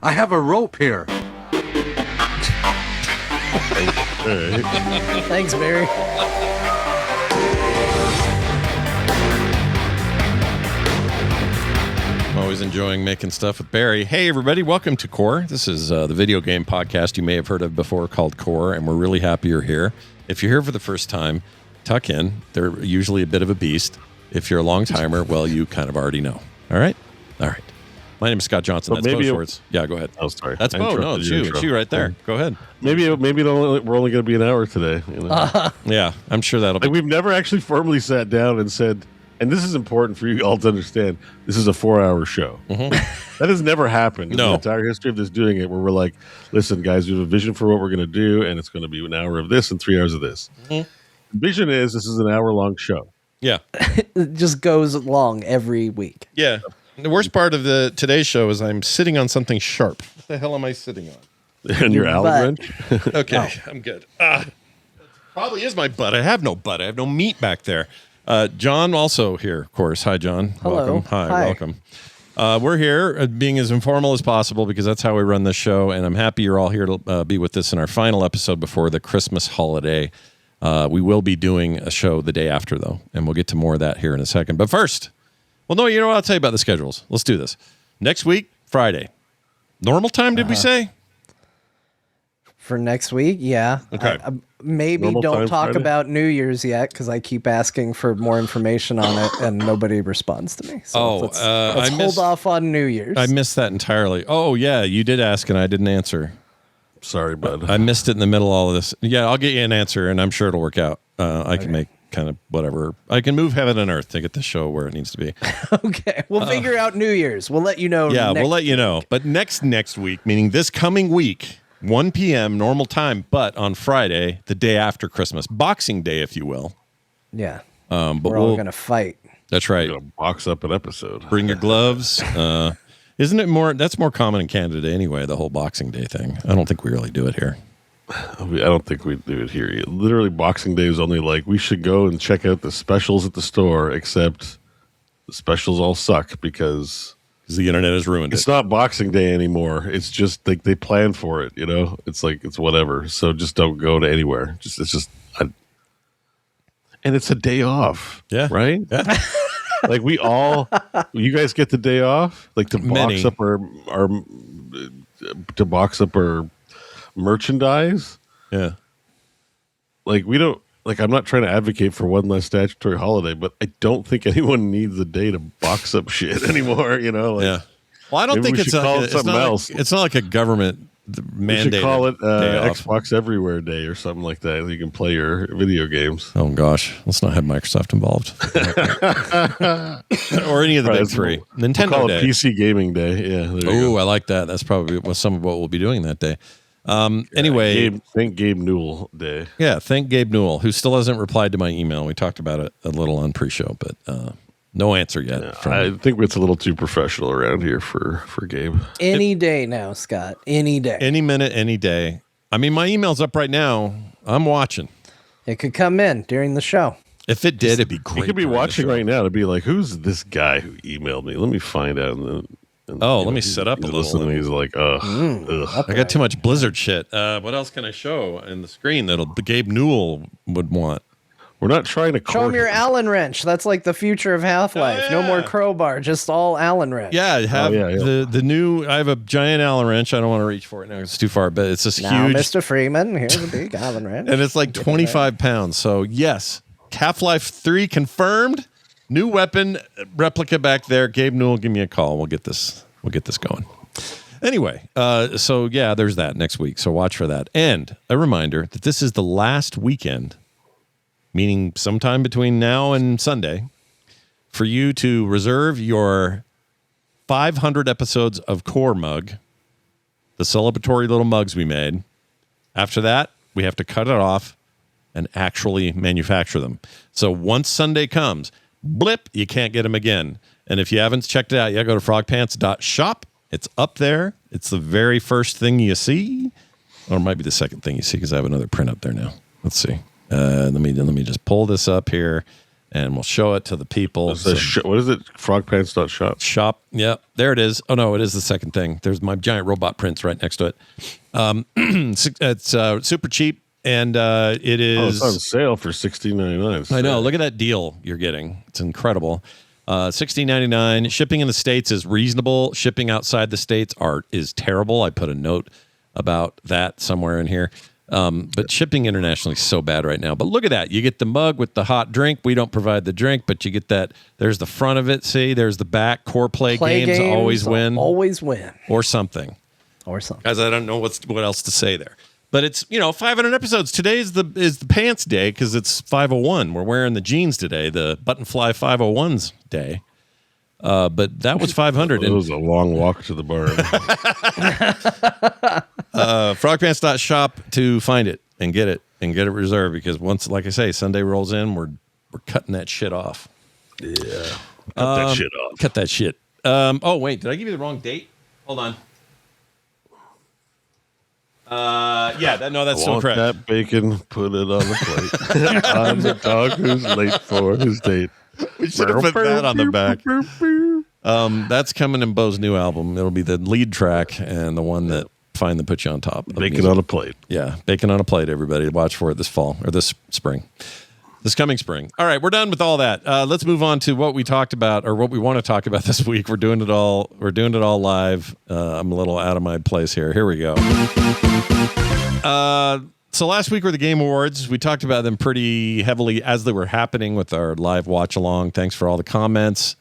I have a rope here. Thanks, Barry. I'm always enjoying making stuff with Barry. Hey, everybody. Welcome to Core. This is the video game podcast you may have heard of before called Core, and we're really happy you're here. If you're here for the first time, tuck in. They're usually a bit of a beast. If you're a long timer, well, you kind of already know. All right? All right. My name is Scott Johnson. That's Beau Schwartz. Yeah, go ahead. Oh, sorry. That's Beau. No, it's you. It's you right there. Go ahead. Maybe we're only going to be an hour today. You know? Yeah, I'm sure that'll be. We've never actually formally sat down and said, and this is important for you all to understand, this is a 4-hour show. Mm-hmm. That has never happened in the entire history of this doing it, where we're like, listen, guys, we have a vision for what we're going to do, and it's going to be an hour of this and 3 hours of this. Mm-hmm. The vision is this is an hour-long show. Yeah. It just goes long every week. Yeah. The worst part of today's show is I'm sitting on something sharp. What the hell am I sitting on? And your Allen wrench? Okay, I'm good. Probably is my butt. I have no butt. I have no meat back there. John also here, of course. Hi, John. Hello. Welcome. Hi. Welcome. We're here being as informal as possible because that's how we run this show, and I'm happy you're all here to be with us in our final episode before the Christmas holiday. We will be doing a show the day after, though, and we'll get to more of that here in a second. But first... Well, no, you know what? I'll tell you about the schedules. Let's do this. Next week, Friday. Normal time, did we say? For next week, yeah. Okay. Maybe Normal don't time talk Friday? about New Year's yet, because I keep asking for more information on it, and nobody responds to me. So let's hold off on New Year's. I missed that entirely. Oh, yeah, you did ask, and I didn't answer. Sorry, bud. I missed it in the middle of all of this. Yeah, I'll get you an answer, and I'm sure it'll work out. I can make kind of whatever. I can move heaven and earth to get the show where it needs to be. Okay, we'll figure out New Year's. We'll let you know. Yeah, we'll let you know. But next week, meaning this coming week, 1 p.m. normal time, but on Friday, the day after Christmas, Boxing Day, if you will. Yeah, but we're all gonna fight. That's right. We're going to box up an episode. Bring your gloves. Isn't it more? That's more common in Canada anyway. The whole Boxing Day thing. I don't think we really do it here. I don't think we do it here. Literally, Boxing Day is only like, we should go and check out the specials at the store, except the specials all suck because the internet has ruined it. It's not Boxing Day anymore. It's just like they plan for it, you know? It's like, it's whatever. So just don't go to anywhere. And it's a day off. Yeah. Right? Yeah. Like you guys get the day off? Like to box up our merchandise. Yeah. Like we don't, like I'm not trying to advocate for one less statutory holiday, but I don't think anyone needs a day to box up shit anymore, you know? Like, yeah. Well, I don't think it's something else. It's not like a government mandate. We should call it Xbox Everywhere Day or something like that. You can play your video games. Oh gosh, let's not have Microsoft involved, or any of the big three. Nintendo we'll call Day, it PC Gaming Day. Yeah. Oh, I like that. That's probably some of what we'll be doing that day. Anyway, thank Gabe Newell Day. Yeah, thank Gabe Newell, who still hasn't replied to my email. We talked about it a little on pre-show, but no answer yet. Yeah, I think it's a little too professional around here for Gabe. Any day now, Scott. Any day. Any minute, any day. I mean, my email's up right now. I'm watching. It could come in during the show. If it did, it'd be great. You could be watching right now to be like, who's this guy who emailed me? Let me find out. Let me set up a little. And he's like, ugh. I got too much Blizzard shit. What else can I show in the screen that'll Gabe Newell would want? We're not trying to show him your Allen wrench. That's like the future of Half-Life. No more crowbar, just all Allen wrench. Yeah, the new. I have a giant Allen wrench. I don't want to reach for it now; it's too far. But it's this huge. Mr. Freeman, here's a big Allen wrench, and it's like 25 pounds. So yes, Half-Life 3 confirmed. New weapon replica back there. Gabe Newell, give me a call. We'll get this going. Anyway, so yeah, there's that next week. So watch for that. And a reminder that this is the last weekend, meaning sometime between now and Sunday, for you to reserve your 500 episodes of Core mug, the celebratory little mugs we made. After that, we have to cut it off and actually manufacture them. So once Sunday comes, blip, you can't get them again. And if you haven't checked it out yet, go to Frogpants.shop. It's up there. It's the very first thing you see. Or it might be the second thing you see because I have another print up there now. Let's see. Let me just pull this up here. and we'll show it to the people. What is it? Frogpants.shop. Shop. Yeah, there it is. Oh no, it is the second thing. There's my giant robot prints right next to it. It's super cheap, and it is. It's on sale for $16.99. I know. Look at that deal you're getting. It's incredible. $16.99. Shipping in the States is reasonable. Shipping outside the States is terrible. I put a note about that somewhere in here. But shipping internationally is so bad right now. But look at that. You get the mug with the hot drink. We don't provide the drink, but you get that. There's the front of it. See, there's the back. Core play games always win. Always win. Or something. Guys, I don't know what else to say there. But it's, 500 episodes. Today is the pants day because it's 501. We're wearing the jeans today, the Buttonfly 501s day. But that was 500. It was a long walk to the bar. Frogpants.shop to find it and get it reserved because once, like I say, Sunday rolls in, we're cutting that shit off. Yeah. Cut that shit off. Cut that shit. Oh, wait. Did I give you the wrong date? Hold on. That's still correct. That bacon, put it on the plate. I'm the dog who's late for his date. We should have put that on the back. That's coming in Beau's new album. It'll be the lead track and the one that finally put you on top. Bacon on a plate. Yeah, bacon on a plate, everybody. Watch for it this fall or this spring. This coming spring. All right, we're done with all that. Let's move on to what we talked about or what we want to talk about this week. We're doing it all live. I'm a little out of my place here. Here we go. So last week were the Game Awards. We talked about them pretty heavily as they were happening with our live watch along. Thanks for all the comments,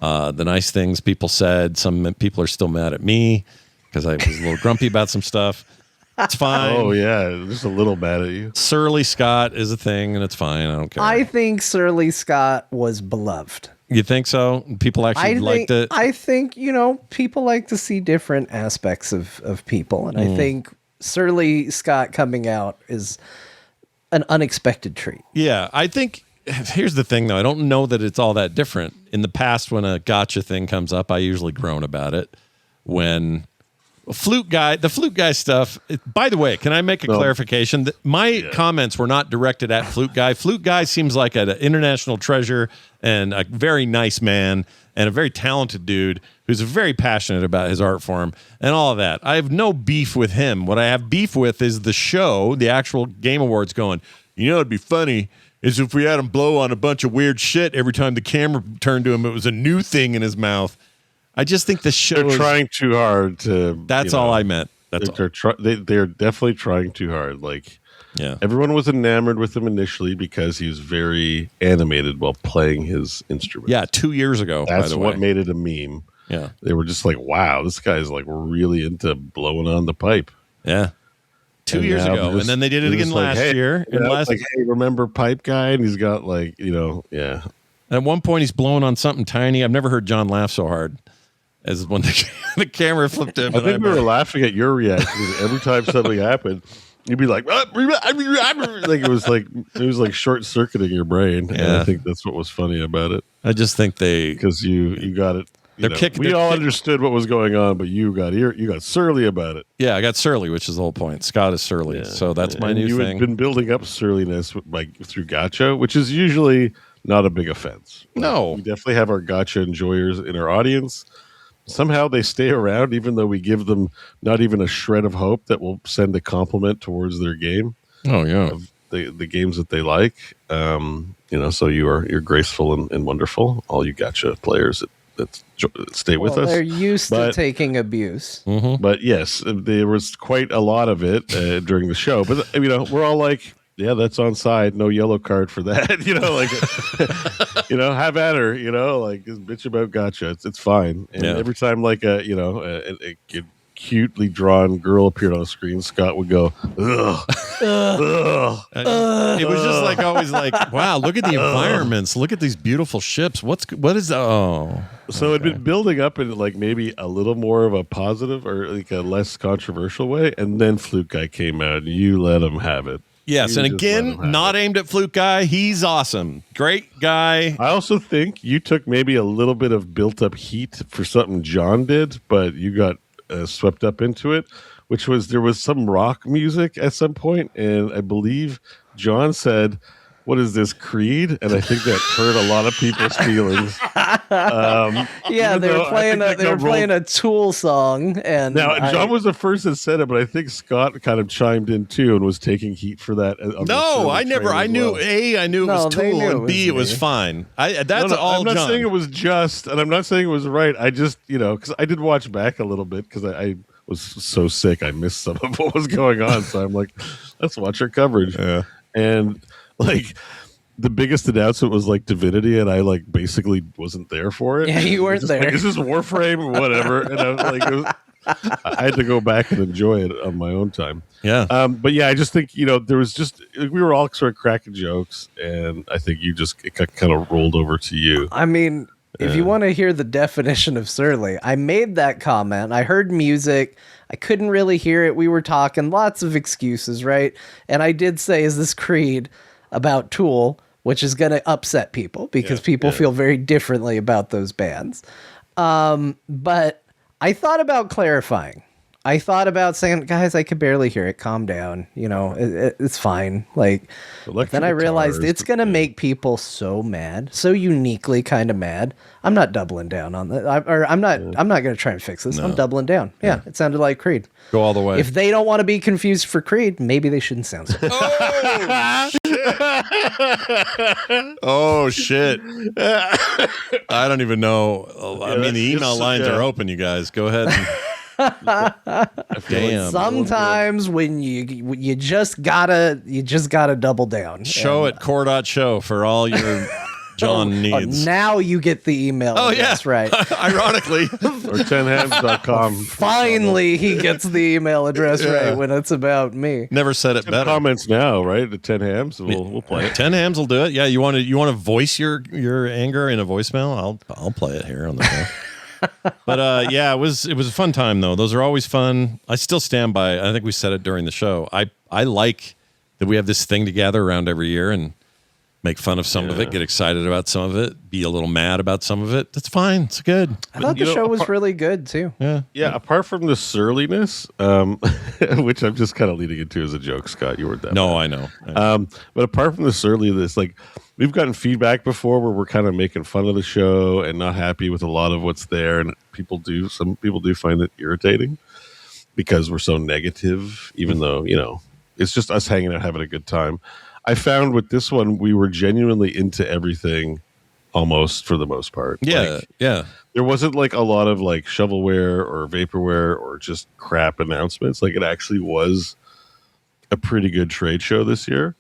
the nice things people said. Some people are still mad at me because I was a little grumpy about some stuff. It's fine. Oh, yeah. Just a little mad at you. Surly Scott is a thing, and it's fine. I don't care. I think Surly Scott was beloved. You think so? People actually liked it? I think, people like to see different aspects of people. And I think Surly Scott coming out is an unexpected treat. Yeah, I think, here's the thing, though. I don't know that it's all that different. In the past, when a gotcha thing comes up, I usually groan about it. When the flute guy stuff, by the way, can I make a clarification? My comments were not directed at Flute Guy. Flute Guy seems like an international treasure and a very nice man and a very talented dude who's very passionate about his art form and all of that. I have no beef with him. What I have beef with is the show, the actual Game Awards going, it'd be funny is if we had him blow on a bunch of weird shit every time the camera turned to him, it was a new thing in his mouth. I just think the show they're trying too hard to. That's all I meant. They're definitely trying too hard. Like, everyone was enamored with him initially because he was very animated while playing his instrument. Yeah, 2 years ago. That's what made it a meme. Yeah, they were just like, "Wow, this guy's like really into blowing on the pipe." Yeah, 2 years ago, and then they did it again last year. And hey, remember Pipe Guy? And he's got yeah. At one point, he's blowing on something tiny. I've never heard John laugh so hard as when the camera flipped him. I think we were laughing at your reaction every time something happened. You'd be like, like it was like short circuiting your brain. Yeah. And I think that's what was funny about it. I just think because you got it. We all understood what was going on, but you got surly about it. Yeah, I got surly, which is the whole point. Scott is surly, so that's my new thing. You've been building up surliness through gotcha, which is usually not a big offense. No, we definitely have our gotcha enjoyers in our audience. Somehow they stay around, even though we give them not even a shred of hope that we'll send a compliment towards their game. Oh yeah, the games that they like. So you're graceful and wonderful. All you gotcha players that stay with us. They're used to taking abuse. Mm-hmm. But yes, there was quite a lot of it during the show. But we're all like, yeah, that's onside. No yellow card for that. Have at her. Just bitch about gotcha. It's fine. And every time a cutely drawn girl appeared on a screen, Scott would go, ugh. It was just like always like, wow, look at the environments. Look at these beautiful ships. What is so it'd been building up in maybe a little more of a positive or a less controversial way, and then Flute Guy came out and you let him have it. Yes, and again, not aimed at Flute Guy. He's awesome. Great guy. I also think you took maybe a little bit of built-up heat for something John did, but you got swept up into it, which was there was some rock music at some point, and I believe John said what is this, Creed? And I think that hurt a lot of people's feelings. Yeah, they were playing a Tool song, and now John was the first that said it, but I think Scott kind of chimed in too and was taking heat for that. No, I never. I knew I knew it was Tool, and B, it was fine. That's all. I'm not John. saying it was just, and I'm not saying it was right. I just, because I did watch back a little bit because I was so sick, I missed some of what was going on. So I'm like, let's watch our coverage. Yeah. And like the biggest announcement was like Divinity, and I like basically wasn't there for it. Yeah, you weren't there. Like, is this Warframe? Whatever. And I was like, I had to go back and enjoy it on my own time. Yeah. But yeah, I just think, there was just, we were all sort of cracking jokes, and I think it kind of rolled over to you. I mean, if you want to hear the definition of surly, I made that comment. I heard music. I couldn't really hear it. We were talking lots of excuses, right? And I did say, is this Creed about Tool, which is going to upset people because people feel very differently about those bands. But I thought about clarifying. I thought about saying, guys, I could barely hear it. Calm down. It's fine. Like, then I realized it's going to make people so mad, so uniquely kind of mad. I'm not doubling down on that. I'm not going to try and fix this. No. I'm doubling down. Yeah, it sounded like Creed. Go all the way. If they don't want to be confused for Creed, maybe they shouldn't sound so. Oh, shit. I don't even know. I mean, the email lines are open, you guys. Go ahead. Damn. Sometimes when you just gotta double down. Show at core.show for all your John needs. Now you get the email. Oh, yeah. That's right. Ironically. Or 10hams.com. Finally, he gets the email address right when it's about me. Never said it better. Comments now, right? The 10 hams. We'll play it. 10 hams will do it. Yeah, you want to voice your anger in a voicemail? I'll play it here on the show. But yeah, it was a fun time though. Those are always fun. I still stand by. I think we said it during the show. I like that we have this thing to gather around every year and make fun of some of it, get excited about some of it, be a little mad about some of it. That's fine. It's good. I thought the show was really good too. Yeah. Yeah. Apart from the surliness, which I'm just kind of leading into as a joke, Scott. You weren't that. No, bad. I know. But apart from the surliness, like we've gotten feedback before where we're kind of making fun of the show and not happy with a lot of what's there, and some people do find it irritating because we're so negative, even though it's just us hanging out, having a good time. I found with this one, we were genuinely into everything almost for the most part. Yeah. Yeah. There wasn't like a lot of like shovelware or vaporware or just crap announcements. Like it actually was a pretty good trade show this year.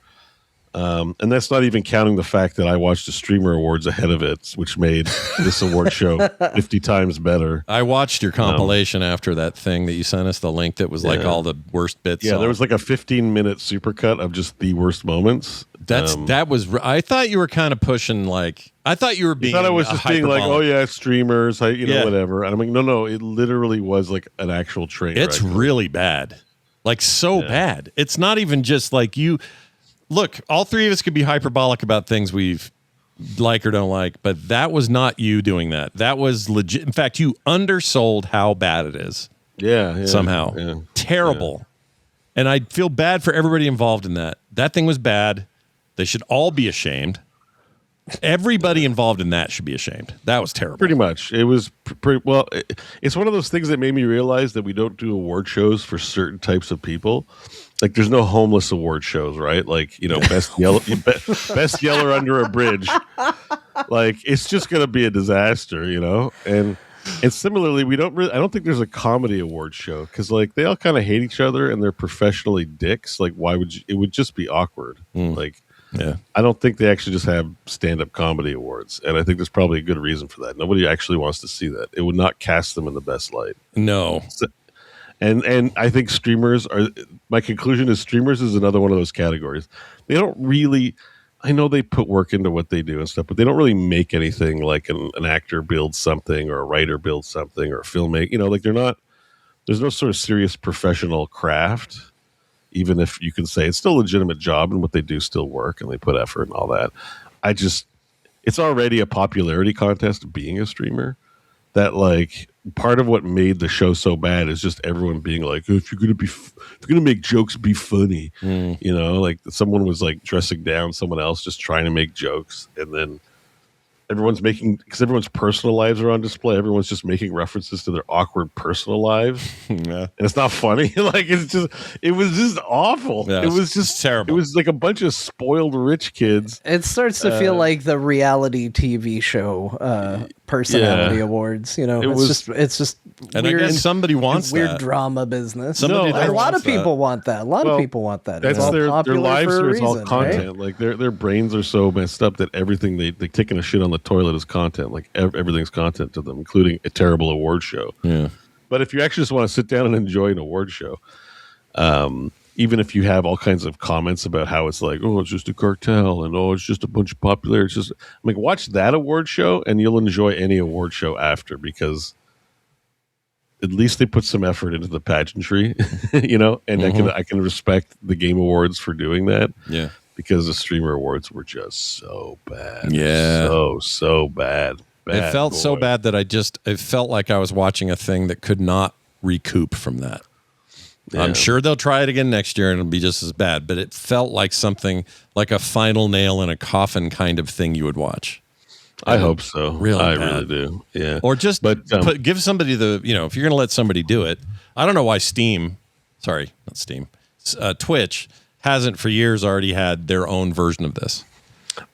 And that's not even counting the fact that I watched the Streamer Awards ahead of it, which made this award show 50 times better. I watched your compilation after that thing that you sent us, the link that was like all the worst bits. Yeah, there was like a 15-minute supercut of just the worst moments. That was. I thought you were kind of pushing like. I thought you were being. I thought I was just being like, oh yeah, streamers, whatever. And I'm like, no, it literally was like an actual train. It's really bad, like so bad. It's not even just like you. Look, all three of us could be hyperbolic about things we've like or don't like, but that was not you doing that. That was legit. In fact, you undersold how bad it is. Yeah. Somehow. Yeah, terrible. Yeah. And I feel bad for everybody involved in that. That thing was bad. They should all be ashamed. Everybody involved in that should be ashamed. That was terrible. Pretty much. It was pretty well. It's one of those things that made me realize that we don't do award shows for certain types of people. Like, there's no homeless award shows, right? Like, best yeller under a bridge. Like, it's just going to be a disaster, And similarly, I don't think there's a comedy award show because, like, they all kind of hate each other and they're professionally dicks. Like, why would you? It would just be awkward. Like, I don't think they actually just have stand-up comedy awards, and I think there's probably a good reason for that. Nobody actually wants to see that. It would not cast them in the best light. No. And I think streamers are. My conclusion is streamers is another one of those categories. They don't really. I know they put work into what they do and stuff, but they don't really make anything like an actor builds something or a writer builds something or a filmmaker. Like they're not. There's no sort of serious professional craft, even if you can say it's still a legitimate job and what they do still work and they put effort and all that. It's already a popularity contest being a streamer. That like part of what made the show so bad is just everyone being like, oh, if you're gonna make jokes, be funny. You know, like someone was like dressing down someone else just trying to make jokes, and then because everyone's personal lives are on display. Everyone's just making references to their awkward personal lives. And it's not funny. Like it was just awful. Yeah, it was just terrible. It was like a bunch of spoiled rich kids. It starts to feel like the reality TV show personality awards. You know, it's just and weird, I guess somebody wants weird that. drama business. A lot of people want that. A lot of people want that. That's it's their lives for a are all reason, content. right? Like their brains are so messed up that everything they taking a shit on the toilet is content. Like everything's content to them, including a terrible award show. Yeah. But if you actually just want to sit down and enjoy an award show, even if you have all kinds of comments about how it's like, oh, it's just a cartel and oh, it's just a bunch of popular, it's just watch that award show and you'll enjoy any award show after, because at least they put some effort into the pageantry, you know, and I can respect the Game Awards for doing that. Yeah. Because the streamer awards were just so bad. Yeah. So bad. It felt so bad that it felt like I was watching a thing that could not recoup from that. Yeah. I'm sure they'll try it again next year and it'll be just as bad, but it felt like something like a final nail in a coffin kind of thing you would watch. I hope so. Really really do. Yeah. Or just give somebody if you're going to let somebody do it. I don't know why Twitch hasn't for years already had their own version of this.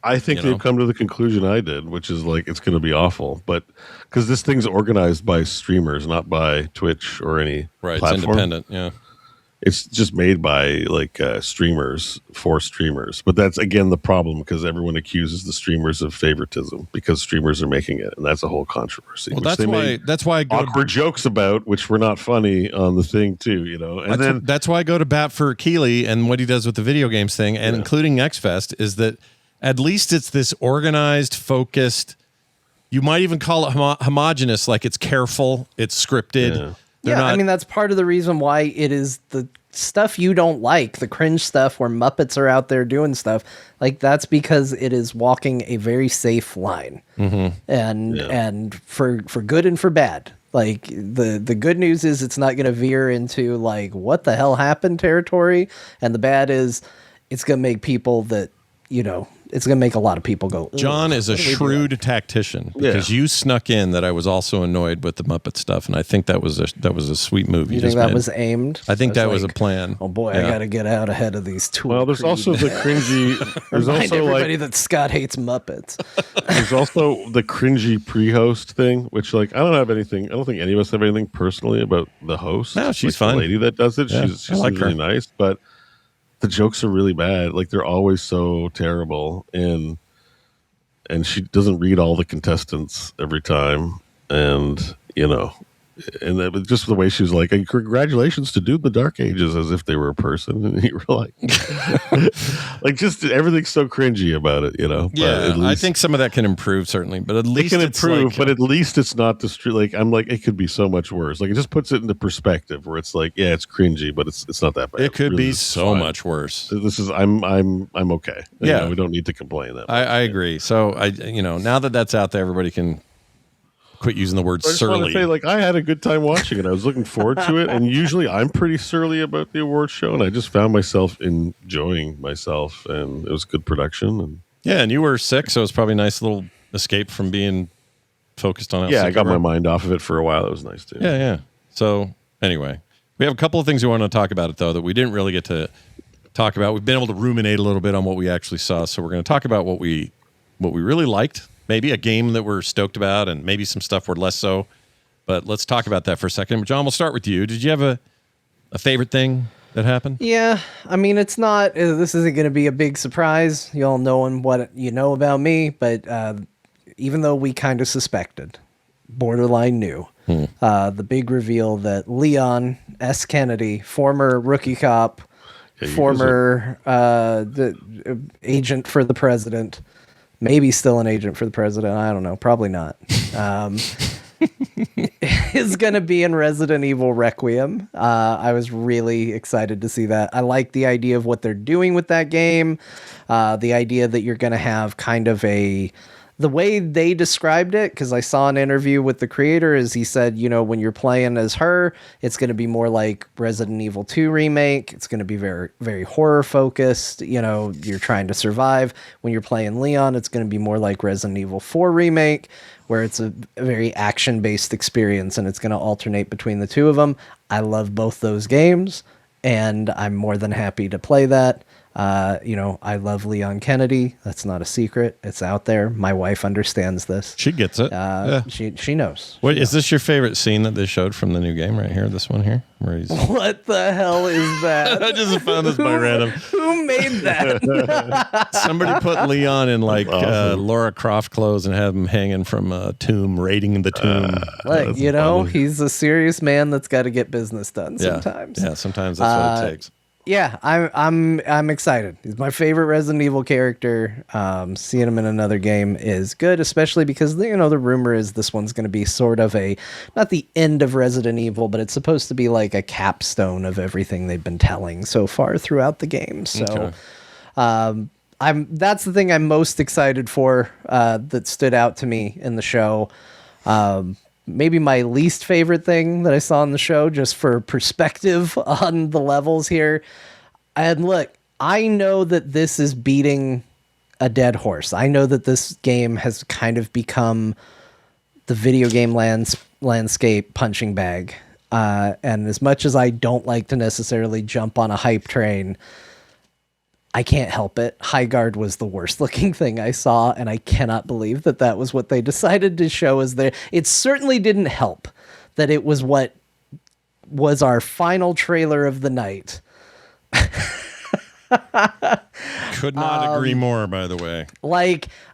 I think they've come to the conclusion I did, which is like it's going to be awful. But because this thing's organized by streamers, not by Twitch or any platform. It's independent. Yeah, it's just made by streamers for streamers. But that's again the problem, because everyone accuses the streamers of favoritism because streamers are making it, and that's a whole controversy. Well, that's why I go awkward jokes about, which were not funny on the thing too. You know, and that's why I go to bat for Keeley and what he does with the video games thing, and including X-Fest, is that at least it's this organized, focused. You might even call it homogenous, like it's careful, it's scripted. Yeah. I mean, that's part of the reason why it is the stuff you don't like, the cringe stuff where Muppets are out there doing stuff. Like, that's because it is walking a very safe line. And for good and for bad. Like, the good news is it's not going to veer into, like, what the hell happened territory. And the bad is it's going to make people that, you know, it's going to make a lot of people go. John is a shrewd tactician, because you snuck in that I was also annoyed with the Muppet stuff, and I think that was a sweet move. You think that was aimed? I think that was a plan. Oh boy, I got to get out ahead of these two. Well, there's also the cringy. There's also everybody that Scott hates Muppets. There's also the cringy pre-host thing, which I don't think any of us have anything personally about the host. No, she's fine. The lady that does it, she's really nice, but the jokes are really bad. Like, they're always so terrible, and she doesn't read all the contestants every time, and and just the way she was like, congratulations to Dude in the Dark Ages, as if they were a person, and you were like, like, just everything's so cringy about it, you know. Yeah, I think some of that can improve, certainly, but at least it can improve. But at least it's not the street. Like, I'm like, it could be so much worse. Like, it just puts it into perspective, where it's like, yeah, it's cringy, but it's not that bad. It could be so much worse. This is I'm okay. We don't need to complain that much. I agree. So now that that's out there, everybody can quit using the word surly. I just want to say, I had a good time watching it. I was looking forward to it, and usually I'm pretty surly about the award show, and I just found myself enjoying myself, and it was good production. And you were sick, so it was probably a nice little escape from being focused on. I got my mind off of it for a while. It was nice too. Yeah. So anyway, we have a couple of things we want to talk about though that we didn't really get to talk about. We've been able to ruminate a little bit on what we actually saw, so we're going to talk about what we really liked. Maybe a game that we're stoked about, and maybe some stuff we're less so. But let's talk about that for a second. John, we'll start with you. Did you have a favorite thing that happened? Yeah. I mean, it's not... This isn't going to be a big surprise. You all knowing what you know about me. But even though we kind of suspected, borderline knew, the big reveal that Leon S. Kennedy, former rookie cop, former agent for the president... Maybe still an agent for the president. I don't know. Probably not. Is going to be in Resident Evil Requiem. I was really excited to see that. I like the idea of what they're doing with that game. The idea that you're going to have kind of a the way they described it, because I saw an interview with the creator, is he said, when you're playing as her, it's going to be more like Resident Evil 2 remake. It's going to be very, very horror focused. You're trying to survive. When you're playing Leon, it's going to be more like Resident Evil 4 remake, where it's a very action-based experience, and it's going to alternate between the two of them. I love both those games, and I'm more than happy to play that. I love Leon Kennedy. That's not a secret. It's out there. My wife understands this. She gets it. She knows. Wait, is this your favorite scene that they showed from the new game right here? This one here? Where he's... What the hell is that? I just found this by random. Who made that? Somebody put Leon in Laura Croft clothes and have him hanging from a tomb, raiding the tomb. He's a serious man that's got to get business done sometimes. Yeah, sometimes that's what it takes. Yeah, I'm excited. He's my favorite Resident Evil character. Seeing him in another game is good, especially because the rumor is this one's going to be sort of not the end of Resident Evil, but it's supposed to be like a capstone of everything they've been telling so far throughout the game. So, that's the thing I'm most excited for that stood out to me in the show. Maybe my least favorite thing that I saw in the show, just for perspective on the levels here. And look, I know that this is beating a dead horse. I know that this game has kind of become the video game landscape punching bag. And as much as I don't like to necessarily jump on a hype train, I can't help it. Highguard was the worst looking thing I saw, and I cannot believe that was what they decided to show as there. It certainly didn't help that it was what was our final trailer of the night. Could not agree more, by the way.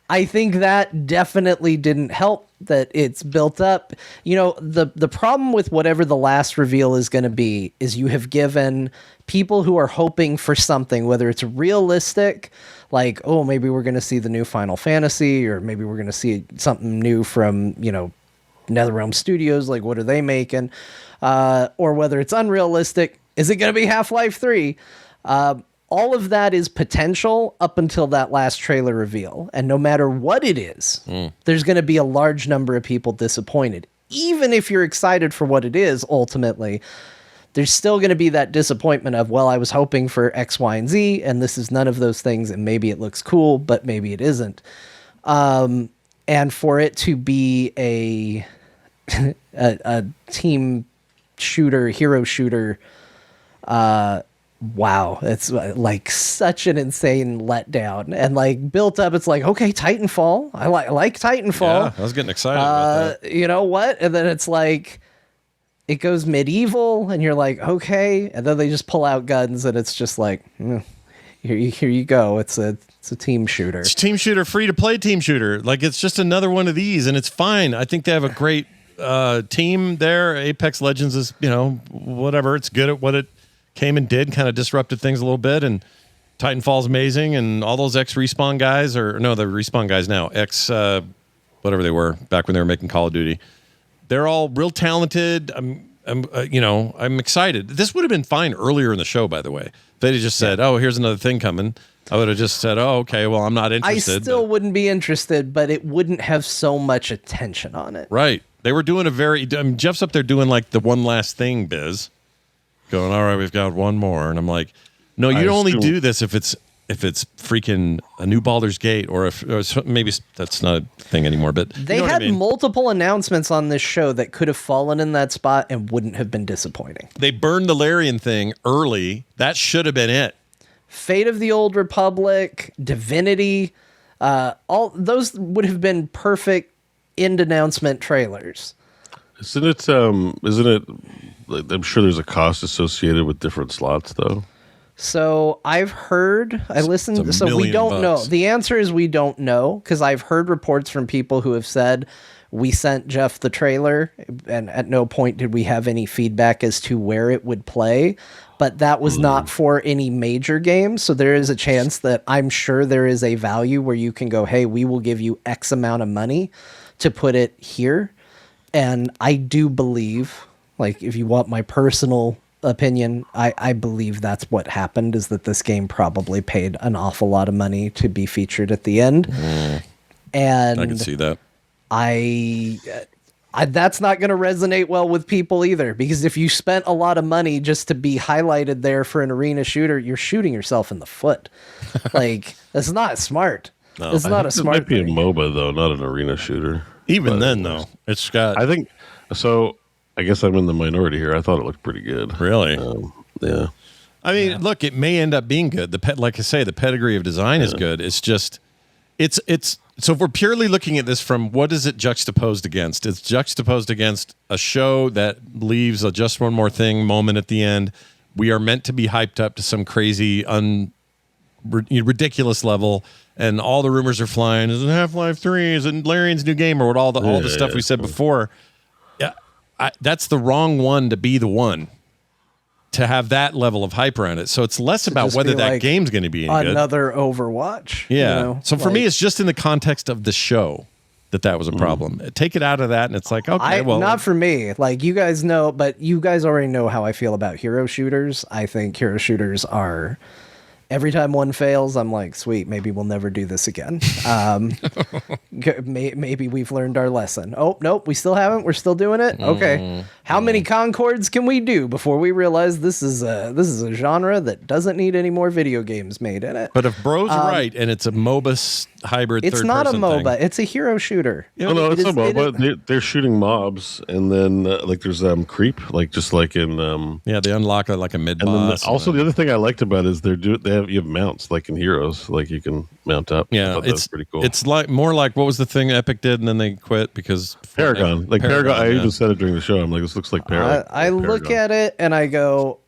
I think that definitely didn't help that it's built up. The problem with whatever the last reveal is going to be is you have given people who are hoping for something, whether it's realistic, like, oh, maybe we're going to see the new Final Fantasy, or maybe we're going to see something new from, NetherRealm Studios, like what are they making? Or whether it's unrealistic, is it going to be Half-Life 3? All of that is potential up until that last trailer reveal. And no matter what it is, there's going to be a large number of people disappointed. Even if you're excited for what it is, ultimately, there's still going to be that disappointment of, well, I was hoping for X, Y, and Z, and this is none of those things, and maybe it looks cool, but maybe it isn't. And for it to be a team shooter, hero shooter, wow, it's like such an insane letdown. And built up, it's like, okay, Titanfall. I like Titanfall. Yeah, I was getting excited about that. You know what? And then it's like, it goes medieval, and you're like, okay. And then they just pull out guns, and it's just like, here you go. It's a team shooter. It's a team shooter, free to play team shooter. It's just another one of these, and it's fine. I think they have a great team there. Apex Legends is, whatever. It's good at what it came and did, kind of disrupted things a little bit, and Titanfall's amazing, and all those ex-Respawn guys, the Respawn guys now, whatever they were back when they were making Call of Duty, they're all real talented. I'm excited. This would have been fine earlier in the show, by the way. If they'd have just said, oh, here's another thing coming, I would have just said, oh, okay, well, I'm not interested. I still wouldn't be interested, but it wouldn't have so much attention on it. Right. They were doing Jeff's up there doing the one last thing biz, going, all right, we've got one more. And I'm like, no, you only do this if it's freaking a new Baldur's Gate, or maybe that's not a thing anymore. But they had multiple announcements on this show that could have fallen in that spot and wouldn't have been disappointing. They burned the Larian thing early. That should have been it. Fate of the Old Republic, Divinity, all those would have been perfect end announcement trailers. Isn't it? I'm sure there's a cost associated with different slots, though. So I've heard, so we don't know. The answer is we don't know, because I've heard reports from people who have said, we sent Jeff the trailer, and at no point did we have any feedback as to where it would play. But that was not for any major games. So there is a chance that I'm sure there is a value where you can go, hey, we will give you X amount of money to put it here. And I do believe, if you want my personal opinion, I believe that's what happened, is that this game probably paid an awful lot of money to be featured at the end. And I can see that. I that's not going to resonate well with people either, because if you spent a lot of money just to be highlighted there for an arena shooter, you're shooting yourself in the foot. Like, that's not smart. No, it's not a smart. It might be a MOBA though, not an arena shooter. Even then, though, it's got. I think so. I guess I'm in the minority here. I thought it looked pretty good. Really? Yeah. I mean, look, it may end up being good. Like I say, the pedigree of design is good. It's just, it's. So if we're purely looking at this from what is it juxtaposed against? It's juxtaposed against a show that leaves a just one more thing moment at the end. We are meant to be hyped up to some crazy, ridiculous level, and all the rumors are flying. Is it Half-Life 3? Is it Larian's new game? Or all the stuff we said before. Yeah, that's the wrong one to be the one to have that level of hype around it. So it's less about whether that game's going to be any another good. Overwatch. Yeah. You know? So for me, it's just in the context of the show that was a problem. Take it out of that, and it's like, okay, well. Not for me. Like, you guys know, but you guys already know how I feel about hero shooters. I think hero shooters are... Every time one fails, I'm like, sweet, maybe we'll never do this again. Maybe we've learned our lesson. Oh, nope, we still haven't. We're still doing it? Okay. How many Concords can we do before we realize this is a genre that doesn't need any more video games made in it? But if Bro's right, and it's a MOBA hybrid it's not a MOBA. It's a hero shooter. No, it's a MOBA. They're shooting mobs, and then like there's creep, like just like in they unlock like a mid boss. Also, the other thing I liked about it is you have mounts like in Heroes, like you can mount up. Yeah, it's pretty cool. It's like more like what was the thing Epic did, and then they quit because Paragon. I even said it during the show. I'm like, this looks like Paragon. I look at it and I go,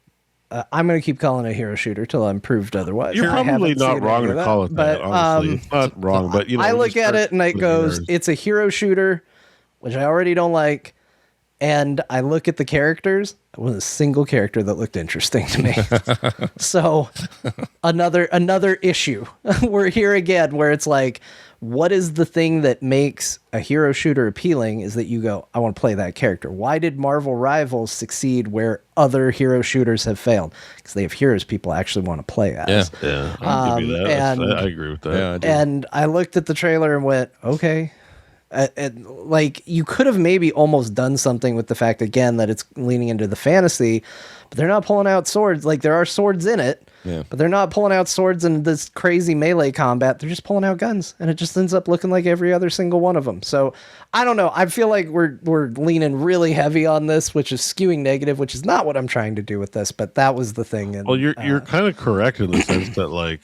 I'm going to keep calling it a hero shooter till I'm proved otherwise. You're probably not wrong to call it that, honestly. It's not wrong, but I look at it and it goes, it's a hero shooter, which I already don't like. And I look at the characters. There wasn't a single character that looked interesting to me. So another issue. We're here again, where it's like, what is the thing that makes a hero shooter appealing is that you go, I want to play that character. Why did Marvel Rivals succeed where other hero shooters have failed? Because they have heroes people actually want to play as. Yeah. I'll give you that. I agree with that. Yeah, and I looked at the trailer and went, okay. Like, you could have maybe almost done something with the fact, again, that it's leaning into the fantasy, but they're not pulling out swords. Like, there are swords in it, but they're not pulling out swords in this crazy melee combat. They're just pulling out guns, and it just ends up looking like every other single one of them. So I don't know. I feel like we're leaning really heavy on this, which is skewing negative, which is not what I'm trying to do with this, but that was the thing. And, well, you're kind of correct in the sense that, like,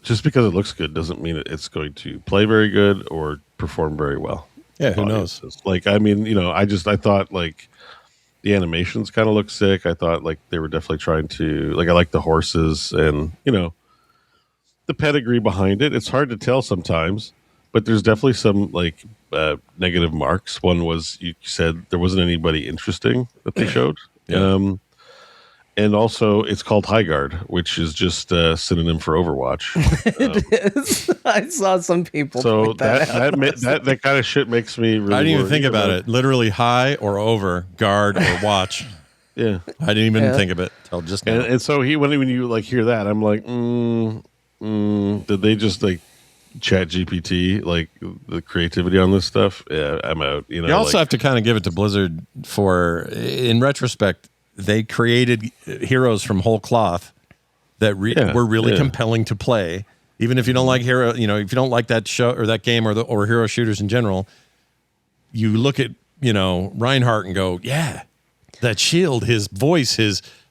just because it looks good doesn't mean it's going to play very good or perform very well. Yeah, who knows? Like, I mean, I thought, like, the animations kind of looked sick. I thought, like, they were definitely trying to, like, I like the horses and, the pedigree behind it. It's hard to tell sometimes, but there's definitely some, like, negative marks. One was, you said there wasn't anybody interesting that they showed. Yeah. And also, it's called Highguard, which is just a synonym for Overwatch. It is. I saw some people. So that kind of shit makes me really. I didn't even think about it. Literally, high or over, guard or watch. Yeah, I didn't even think of it till just now. And so when you like hear that, I'm like, did they just like Chat GPT like the creativity on this stuff? Yeah, I'm out. You also have to kind of give it to Blizzard for, in retrospect, they created heroes from whole cloth that were really compelling to play. Even if you don't like if you don't like that show or that game or hero shooters in general, you look at, Reinhardt and go, yeah, that shield, his voice,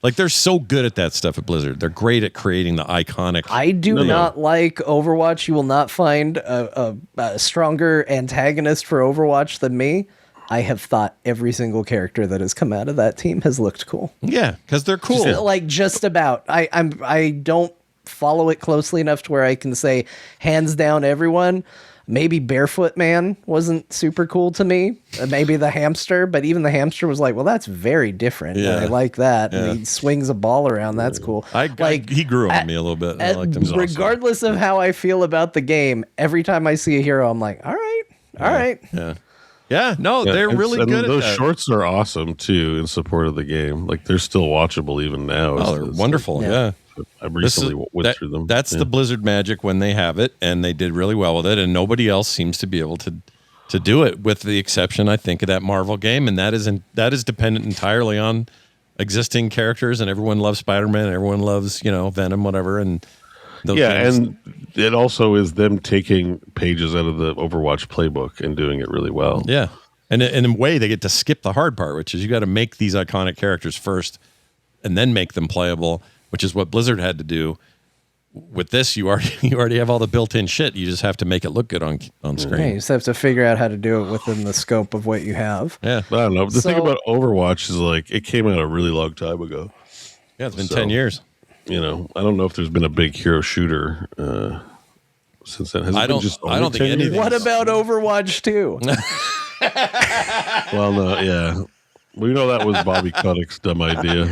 they're so good at that stuff at Blizzard. They're great at creating the iconic. I do not like Overwatch. You will not find a stronger antagonist for Overwatch than me. I have thought every single character that has come out of that team has looked cool. Yeah, because they're cool. Just about. I don't follow it closely enough to where I can say hands down everyone. Maybe Barefoot Man wasn't super cool to me. Maybe the hamster, but even the hamster was like, well, that's very different. Yeah. I like that. Yeah. And he swings a ball around. That's cool. He grew on me a little bit. I liked him. Regardless of how I feel about the game, every time I see a hero, I'm like, all right. Yeah. Yeah, no, they're really good at that. Those shorts are awesome, too, in support of the game. Like, they're still watchable even now. Oh, they're wonderful, yeah. I recently went through them. That's the Blizzard magic when they have it, and they did really well with it, and nobody else seems to be able to do it, with the exception, I think, of that Marvel game, and that is dependent entirely on existing characters, and everyone loves Spider-Man, and everyone loves Venom, whatever, and those things. And it also is them taking pages out of the Overwatch playbook and doing it really well. Yeah, and in a way, they get to skip the hard part, which is you got to make these iconic characters first, and then make them playable, which is what Blizzard had to do. With this, you already have all the built-in shit. You just have to make it look good on screen. Yeah, you just have to figure out how to do it within the scope of what you have. Yeah, I don't know. The thing about Overwatch is it came out a really long time ago. Yeah, it's been 10 years. I don't know if there's been a big hero shooter since then. I don't think anything. What about Overwatch 2? Well, no, yeah. We know that was Bobby Kotick's dumb idea.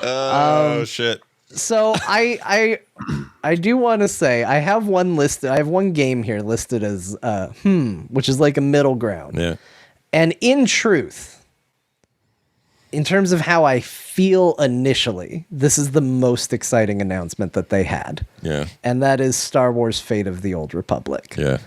Oh, shit. So I do want to say I have one listed. I have one game here listed as which is like a middle ground. Yeah. And in truth, in terms of how I feel initially, this is the most exciting announcement that they had. Yeah. And that is Star Wars: Fate of the Old Republic. Yeah.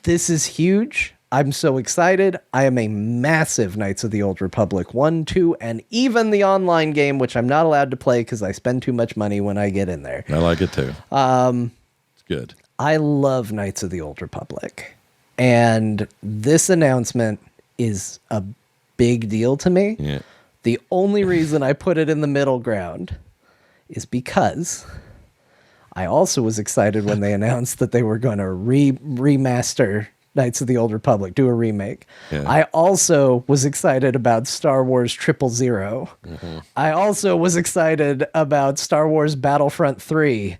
This is huge. I'm so excited. I am a massive Knights of the Old Republic 1, 2, and even the online game, which I'm not allowed to play because I spend too much money when I get in there. I like it too. It's good. I love Knights of the Old Republic. And this announcement is a big deal to me. Yeah. The only reason I put it in the middle ground is because I also was excited when they announced that they were going to remaster Knights of the Old Republic, do a remake. Yeah. I also was excited about Star Wars 000. Mm-hmm. I also was excited about Star Wars Battlefront 3.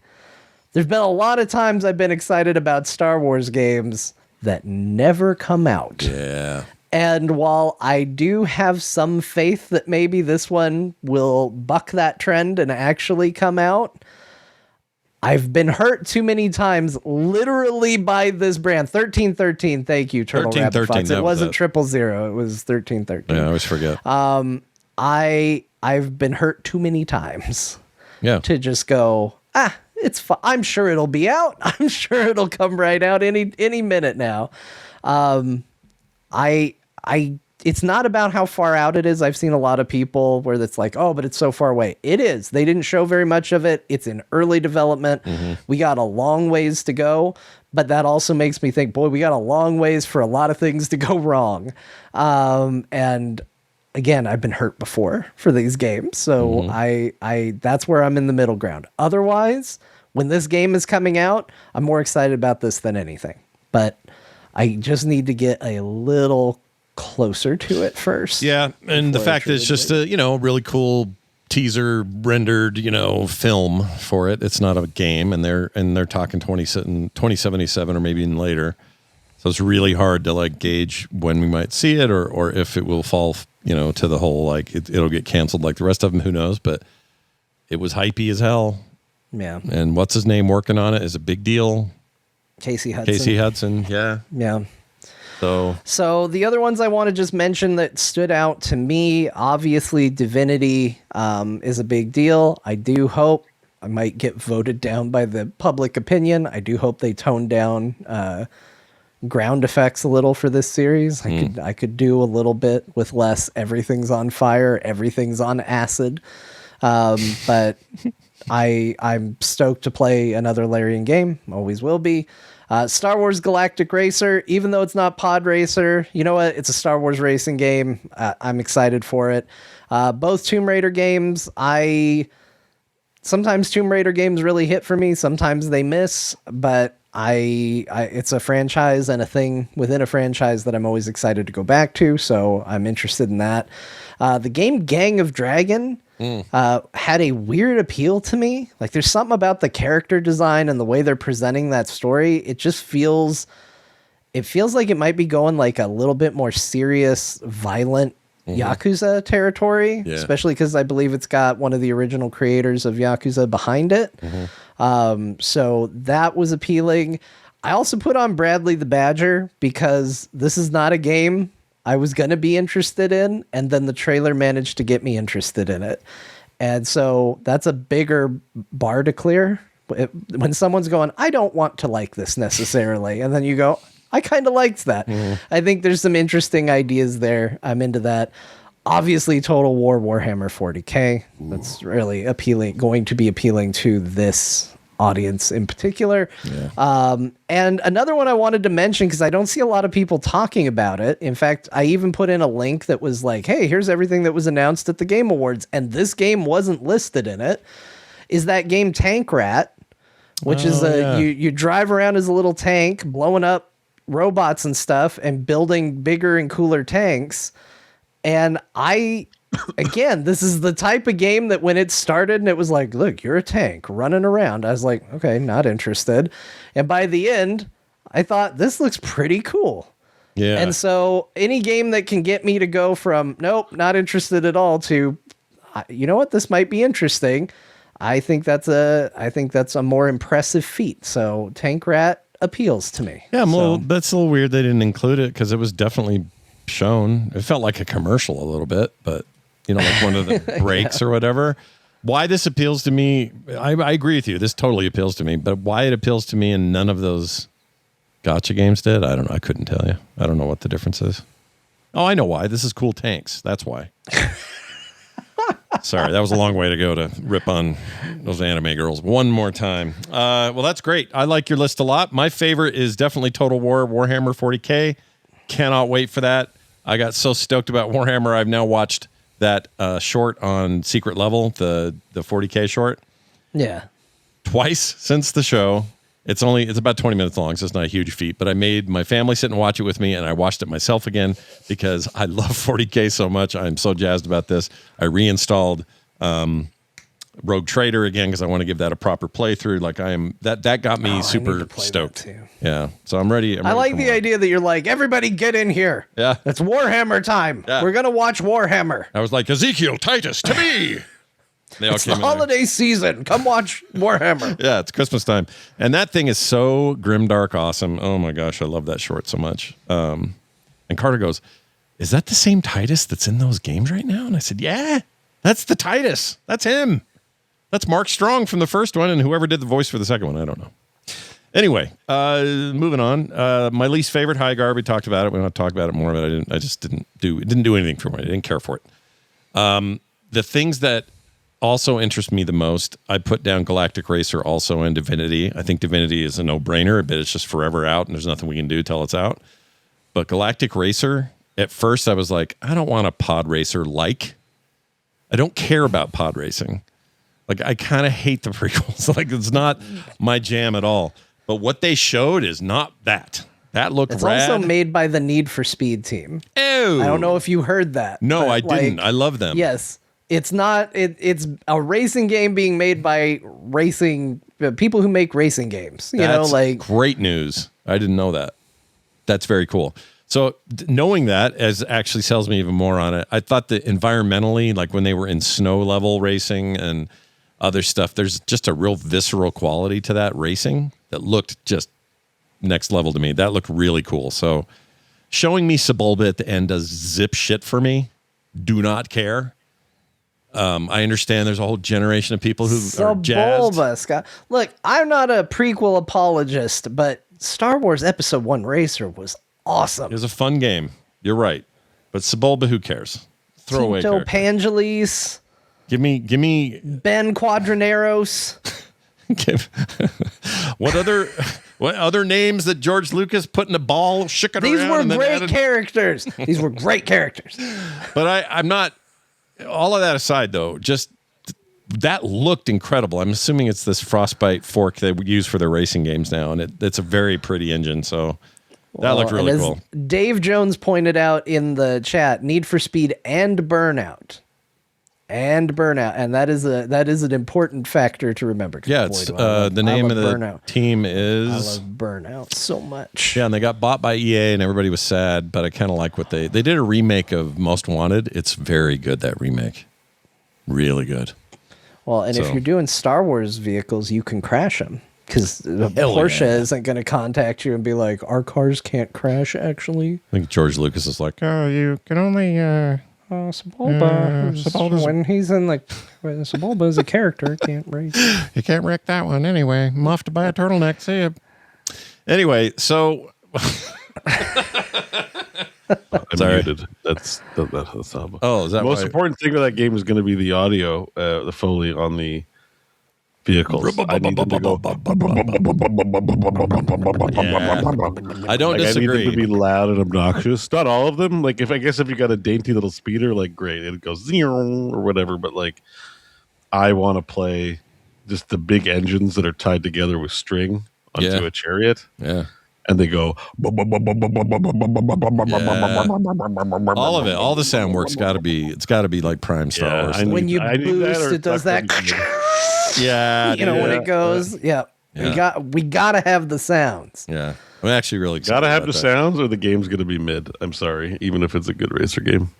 There's been a lot of times I've been excited about Star Wars games that never come out. Yeah. And while I do have some faith that maybe this one will buck that trend and actually come out, I've been hurt too many times, literally, by this brand. 1313, thank you, Turtle Rabbit Fox. It wasn't 000, it was 1313. Yeah, I always forget. I've been hurt too many times. Yeah. To just go, it's fine. I'm sure it'll be out. I'm sure it'll come right out any minute now. It's not about how far out it is. I've seen a lot of people where it's like, oh, but it's so far away. It is. They didn't show very much of it. It's in early development. Mm-hmm. We got a long ways to go, but that also makes me think, boy, we got a long ways for a lot of things to go wrong. And again, I've been hurt before for these games. So mm-hmm. That's where I'm in the middle ground. Otherwise, when this game is coming out, I'm more excited about this than anything, but I just need to get a little closer to it first. Yeah, and the fact that it's just a really cool teaser rendered film for it. It's not a game, and they're talking 2077 or maybe even later. So it's really hard to gauge when we might see it or if it will fall to the whole it'll get canceled like the rest of them. Who knows? But it was hypey as hell. Yeah. And what's his name working on it is a big deal. Casey Hudson. Yeah. Yeah. So the other ones I want to just mention that stood out to me, obviously Divinity is a big deal. I do hope I might get voted down by the public opinion. I do hope they tone down ground effects a little for this series. I could do a little bit with less everything's on fire, everything's on acid. But I'm stoked to play another Larian game. Always will be. Star Wars Galactic Racer, even though it's not Pod Racer, you know what? It's a Star Wars racing game. I'm excited for it. Both Tomb Raider games, sometimes Tomb Raider games really hit for me. Sometimes they miss, but it's a franchise and a thing within a franchise that I'm always excited to go back to. So I'm interested in that. The game Gang of Dragon had a weird appeal to me. There's something about the character design and the way they're presenting that story. It feels like it might be going a little bit more serious, violent Yakuza territory, especially because I believe it's got one of the original creators of Yakuza behind it. So that was appealing. I also put on Bradley the Badger because this is not a game I was going to be interested in, and then the trailer managed to get me interested in it. And so that's a bigger bar to clear. When someone's going, I don't want to like this necessarily. And then you go, I kind of liked that. I think there's some interesting ideas there. I'm into that. Obviously, Total War Warhammer 40K. That's really going to be appealing to this audience in particular. And another one I wanted to mention, because I don't see a lot of people talking about it. In fact, I even put in a link that was like, hey, here's everything that was announced at the Game Awards, and this game wasn't listed in it, is that game Tank Rat, which you drive around as a little tank, blowing up robots and stuff and building bigger and cooler tanks. And again, this is the type of game that when it started and it was like, look, you're a tank running around, I was like, okay, not interested. And by the end, I thought this looks pretty cool. Yeah. And so any game that can get me to go from, nope, not interested at all, to, you know what, this might be interesting, I think that's a more impressive feat. So Tank Rat appeals to me. Yeah, that's a little weird they didn't include it, because it was definitely shown. It felt like a commercial a little bit, but like one of the breaks or whatever. Why this appeals to me, I agree with you. This totally appeals to me, but why it appeals to me and none of those gotcha games did, I don't know. I couldn't tell you. I don't know what the difference is. Oh, I know why. This is cool tanks. That's why. Sorry, that was a long way to go to rip on those anime girls one more time. Well, that's great. I like your list a lot. My favorite is definitely Total War Warhammer 40K. Cannot wait for that. I got so stoked about Warhammer, I've now watched that short on Secret Level, the 40K short. Yeah. Twice since the show. It's about 20 minutes long, so it's not a huge feat, but I made my family sit and watch it with me, and I watched it myself again because I love 40K so much. I'm so jazzed about this. I reinstalled Rogue Trader again because I want to give that a proper playthrough. Like that got me super stoked. Yeah, so I'm ready. I like the idea that you're like, everybody get in here. Yeah, it's Warhammer time. Yeah. We're gonna watch Warhammer. I was like, Ezekiel, Titus, to me. It's the holiday season. Come watch Warhammer. Yeah, it's Christmas time. And that thing is so grimdark awesome. Oh my gosh, I love that short so much. And Carter goes, is that the same Titus that's in those games right now? And I said, yeah, that's the Titus. That's him. That's Mark Strong from the first one, and whoever did the voice for the second one, I don't know. Anyway, moving on. My least favorite, Highguard. We talked about it. We don't have to talk about it more, but I just didn't do anything for me. I didn't care for it. The things that also interest me the most, I put down Galactic Racer also and Divinity. I think Divinity is a no-brainer, but it's just forever out, and there's nothing we can do till it's out. But Galactic Racer, at first I was like, I don't want a pod racer like. I don't care about pod racing. Like, I kind of hate the prequels. Like, it's not my jam at all. But what they showed is not that. That looked rad. It's also made by the Need for Speed team. Ew. I don't know if you heard that. No, I didn't. I love them. Yes. It's not. It's a racing game being made by people who make racing games. That's great news. I didn't know that. That's very cool. So knowing that actually sells me even more on it. I thought that environmentally, like when they were in snow level racing and other stuff, there's just a real visceral quality to that racing that looked just next level to me. That looked really cool. So showing me Sebulba at the end does zip shit for me. Do not care. I understand there's a whole generation of people who are jazzed. Scott. Look, I'm not a prequel apologist, but Star Wars Episode 1 Racer was awesome. It was a fun game. You're right. But Sebulba, who cares? Throwaway character. Pangeles. Give me Ben Quadraneros. What other names that George Lucas put in a ball, shook it around? These were great characters. These were great characters. But I'm not. All of that aside, though, just that looked incredible. I'm assuming it's this Frostbite fork they use for their racing games now, and it's a very pretty engine. So that looked really cool. Dave Jones pointed out in the chat, Need for Speed and Burnout. And that is an important factor to remember. Yeah, it's the name of the team is. I love Burnout so much. Yeah, and they got bought by EA, and everybody was sad. But I kind of like what they did a remake of Most Wanted. It's very good, that remake, really good. Well, and if you're doing Star Wars vehicles, you can crash them because Porsche isn't going to contact you and be like, "Our cars can't crash." Actually, I think George Lucas is like, "Oh, you can only." Sebulba. When he's in like Sebulba is a character, can't read. You can't wreck that one anyway. Muffed by a turtleneck. See ya. Anyway, so I'm muted. That's not. Oh, is that the most important thing of that game is going to be the audio, the Foley on the vehicles. I need them to go. I don't disagree. I need them to be loud and obnoxious. Not all of them. Like if you got a dainty little speeder, like great, it goes zero or whatever. But like, I want to play just the big engines that are tied together with string onto a chariot. Yeah. And they go. Yeah. All of it, all the sound work's got to be. It's got to be like Prime Star Wars. When you boost, it does that. Yeah, when it goes. Yeah. We gotta have the sounds. Yeah, I'm actually really excited. Gotta have the sounds, or the game's gonna be mid. I'm sorry, even if it's a good racer game.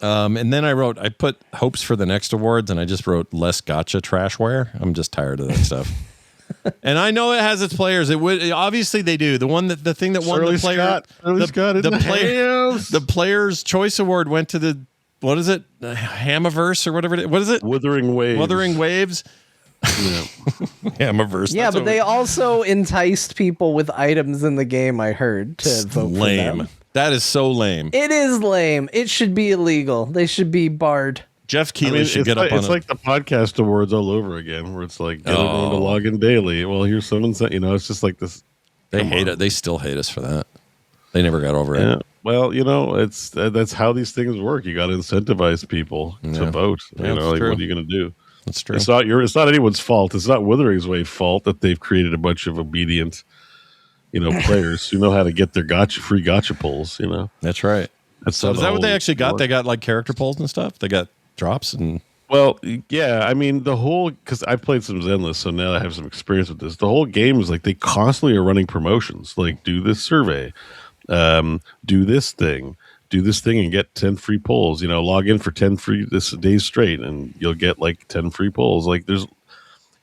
And then I put hopes for the next awards, and I just wrote less gotcha trashware. I'm just tired of that stuff. And I know it has its players. It would obviously they do. The thing that won the player, the Players' Choice Award went to the what is it, Hamiverse or whatever it is. What is it? Wuthering Waves. Yeah. Hamiverse. Yeah, but they also enticed people with items in the game. I heard to vote for them. That is so lame. It is lame. It should be illegal. They should be barred. Jeff Keighley should get up on it. It's like the podcast awards all over again, where it's like, get everyone to log in daily. Well, here's someone said, it's just like this. They hate it. They still hate us for that. They never got over it. Well, that's how these things work. You got to incentivize people to vote. What are you going to do? That's true. It's not anyone's fault. It's not Withering's Wave's fault that they've created a bunch of obedient, players who know how to get their free gotcha pulls. That's right. So is that what they actually got? They got like character pulls and stuff. They got drops and. Well, yeah. I mean, because I've played some Zenless, so now I have some experience with this. The whole game is like they constantly are running promotions. Like, do this survey, do this thing and get 10 free pulls, log in for 10 free days straight and you'll get like 10 free pulls. Like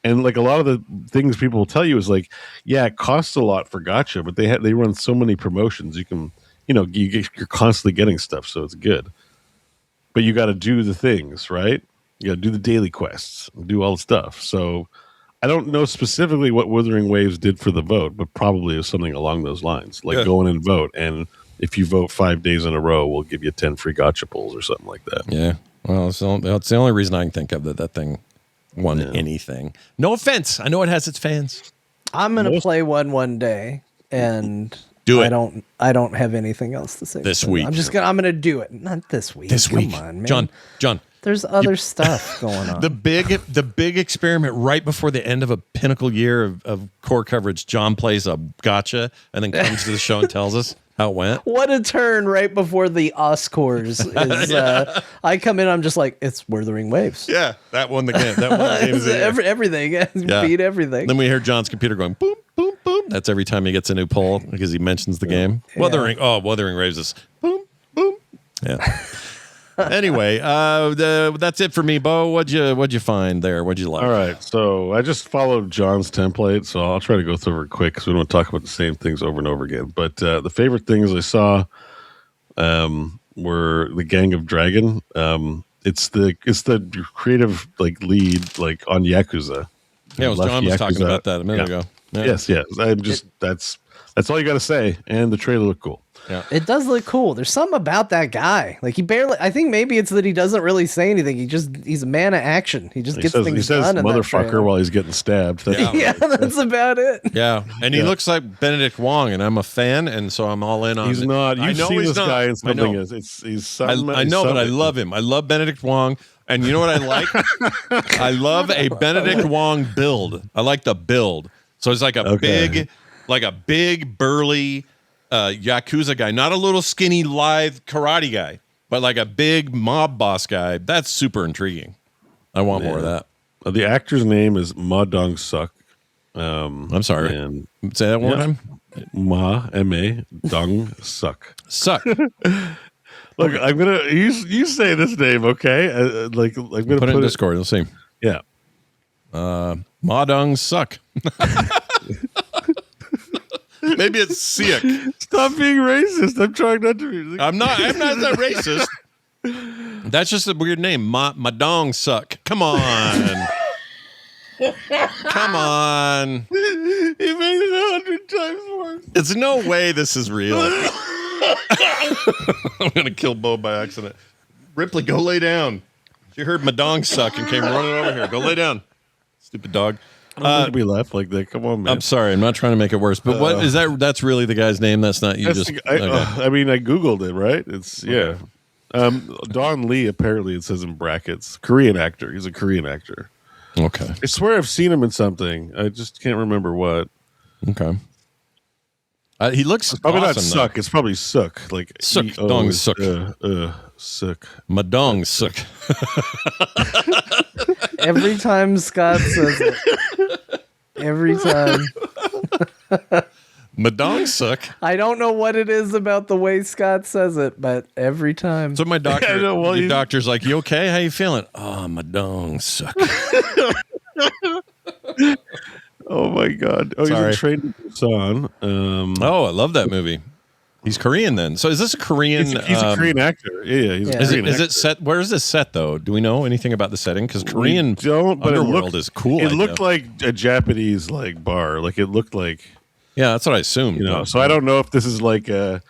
and like a lot of the things people will tell you is like, yeah, it costs a lot for gotcha, but they run so many promotions. You can, you're constantly getting stuff. So it's good, but you got to do the things, right? You got to do the daily quests, do all the stuff. So I don't know specifically what Wuthering Waves did for the vote, but probably it was something along those lines, like go in and vote. And if you vote 5 days in a row, we'll give you 10 free gotcha pulls or something like that. Yeah. Well, it's the only reason I can think of that thing won anything. No offense. I know it has its fans. I'm going to play one day and do it. I don't have anything else to say. This week. I'm going to do it. Not this week. This week. Come on, man. John. There's other stuff going on. The big experiment right before the end of a pinnacle year of core coverage. John plays a gotcha and then comes to the show and tells us how it went. What a turn right before the Oscars is. I come in, I'm just like, it's Wuthering Waves. Yeah, that won the game. That won the game. Everything. Beat everything. Then we hear John's computer going boom, boom, boom. That's every time he gets a new poll because he mentions the game. Yeah. Wuthering Waves is boom, boom. Yeah. Anyway, that's it for me, Beau. What'd you find there? What'd you like? All right, so I just followed John's template, so I'll try to go through it quick because we don't want to talk about the same things over and over again. But the favorite things I saw were the Gang of Dragon. It's the creative lead on Yakuza. Yeah, John was talking about that a minute ago. Yeah. Yes. That's all you got to say, and the trailer looked cool. Yeah. It does look cool. There's something about that guy. Like I think maybe it's that he doesn't really say anything. He's a man of action. He just gets things done. He says motherfucker while he's getting stabbed. That's about it. Yeah. And he looks like Benedict Wong, and I'm a fan, and so I'm all in on it. He's not. You've seen this guy in something. I know, but I love him. I love Benedict Wong. And you know what I like? I love a Benedict Wong build. I like the build. So it's like a big, burly Yakuza guy, not a little skinny, lithe karate guy, but like a big mob boss guy. That's super intriguing. I want more of that. The actor's name is Ma Dong Suk. I'm sorry. And say that one more time. Ma M-A Dong Suk. Suck. Look, I'm gonna you say this name, okay? I'm gonna put it in Discord. You'll see. Yeah. Ma Dong Suk. Maybe it's Siak. Stop being racist. I'm trying not to be. I'm not that racist. That's just a weird name. My dong suck. Come on. Come on. He made it 100 times worse. It's no way this is real. I'm going to kill Beau by accident. Ripley, go lay down. She heard my dong suck and came running over here. Go lay down. Stupid dog. I don't think we laugh like that. Come on, man. I'm sorry. I'm not trying to make it worse. But what is that? That's really the guy's name? That's not you. I Googled it, right? It's, yeah. Don Lee, apparently it says in brackets. Korean actor. He's a Korean actor. Okay. I swear I've seen him in something. I just can't remember what. Okay. He looks probably awesome, not suck. though. It's probably sook. Like Sook. Dong suck. Sook. My dong suck. Every time Scott says it. Every time. My dong suck. I don't know what it is about the way Scott says it, but every time. So my doctor, Yeah, I know, well, your doctor's like, "You okay? How you feeling?" Oh, my dong suck. Oh my god! Oh, Sorry. he's in Train to Busan. Oh, I love that movie. He's Korean then. So is this a Korean? He's a Korean actor. Yeah, he's a Korean Is actor. it set? Where is this set though? Do we know anything about the setting? Because Korean don't, but underworld is cool. It looked like a Japanese like bar. Like it looked like, yeah, that's what I assumed. you know. So I don't know if this is like the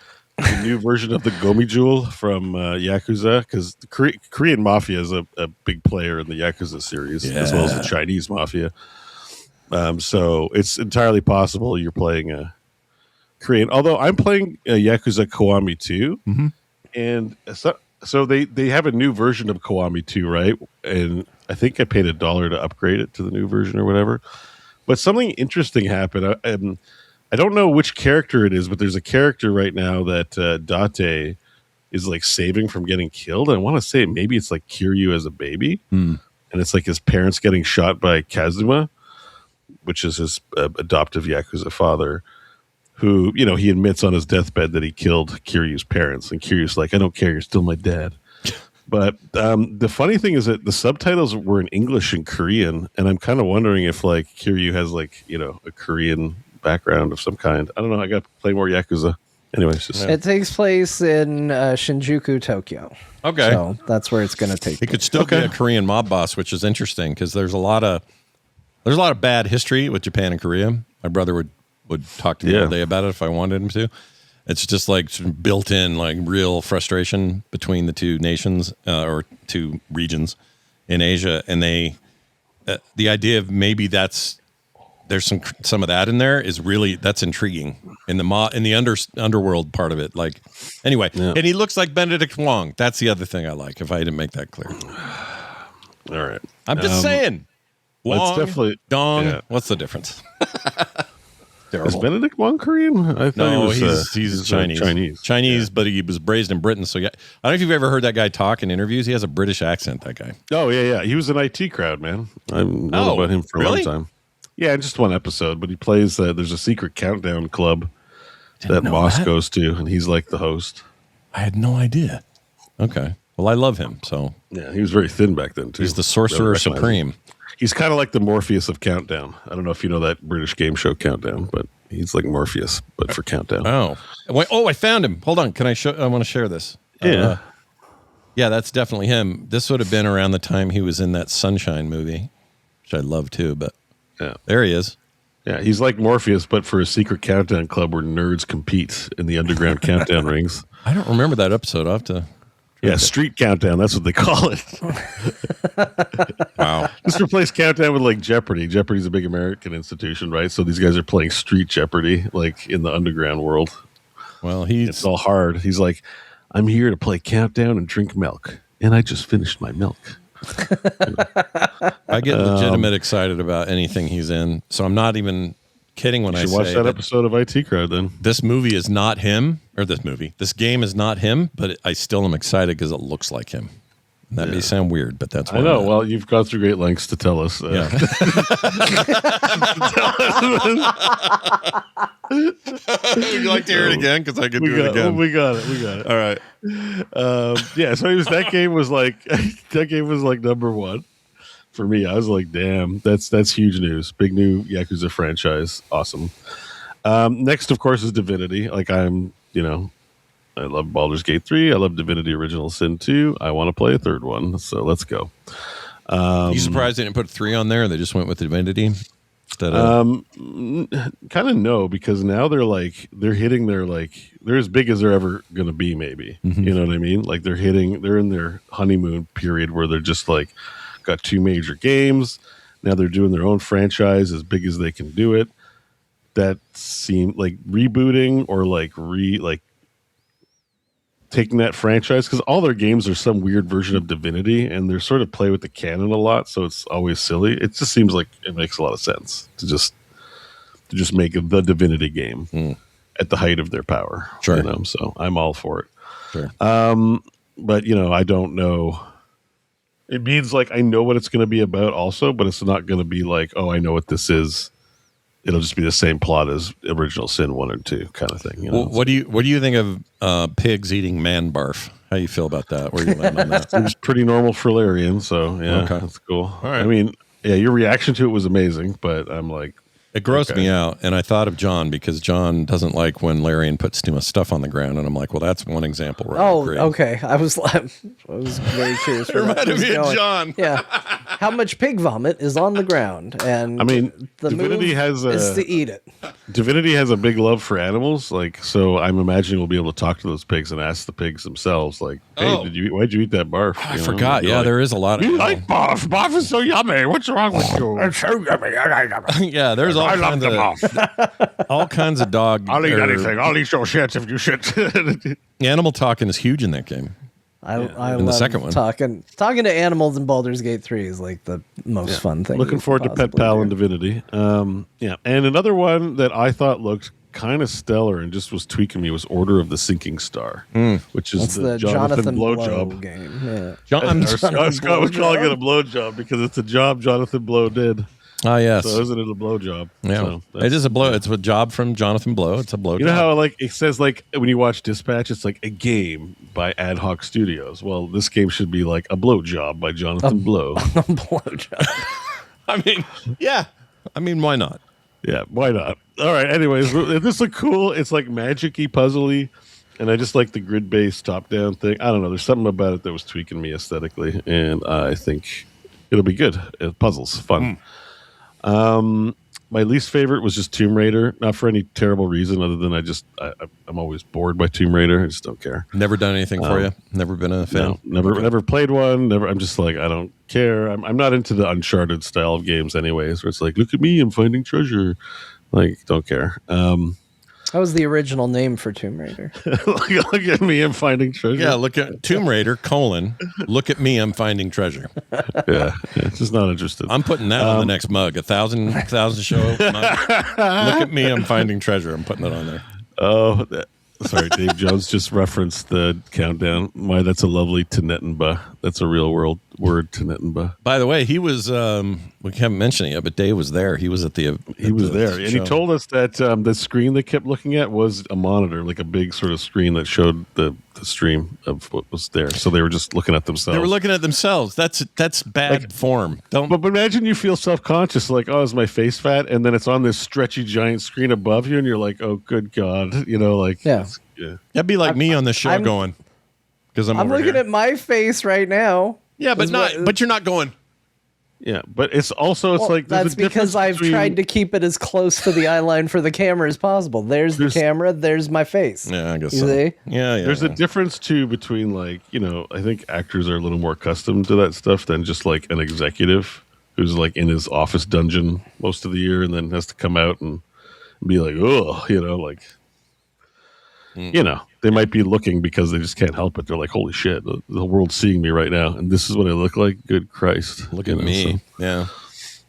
new version of the Gomi Jewel from Yakuza, because the Korean mafia is a big player in the Yakuza series, as well as the Chinese mafia. So it's entirely possible you're playing a Korean. Although I'm playing Yakuza Kiwami 2, and so they have a new version of Kiwami 2, right? And I think I paid $1 to upgrade it to the new version or whatever. But something interesting happened. I don't know which character it is, but there's a character right now that Date is like saving from getting killed. I want to say maybe it's like Kiryu as a baby, and it's like his parents getting shot by Kazuma, which is his adoptive Yakuza father, who, you know, he admits on his deathbed that he killed Kiryu's parents. And Kiryu's like, "I don't care, you're still my dad." But the funny thing is that the subtitles were in English and Korean, and I'm kind of wondering if like Kiryu has like, you know, a Korean background of some kind. I don't know. I got to play more Yakuza. Anyways, just It takes place in Shinjuku, Tokyo. Okay. So that's where it's going to take He place. could still be a Korean mob boss, which is interesting because there's a lot of bad history with Japan and Korea. My brother would talk to me all day about it if I wanted him to. It's just like built in, like real frustration between the two nations or two regions in Asia, and they the idea of maybe there's some of that in there is really, that's intriguing in the underworld part of it. Like, anyway, and he looks like Benedict Wong. That's the other thing I like. If I didn't make that clear, all right. I'm just saying. Wong, Let's definitely Dong. yeah. What's the difference? Is Benedict Wong Korean? I thought he was, he's Chinese. Yeah. But he was raised in Britain. So yeah, I don't know if you've ever heard that guy talk in interviews. He has a British accent. That guy. Oh yeah. He was an IT crowd, man. I've known about him for a long time. Yeah, just one episode, but he plays. There's a secret countdown club that Moss goes to, and he's like the host. I had no idea. Okay, well, I love him. So yeah, he was very thin back then too. He's the sorcerer supreme. He's kind of like the Morpheus of Countdown. I don't know if you know that British game show Countdown, but he's like Morpheus, but for Countdown. Oh, wait, I found him. Hold on, can I show? I want to share this. Yeah, yeah, that's definitely him. This would have been around the time he was in that Sunshine movie, which I love too. But yeah, there he is. Yeah, he's like Morpheus, but for a secret countdown club where nerds compete in the underground countdown rings. I don't remember that episode. I'll have to. Yeah, street countdown. That's what they call it. Wow. Just replace countdown with like Jeopardy. Jeopardy's a big American institution, right? So these guys are playing street Jeopardy, like in the underground world. Well, it's all hard. He's like, "I'm here to play countdown and drink milk, and I just finished my milk." I get legitimate excited about anything he's in, so I'm not even kidding when I say watch that episode of IT Crowd. Then this movie is not him, or this game is not him, but I still am excited because it looks like him. And that may sound weird, but that's why I know. Well, you've gone through great lengths to tell us. Yeah. Would you like to hear it again? Because I could do it again. We got it. All right. Yeah. So that game was like number one for me. I was like, damn, that's huge news. Big new Yakuza franchise. Awesome. Next, of course, is Divinity. Like I'm I love Baldur's Gate 3. I love Divinity Original Sin 2. I want to play a third one, so let's go. You surprised they didn't put 3 on there? They just went with Divinity? Kind of no, because now they're hitting their they're as big as they're ever going to be, maybe. Mm-hmm. You know what I mean? Like they're in their honeymoon period where they're just like got 2 major games. Now they're doing their own franchise as big as they can do it. That seemed like rebooting or taking that franchise, because all their games are some weird version of Divinity, and they're sort of play with the canon a lot, so it's always silly. It just seems like it makes a lot of sense to just make the Divinity game at the height of their power. Sure. You know, so I'm all for it. Sure. But I don't know. It means like I know what it's going to be about also, but it's not going to be like, oh, I know what this is. It'll just be the same plot as Original Sin 1 and 2 kind of thing. Well, what do you think of pigs eating man barf? How you feel about that? Where you land on that? It's pretty normal for Larian, so yeah, Okay. that's cool. All right. I mean, yeah, your reaction to it was amazing, but I'm like, It grossed me out, and I thought of John because John doesn't like when Larian puts too much stuff on the ground, and I'm like, well, that's one example. Where I agree. Okay. I was very curious. It reminded me of John. Yeah. How much pig vomit is on the ground? And I mean, the Divinity move is to eat it. Divinity has a big love for animals, so I'm imagining we'll be able to talk to those pigs and ask the pigs themselves, like, hey, why'd you eat that barf? I forgot. Yeah, there is a lot of. You like barf? Barf is so yummy. What's wrong with you? It's so yummy. Yeah, there's all kinds of dog. I'll eat anything. I'll eat your shit if you shit. Animal talking is huge in that game. I And the love second one. talking to animals in Baldur's Gate 3 is like the most fun thing. Looking forward to Pet Pal and Divinity. Yeah, and another one that I thought looked kind of stellar and just was tweaking me was Order of the Sinking Star, which is the Jonathan Blow Blowjob game. Yeah. Scott was calling it a blowjob because it's a job Jonathan Blow did. Ah, yes. So isn't it a blowjob? Yeah, So it is a blow. It's a job from Jonathan Blow. It's a blow. you know how it says when you watch Dispatch, it's like a game by Ad Hoc Studios. Well, this game should be like a blowjob by Jonathan Blow. Blowjob. I mean, yeah. I mean, why not? Yeah, why not? All right. Anyways, this look cool. It's like magic-y, puzzly, and I just like the grid-based top-down thing. I don't know. There's something about it that was tweaking me aesthetically, and I think it'll be good. Puzzles, fun. My least favorite was just Tomb Raider, not for any terrible reason other than I'm always bored by Tomb Raider. I just don't care. Never done anything for you? Never been a fan? No, never played one. Never. I'm just like, I don't care. I'm not into the Uncharted style of games anyways, where it's like, look at me, I'm finding treasure. Like, don't care. That was the original name for Tomb Raider. look at me, I'm finding treasure. Yeah, look at Tomb Raider, look at me, I'm finding treasure. yeah, just not interested. I'm putting that on the next mug. 1,000 show mug. Look at me, I'm finding treasure. I'm putting it on there. Oh, sorry, Dave Jones just referenced the countdown. Why, that's a lovely Tenetenba. That's a real world word, Tenetenba. By the way, he was, we haven't mentioned it yet, but Dave was there. He was at the He was there. And he told us that the screen they kept looking at was a monitor, like a big sort of screen that showed the stream of what was there. So they were just looking at themselves. They were looking at themselves. That's bad form. But imagine you feel self-conscious, like, oh, is my face fat? And then it's on this stretchy giant screen above you, and you're like, oh, good God. Yeah. That'd be like me on the show going, because I'm over looking here. at my face right now. Yeah, but but you're not going. Yeah, but it's also like that's because I've tried to keep it as close to the eye line for the camera as possible. There's the camera. There's my face. Yeah, I guess you so. see? Yeah. There's a difference too between I think actors are a little more accustomed to that stuff than just like an executive who's like in his office dungeon most of the year and then has to come out and be like, oh, they might be looking because they just can't help it. They're like, holy shit, the world's seeing me right now. And this is what I look like. Good Christ. Look at me. So.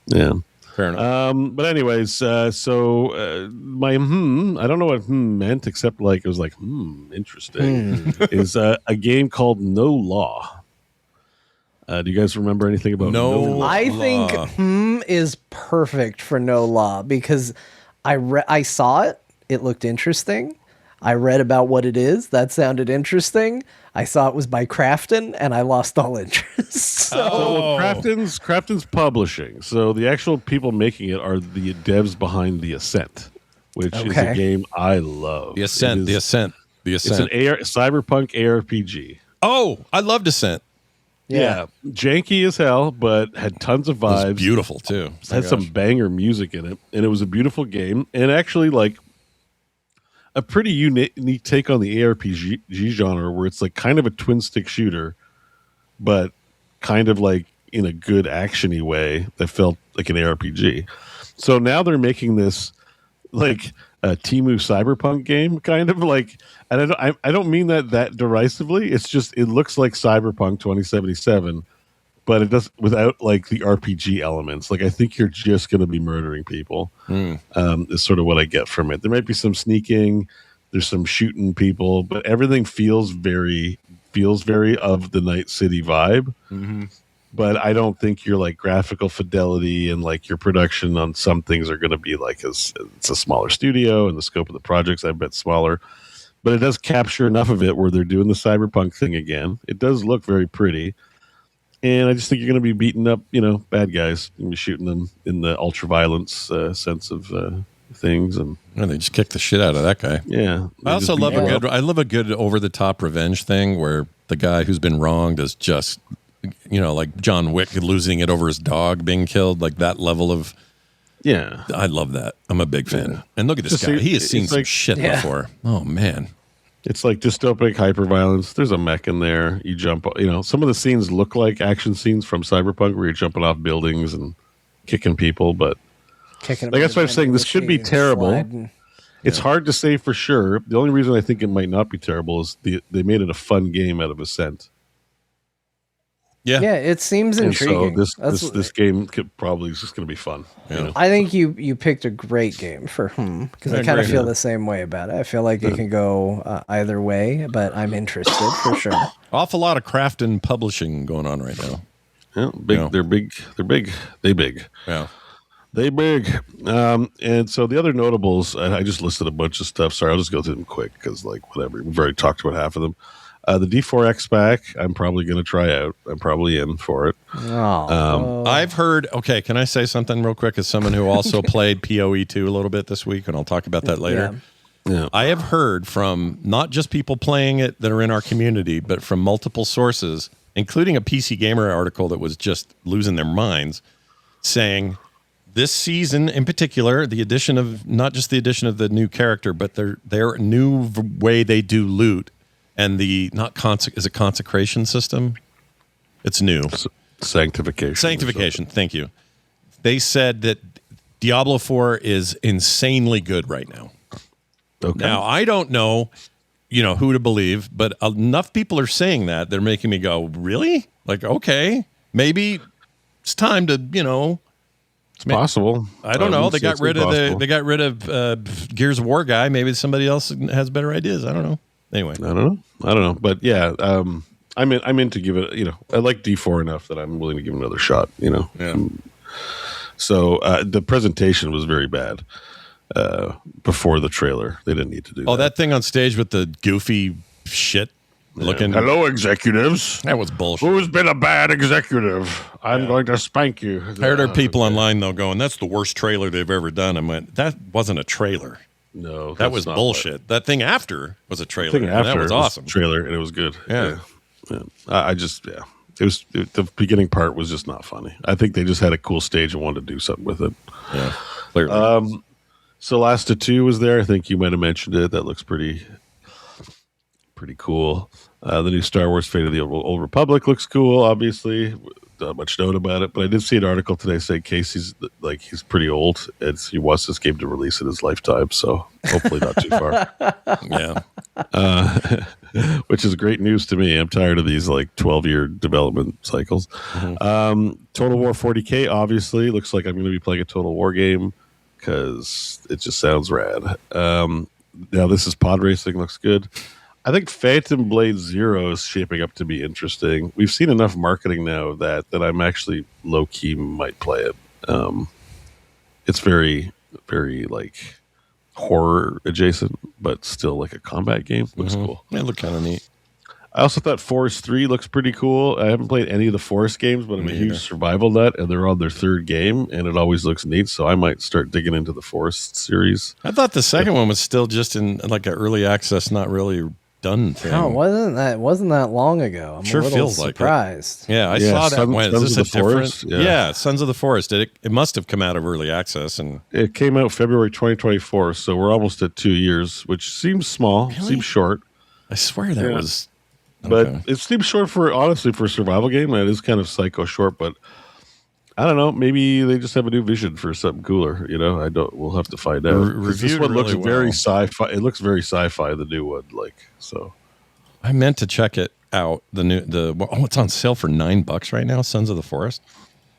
Yeah. Fair enough. But anyways, so my I don't know what meant except it was like, interesting, is a game called No Law. Do you guys remember anything about No Law? I think is perfect for No Law because I saw it. It looked interesting. I read about what it is. That sounded interesting. I saw it was by Crafton, and I lost all interest. So Crafton's publishing. So the actual people making it are the devs behind The Ascent, which is a game I love. The Ascent. The Ascent. It's an cyberpunk ARPG. Oh, I love Descent. Yeah. Janky as hell, but had tons of vibes. It was beautiful too. Had some banger music in it, and it was a beautiful game, and actually like a pretty unique take on the ARPG genre, where it's like kind of a twin stick shooter, but kind of like in a good actiony way that felt like an ARPG. So now they're making this like a Temu Cyberpunk game, kind of like, and I don't mean that derisively. It's just it looks like Cyberpunk 2077, but it does without like the RPG elements. Like I think you're just going to be murdering people. Is sort of what I get from it. There might be some sneaking, there's some shooting people, but everything feels very of the Night City vibe. But I don't think your like graphical fidelity and like your production on some things are going to be like it's a smaller studio and the scope of the projects I bet smaller. But it does capture enough of it where they're doing the cyberpunk thing again. It does look very pretty, and I just think you're going to be beating up bad guys. You're going to be shooting them in the ultra violence sense of things, and they just kick the shit out of that guy. Yeah, I also love a good over the top revenge thing where the guy who's been wronged is just. Like John Wick losing it over his dog being killed, like that level of. Yeah. I love that. I'm a big fan. Yeah. And look at this guy. He has seen some shit before. Oh, man. It's like dystopic hyperviolence. There's a mech in there. You jump, some of the scenes look like action scenes from Cyberpunk where you're jumping off buildings and kicking people, but. That's why I'm saying this could be terrible. It's hard to say for sure. The only reason I think it might not be terrible is they made it a fun game out of Ascent. Yeah, it seems intriguing. So this game probably is just going to be fun. Yeah. I think you picked a great game for because I kind of feel the same way about it. I feel like it can go either way, but I'm interested for sure. Awful lot of craft and publishing going on right now. Yeah, big. They're big. They big. Yeah, they big. And so the other notables, I just listed a bunch of stuff. Sorry, I'll just go through them quick because whatever. We've already talked about half of them. The D4X pack, I'm probably going to try out. I'm probably in for it. I've heard, okay, can I say something real quick as someone who also played PoE2 a little bit this week, and I'll talk about that later. Yeah. I have heard from not just people playing it that are in our community, but from multiple sources, including a PC Gamer article that was just losing their minds, saying this season in particular, the addition of, not just the addition of the new character, but their new way they do loot, and the is a consecration system. It's new. Sanctification. Thank you. They said that Diablo 4 is insanely good right now. Okay. Now I don't know, who to believe, but enough people are saying that they're making me go, really? Like, okay, maybe it's time to, It's possible. I don't know. They got rid of Gears of War guy. Maybe somebody else has better ideas. I don't know. Anyway, I don't know, but yeah, I'm in to give it. I like D4 enough that I'm willing to give it another shot. Yeah. So the presentation was very bad before the trailer. They didn't need to do. That thing on stage with the goofy shit looking. Hello, executives. That was bullshit. Who's been a bad executive? I'm going to spank you. I heard there are people online though going, "That's the worst trailer they've ever done." I went, "That wasn't a trailer." No, that was bullshit. That thing after was a trailer. That was awesome. Trailer, and it was good. Yeah. It was the beginning part was just not funny. I think they just had a cool stage and wanted to do something with it. Yeah, clearly. Solasta 2 was there. I think you might have mentioned it. That looks pretty cool. The new Star Wars Fate of the Old Republic looks cool. Obviously, not much known about it, but I did see an article today say Casey's he's pretty old. He wants this game to release in his lifetime, so hopefully not too far. Yeah, which is great news to me. I'm tired of these 12-year development cycles. Mm-hmm. Total War 40K obviously looks like I'm going to be playing a Total War game because it just sounds rad. Now this is pod racing, looks good. I think Phantom Blade Zero is shaping up to be interesting. We've seen enough marketing now that I'm actually low key might play it. It's very, very horror adjacent, but still like a combat game. Looks cool. It looked kind of neat. I also thought Forest 3 looks pretty cool. I haven't played any of the Forest games, but I'm a huge survival nut, and they're on their third game, and it always looks neat, so I might start digging into the Forest series. I thought the second one was still just in like an early access, not really done thing. No, wasn't that long ago? I'm sure a little feels surprised. Like it. Yeah, I saw that. Is this a different? Forest? Yeah, Sons of the Forest. It must have come out of early access, and it came out February 2024, so we're almost at 2 years, which seems small, seems short. I swear that was. But it seems short for a survival game. It is kind of psycho short, but I don't know. Maybe they just have a new vision for something cooler. We'll have to find out. This one looks very sci-fi. It looks very sci-fi. The new one, so. I meant to check it out. It's on sale for $9 right now. Sons of the Forest.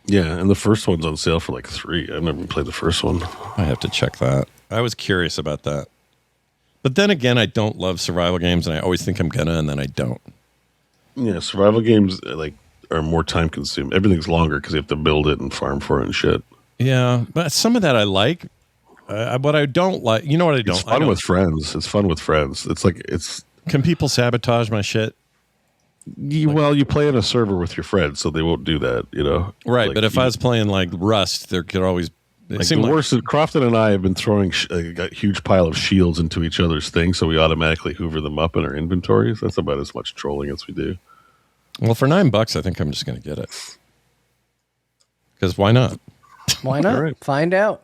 Yeah, and the first one's on sale for like $3. I've never played the first one. I have to check that. I was curious about that. But then again, I don't love survival games, and I always think I'm gonna, and then I don't. Yeah, survival games are more time consuming. Everything's longer because you have to build it and farm for it and shit. Yeah, but some of that I like. What I don't like, you know what I don't. It's fun with friends. It's fun with friends. It's. Can people sabotage my shit? You play in a server with your friends, so they won't do that. Right, but if I was playing like Rust, there could always. Worst is Crofton and I have been throwing a huge pile of shields into each other's things, so we automatically hoover them up in our inventories. That's about as much trolling as we do. Well, for $9, I think I'm just going to get it. Because why not? Why not? Right. Find out.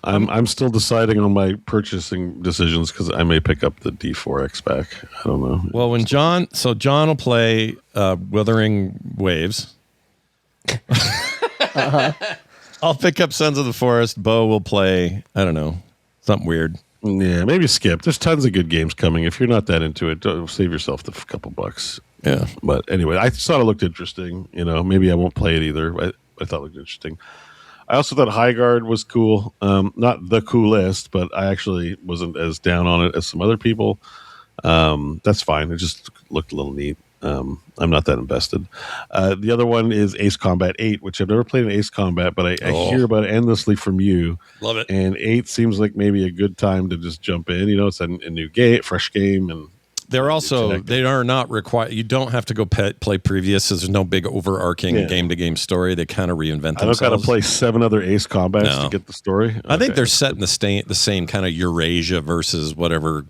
I'm still deciding on my purchasing decisions because I may pick up the D4X back. I don't know. Well, when John will play Withering Waves. I'll pick up Sons of the Forest. Beau will play, I don't know, something weird. Yeah, maybe skip. There's tons of good games coming. If you're not that into it, save yourself the couple bucks. Yeah. But anyway, I thought it looked interesting. Maybe I won't play it either. I thought it looked interesting. I also thought Highguard was cool. Not the coolest, but I actually wasn't as down on it as some other people. That's fine. It just looked a little neat. I'm not that invested. The other one is Ace Combat 8, which I've never played in Ace Combat, but I hear about it endlessly from you. Love it. And 8 seems like maybe a good time to just jump in. It's a new game, fresh game, and they are not required. You don't have to go play previous. There's no big overarching game-to-game story. They kind of reinvent themselves. I don't got to play 7 other Ace Combats to get the story. I think they're set in the same kind of Eurasia versus whatever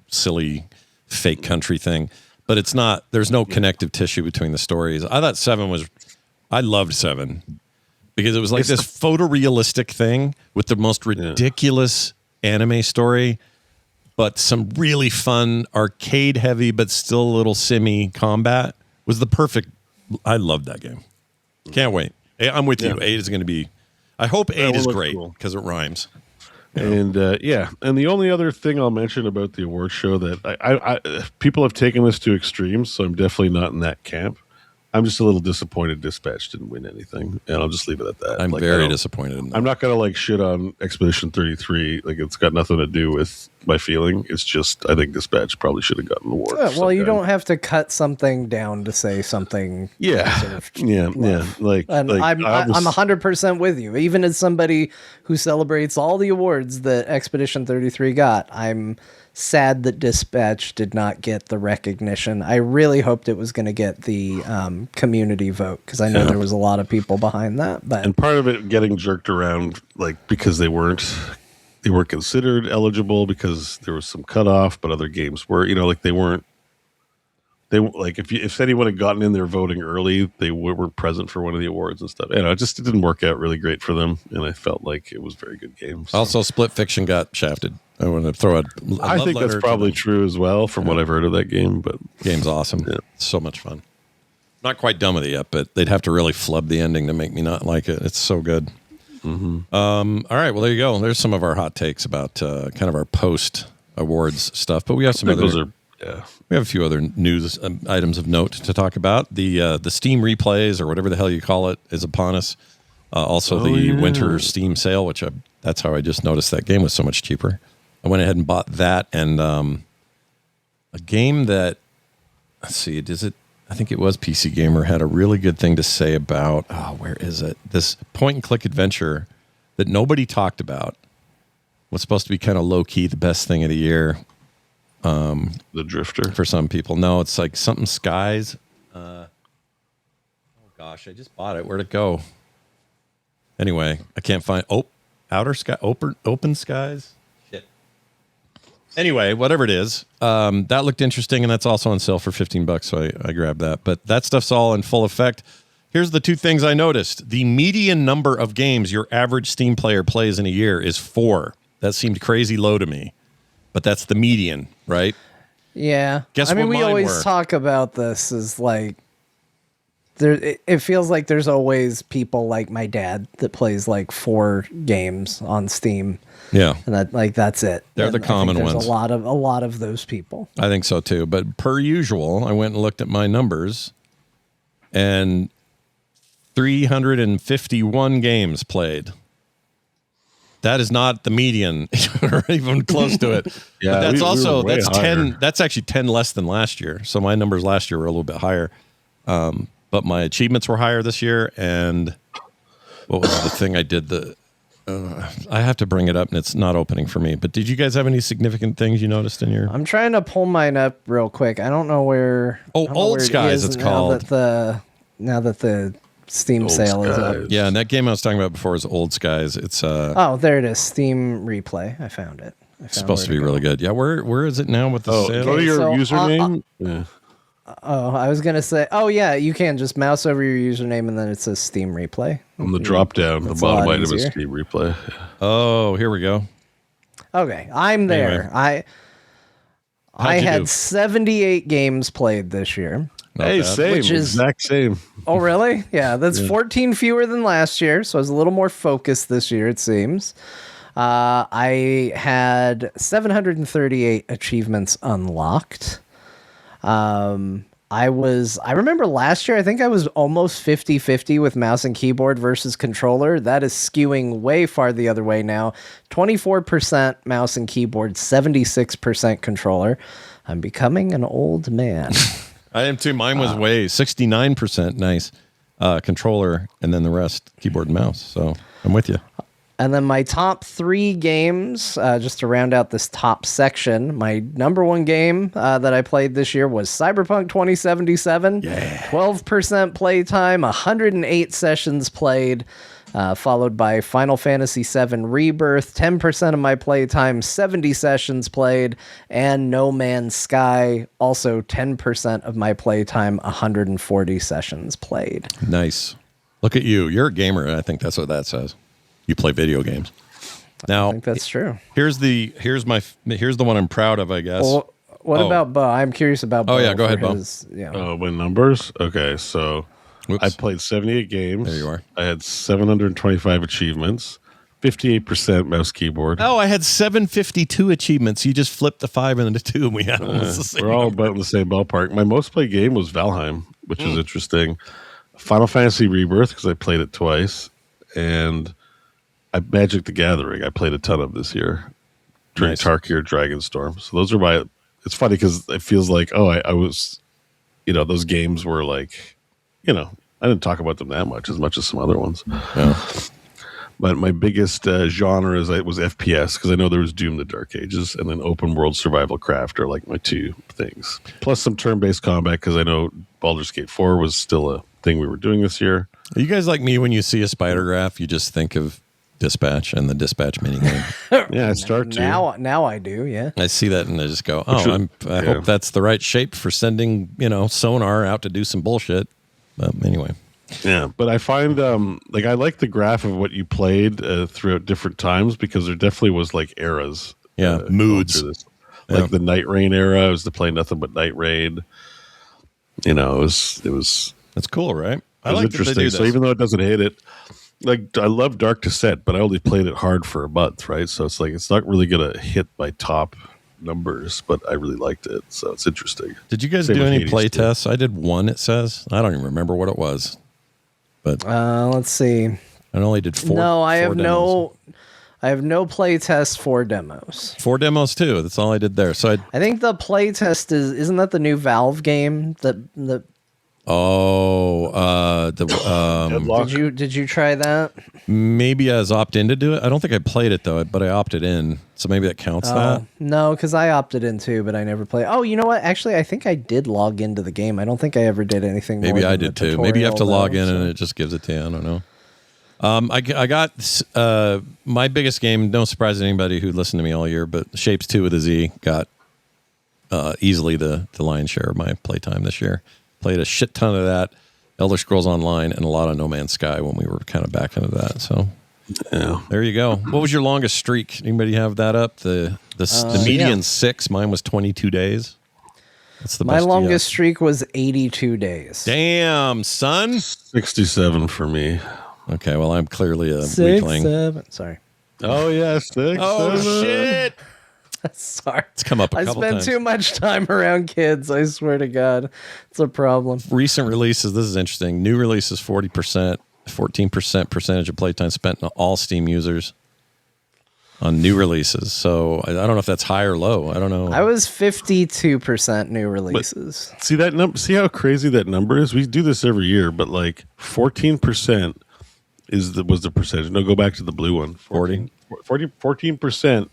silly fake country thing. But it's not. There's no connective tissue between the stories. I thought 7 was. I loved 7 because it was like this photorealistic thing with the most ridiculous anime story, but some really fun arcade heavy, but still a little simmy combat. Was the perfect. I loved that game. Can't wait. I'm with you. 8 is going to be. I hope 8 is great because it rhymes. And and the only other thing I'll mention about the award show that I people have taken this to extremes, so I'm definitely not in that camp. I'm just a little disappointed Dispatch didn't win anything, and I'll just leave it at that. I'm very disappointed in that. I'm not going to shit on Expedition 33. It's got nothing to do with my feeling. It's just I think Dispatch probably should have gotten an award. Yeah, well, you don't have to cut something down to say something. Yeah, I'm 100% with you. Even as somebody who celebrates all the awards that Expedition 33 got, I'm sad that Dispatch did not get the recognition. I really hoped it was going to get the community vote because I know there was a lot of people behind that. And part of it getting jerked around because they weren't considered eligible because there was some cutoff, but other games were they weren't. If anyone had gotten in there voting early, they weren't present for one of the awards and stuff. It didn't work out really great for them, and I felt like it was a very good game. So. Also, Split Fiction got shafted. I want to throw I think that's probably true as well from what I've heard of that game. But game's awesome. Yeah. It's so much fun. Not quite done with it yet, but they'd have to really flub the ending to make me not like it. It's so good. Mm-hmm. All right, well there you go. There's some of our hot takes about kind of our post awards stuff, but we have some other. We have a few other news items of note to talk about. The Steam replays or whatever the hell you call it is upon us. Also, the winter Steam sale, which that's how I just noticed that game was so much cheaper. I went ahead and bought that and a game that let's see, I think it was PC Gamer had a really good thing to say about where is it? This point and click adventure that nobody talked about. Was supposed to be kind of low key, the best thing of the year. The Drifter. For some people. No, it's like something Skies. Oh, gosh, I just bought it. Where'd it go? Anyway, I can't find... Outer Sky... Open Skies? Shit. Anyway, whatever it is, that looked interesting, and that's also on sale for $15, so I grabbed that. But that stuff's all in full effect. Here's the two things I noticed. The median number of games your average Steam player plays in a year is 4. That seemed crazy low to me. But that's the median, right? Yeah. Guess I mean, what we mine always were. talk about this as like, it feels like there's always people like my dad that plays like 4 games on Steam. Yeah. And that's it. They're And the common I think ones. There's a lot of those people. I think so too. But per usual, I went and looked at my numbers, and 351 games played. That is not the median, or even close to it. Yeah, but that's we were way that's higher. 10. That's actually 10 less than last year. So my numbers last year were a little bit higher, but my achievements were higher this year. And what was the thing I did? I have to bring it up, and it's not opening for me. But did you guys have any significant things you noticed in your? I'm trying to pull mine up real quick. I don't know where. Oh, I don't know Old where it Skies, is it's called. Now that the Steam Old sale is up. Skies. Yeah, and that game I was talking about before is Old Skies. It's Oh, there it is. Steam replay. I found it. supposed to be really good. Yeah, where is it now with the sale? Go to your so, username. Yeah. Oh, I was gonna say. Oh yeah, you can just mouse over your username and then it says Steam replay. On the drop down, the That's a bottom lot item is easier. Steam Replay. Oh, here we go. Okay, I'm there. Anyway. I How'd you had do? 78 games played this year. Not Hey, bad. same, Which is- exact same. Oh, really? Yeah, that's 14 fewer than last year, so I was a little more focused this year, it seems. I had 738 achievements unlocked. I remember last year, I think I was almost 50-50 with mouse and keyboard versus controller. That is skewing way far the other way now. 24% mouse and keyboard, 76% controller. I'm becoming an old man. I am too. Mine was way 69% nice controller, and then the rest keyboard and mouse. So I'm with you. And then my top 3 games, just to round out this top section, my number 1 game that I played this year was Cyberpunk 2077. Yeah. 12% playtime, 108 sessions played, followed by Final Fantasy VII Rebirth, 10% of my playtime, 70 sessions played, and No Man's Sky, also 10% of my playtime, 140 sessions played. Nice. Look at you. You're a gamer. I think that's what that says. You play video games. Now, I think that's true. here's the one I'm proud of, I guess. Well, what about Beau? I'm curious about Beau. Oh, yeah, go for ahead, Beau. Yeah. My numbers? Okay, so Whoops. I played 78 games. There you are. I had 725 achievements, 58% mouse keyboard. Oh, I had 752 achievements. You just flipped the 5 and the 2, and we had almost the same We're all number. about in the same ballpark. My most played game was Valheim, which is interesting. Final Fantasy Rebirth, because I played it twice. And Magic the Gathering, I played a ton of this year during Nice. Tarkir Dragonstorm. So those are my. It's funny because it feels like I was, those games were like, I didn't talk about them that much as some other ones. Yeah. But my biggest genre was FPS because I know there was Doom: The Dark Ages and then open world survival craft are like my 2 things. Plus some turn based combat because I know Baldur's Gate 4 was still a thing we were doing this year. Are you guys like me when you see a spider graph, you just think of Dispatch and the Dispatch minigame? Yeah, I start to. Now I do, yeah. I see that and I just go, I hope that's the right shape for sending, sonar out to do some bullshit. But anyway. Yeah, but I find I like the graph of what you played throughout different times because there definitely was like eras. Yeah, moods. This. Like the Night Rain era, I was to play nothing but Night Rain. It was That's cool, right? It was interesting. So even though it doesn't hit it, like I love Dark Descent, but I only played it hard for a month, right? So it's like it's not really gonna hit my top numbers, but I really liked it, so it's interesting. Did you guys do any play tests? I did one. It says I don't even remember what it was, but let's see. I only did 4. No, I 4 have demos. I have no play tests for demos. 4 demos too. That's all I did there. So I think the play test isn't that the new Valve game that Oh, did you try that? Maybe I was opted in to do it. I don't think I played it though, but I opted in, so maybe that counts. That no, because I opted in too, but I never played. Oh, you know what? Actually, I think I did log into the game. I don't think I ever did anything. Maybe more I than did the too. Maybe you have to tutorial, log in so. and it just gives it to you. I don't know. I got my biggest game. No surprise to anybody who listened to me all year, but Shapes 2 with a Z got easily the lion's share of my playtime this year. Played a shit ton of that, Elder Scrolls Online, and a lot of No Man's Sky when we were kind of back into that. So there you go. What was your longest streak? Anybody have that up? The median 6. Mine was 22 days. That's the My best longest streak was 82 days. Damn, son. 67 for me. Okay, well, I'm clearly a 6, weakling. 7. Sorry. Oh yeah, 6. Oh 7. shit! Sorry. It's come up a I couple spend times. too much time around kids. I swear to God, it's a problem. Recent releases. This is interesting. New releases 40%, 14% percentage of playtime spent on all Steam users on new releases. So I don't know if that's high or low. I don't know. I was 52% new releases. See that number? See how crazy that number is? We do this every year, but like 14% was the percentage. No, go back to the blue one. 14%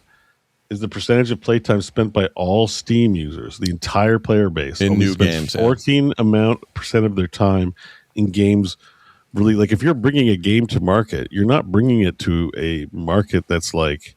is the percentage of playtime spent by all Steam users, the entire player base. In Only new spends games, yeah. 14% of their time in games. Really, like if you're bringing a game to market, you're not bringing it to a market that's like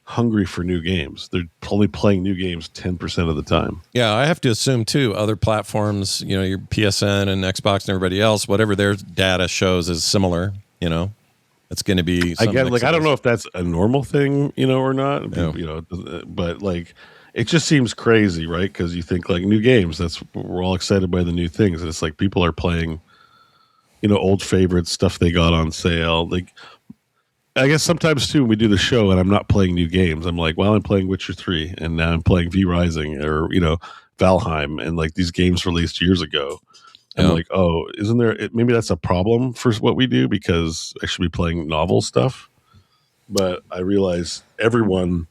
hungry for new games. They're only playing new games 10% of the time. Yeah, I have to assume too, other platforms, your PSN and Xbox and everybody else, whatever their data shows is similar, It's going to be I get like I don't know if that's a normal thing, or not, Yeah. But like it just seems crazy, right? Because you think like new games, we're all excited by the new things, and it's like people are playing, old favorites, stuff they got on sale. Like I guess sometimes too when we do the show and I'm not playing new games, I'm like, well, I'm playing Witcher 3 and now I'm playing V Rising or Valheim, and like these games released years ago. I'm like, oh, isn't there? Maybe that's a problem for what we do because I should be playing novel stuff. But I realize everyone's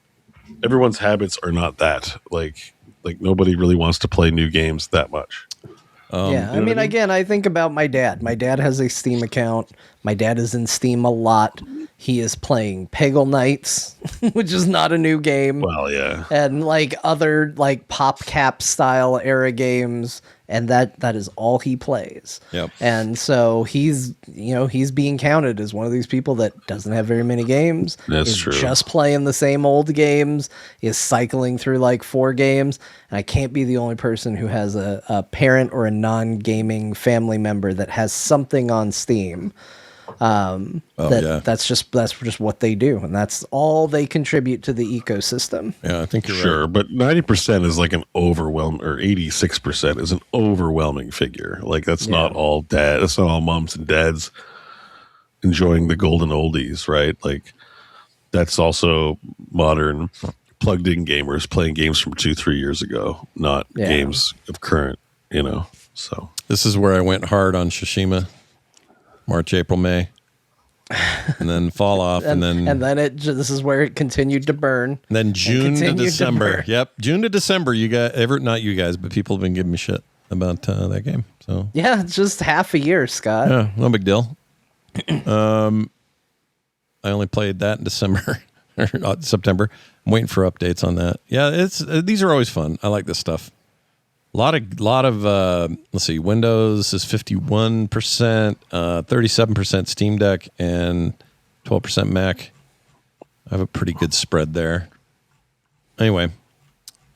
habits are not that. Like nobody really wants to play new games that much. Yeah, I mean, again, I think about my dad. My dad has a Steam account. My dad is in Steam a lot. He is playing Peggle Knights, which is not a new game. Well, yeah. And like other like PopCap style era games, and that is all he plays. Yep. And so he's being counted as one of these people that doesn't have very many games. That's is true. Just playing the same old games, is cycling through like 4 games, and I can't be the only person who has a parent or a non-gaming family member that has something on Steam. That's just what they do, and that's all they contribute to the ecosystem. Yeah, I think you're Sure, right. but 90% is like an overwhelming, or 86% is an overwhelming figure. Like that's not all dad. That's not all moms and dads enjoying the golden oldies, right? Like that's also modern plugged-in gamers playing games from 2-3 years ago, not games of current. So This is where I went hard on Tsushima. March, April, May, and then fall off, and then this is where it continued to burn. And then June to December. burn. Yep, June to December. You got not you guys, but people have been giving me shit about that game. So Yeah, it's just half a year, Scott. yeah, no big deal. I only played that in December or September. I'm waiting for updates on that. Yeah, these are always fun. I like this stuff. A lot of let's see, Windows is 51%, 37% Steam Deck, and 12% Mac. I have a pretty good spread there. Anyway,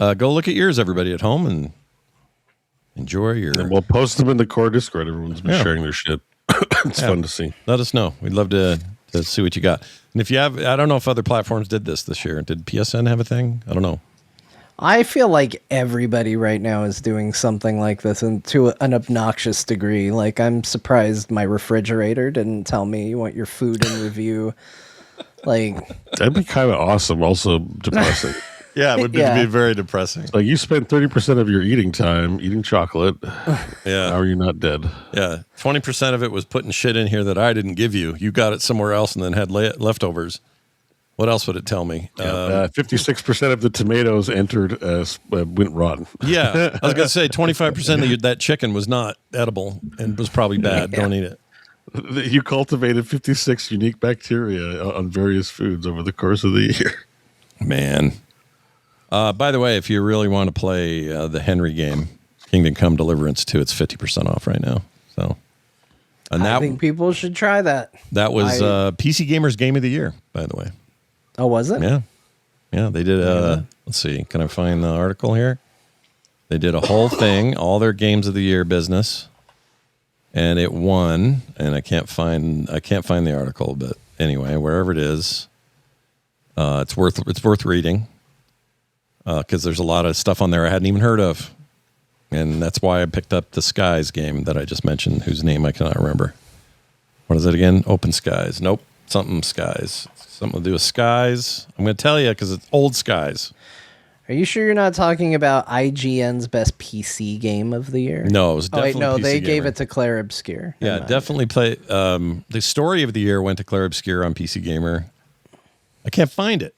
go look at yours, everybody at home, and enjoy your. and we'll post them in the core Discord. Everyone's been sharing their shit. It's fun to see. Let us know. We'd love to see what you got. And if you have, I don't know if other platforms did this year. Did PSN have a thing? I don't know. I feel like everybody right now is doing something like this, and to an obnoxious degree. Like, I'm surprised my refrigerator didn't tell me you want your food in review. Like, That'd be kind of awesome. Also depressing. Yeah, it would be very depressing. Like you spend 30% of your eating time eating chocolate. Yeah. How are you not dead? Yeah. 20% of it was putting shit in here that I didn't give you. You got it somewhere else and then had leftovers. What else would it tell me? 56% of the tomatoes entered went rotten. Yeah, I was going to say 25% of that chicken was not edible and was probably bad. Don't eat it. You cultivated 56 unique bacteria on various foods over the course of the year. Man. By the way, if you really want to play the Henry game, Kingdom Come Deliverance 2, it's 50% off right now. So, and I think people should try that. That was PC Gamer's Game of the Year, by the way. Oh, was it? Yeah. Yeah, they did let's see, can I find the article here? They did a whole thing, all their games of the year business, and it won, and I can't find the article, but anyway, wherever it is, it's worth reading. Because there's a lot of stuff on there I hadn't even heard of. And that's why I picked up the Skies game that I just mentioned, whose name I cannot remember. What is it again? Open Skies. Nope. Something Skies. Something to do with Skies. I'm going to tell you because it's Old Skies. Are you sure you're not talking about IGN's best PC game of the year? No, it was definitely no, PC they Gamer. gave it to Clair Obscur. Yeah, definitely play. The story of the year went to Clair Obscur on PC Gamer. I can't find it.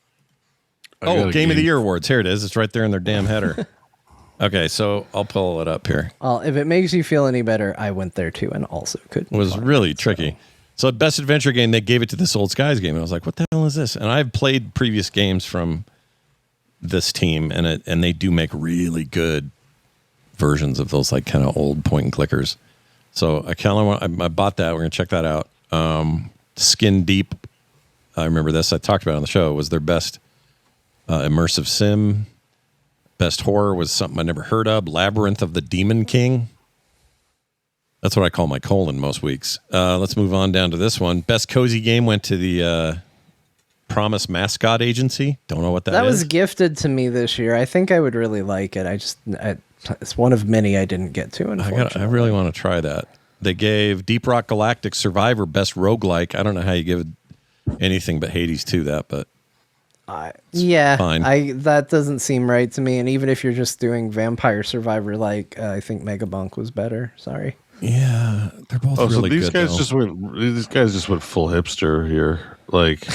Game of the Year awards. Here it is. It's right there in their damn header. Okay, so I'll pull it up here. Well, if it makes you feel any better, I went there too and also couldn't. It was really tricky. So best adventure game, they gave it to this Old Skies game. And I was like, what the hell is this? And I've played previous games from this team, and they do make really good versions of those like kind of old point and clickers. So I bought that. We're going to check that out. Skin Deep, I remember this. I talked about it on the show. It was their best immersive sim. Best horror was something I never heard of. Labyrinth of the Demon King. That's what I call my colon most weeks. Let's move on down to this one. Best cozy game went to the Promise Mascot Agency. Don't know what that is. That was gifted to me this year. I think I would really like it. It's one of many I didn't get to, unfortunately. I really want to try that. They gave Deep Rock Galactic Survivor Best Roguelike. I don't know how you give anything but Hades to that, but fine. That doesn't seem right to me. And even if you're just doing Vampire Survivor, I think Megabunk was better. Sorry. Yeah, they're both really so these good. Guys these guys just went full hipster here. Like,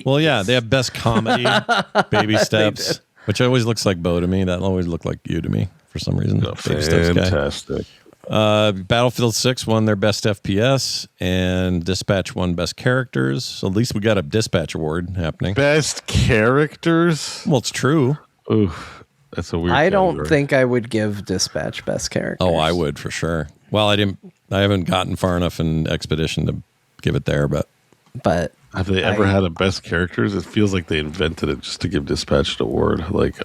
well, yeah, they have best comedy, Baby Steps, which always looks like Beau to me. That always looked like you to me for some reason. Fantastic. Battlefield 6 won their best FPS, and Dispatch won best characters. So at least we got a Dispatch award happening. Best characters? Well, it's true. Oof, that's a weird. I don't think I would give Dispatch best characters. Oh, I would for sure. Well, I haven't gotten far enough in Expedition to give it there, but have they ever had a best characters? It feels like they invented it just to give Dispatch an award. Like,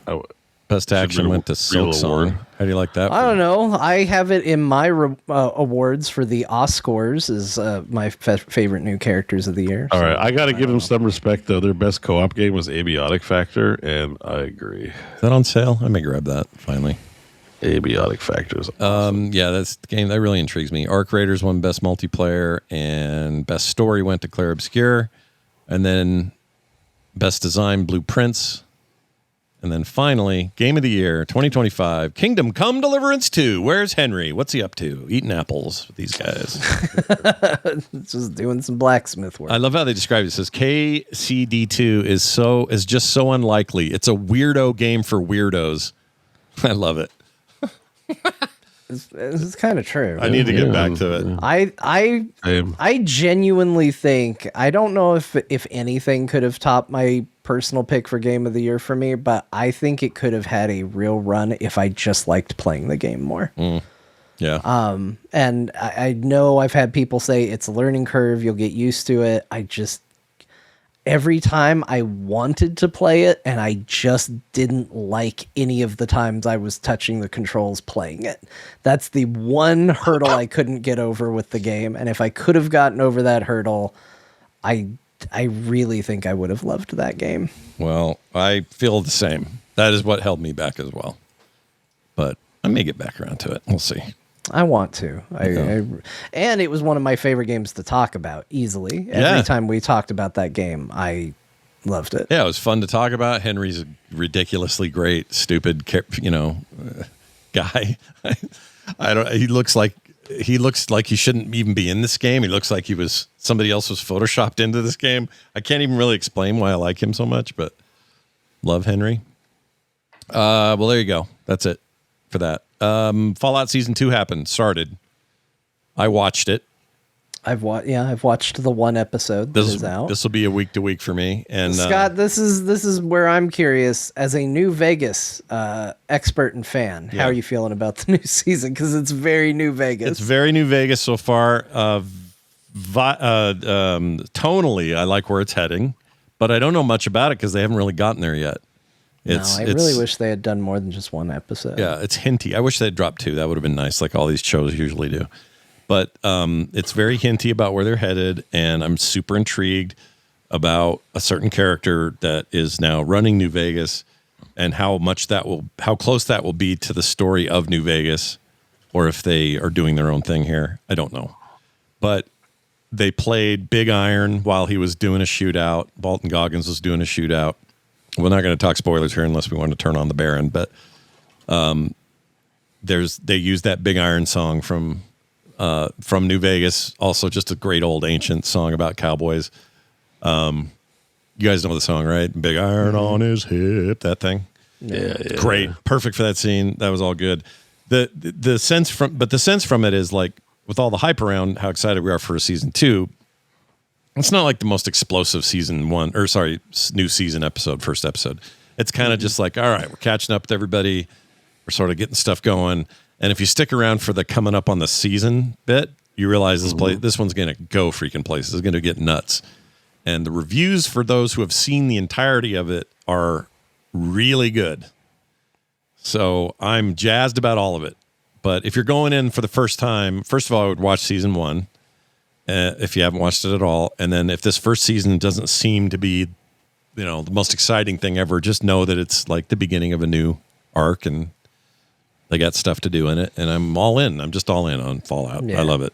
best action went to Silk Song. How do you like that? I don't know. I have it in my awards for the Oscars as my favorite new characters of the year. All right, I got to give them some respect though. Their best co-op game was Abiotic Factor, and I agree. Is that on sale? I may grab that finally. Abiotic Factor is awesome. Yeah, that's the game that really intrigues me. Arc Raiders won best multiplayer, and best story went to Clair Obscur, and then best design Blueprints. And then finally, Game of the Year 2025, Kingdom Come Deliverance 2. Where's Henry? What's he up to? Eating apples with these guys. Just doing some blacksmith work. I love how they describe it. It says KCD2 is just so unlikely. It's a weirdo game for weirdos. I love it. It's kind of true. I need to get back to it. I genuinely think, I don't know if anything could have topped my personal pick for Game of the Year for me, but I think it could have had a real run if I just liked playing the game more. Yeah. And I know I've had people say it's a learning curve, you'll get used to it. Every time I wanted to play it, and I just didn't like any of the times I was touching the controls playing it. That's the one hurdle I couldn't get over with the game. And if I could have gotten over that hurdle, I really think I would have loved that game. Well, I feel the same. That is what held me back as well. But I may get back around to it. We'll see. I want to. And it was one of my favorite games to talk about easy. Every time we talked about that game, I loved it. Yeah, it was fun to talk about. Henry's a ridiculously great, stupid, guy. He looks like he looks like he shouldn't even be in this game. He looks like somebody else was photoshopped into this game. I can't even really explain why I like him so much, but love Henry. Well, there you go. That's it for that. Fallout Season 2 started. I watched it. I've watched the one episode that is out. This will be a week to week for me. And Scott, this is where I'm curious as a New Vegas expert and fan. Yeah. How are you feeling about the new season? Because it's very New Vegas. It's very New Vegas so far. Tonally, I like where it's heading, but I don't know much about it because they haven't really gotten there yet. I really wish they had done more than just one episode. Yeah, it's hinty. I wish they'd dropped 2. That would have been nice, like all these shows usually do. But it's very hinty about where they're headed, and I'm super intrigued about a certain character that is now running New Vegas, and how close that will be to the story of New Vegas, or if they are doing their own thing here. I don't know. But they played Big Iron while he was doing a shootout. Walton Goggins was doing a shootout. We're not going to talk spoilers here unless we want to turn on the Baron, but they used that Big Iron song from New Vegas, also just a great old ancient song about cowboys. You guys know the song, right? Big Iron on his hip, that thing. Yeah. Great, perfect for that scene. That was all good. The sense from it is like, with all the hype around how excited we are for Season 2, it's not like the most explosive new season episode, first episode. It's kind of just like, all right, we're catching up with everybody. We're sort of getting stuff going. And if you stick around for the coming up on the season bit, you realize this one's going to go freaking places. It's going to get nuts. And the reviews for those who have seen the entirety of it are really good. So I'm jazzed about all of it. But if you're going in for the first time, first of all, I would watch Season 1 if you haven't watched it at all. And then if this first season doesn't seem to be, the most exciting thing ever, just know that it's like the beginning of a new arc, and they got stuff to do in it, and I'm all in. I'm just all in on Fallout. Yeah. I love it.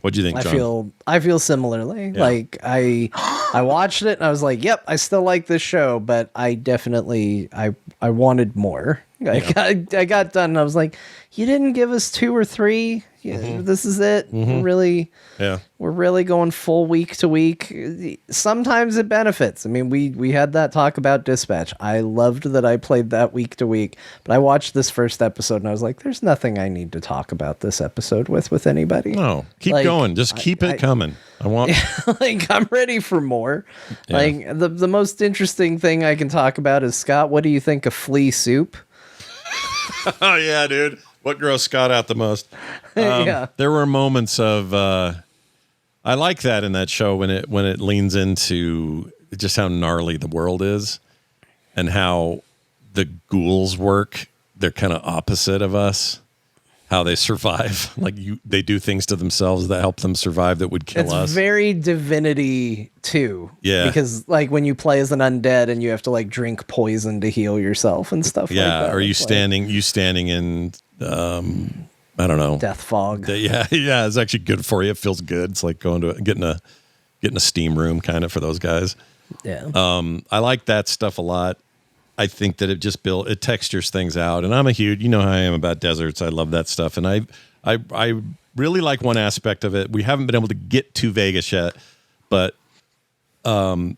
What'd you think, John? I feel similarly. Yeah. Like I watched it and I was like, yep, I still like this show, but I definitely I wanted more. I got done and I was like, you didn't give us 2 or 3. Yeah, this is it. We're really going full week to week. Sometimes it benefits. I mean, we had that talk about Dispatch. I loved that I played that week to week, but I watched this first episode and I was like, there's nothing I need to talk about this episode with anybody. No, keep going. Just keep it coming. I'm ready for more. Yeah. Like the most interesting thing I can talk about is, Scott, what do you think of flea soup? Oh yeah, dude. What grossed Scott out the most? There were moments of I like that in that show when it leans into just how gnarly the world is and how the ghouls work. They're kind of opposite of us. How they survive. Like they do things to themselves that help them survive that would kill us. It's very Divinity too. Yeah. Because like when you play as an undead and you have to like drink poison to heal yourself and stuff like that. Yeah. Or you standing in I don't know. Death fog. Yeah. It's actually good for you. It feels good. It's like going to getting a steam room kind of for those guys. Yeah. I like that stuff a lot. I think that it textures things out, and I'm a huge, how I am about deserts. I love that stuff, and I really like one aspect of it. We haven't been able to get to Vegas yet, but the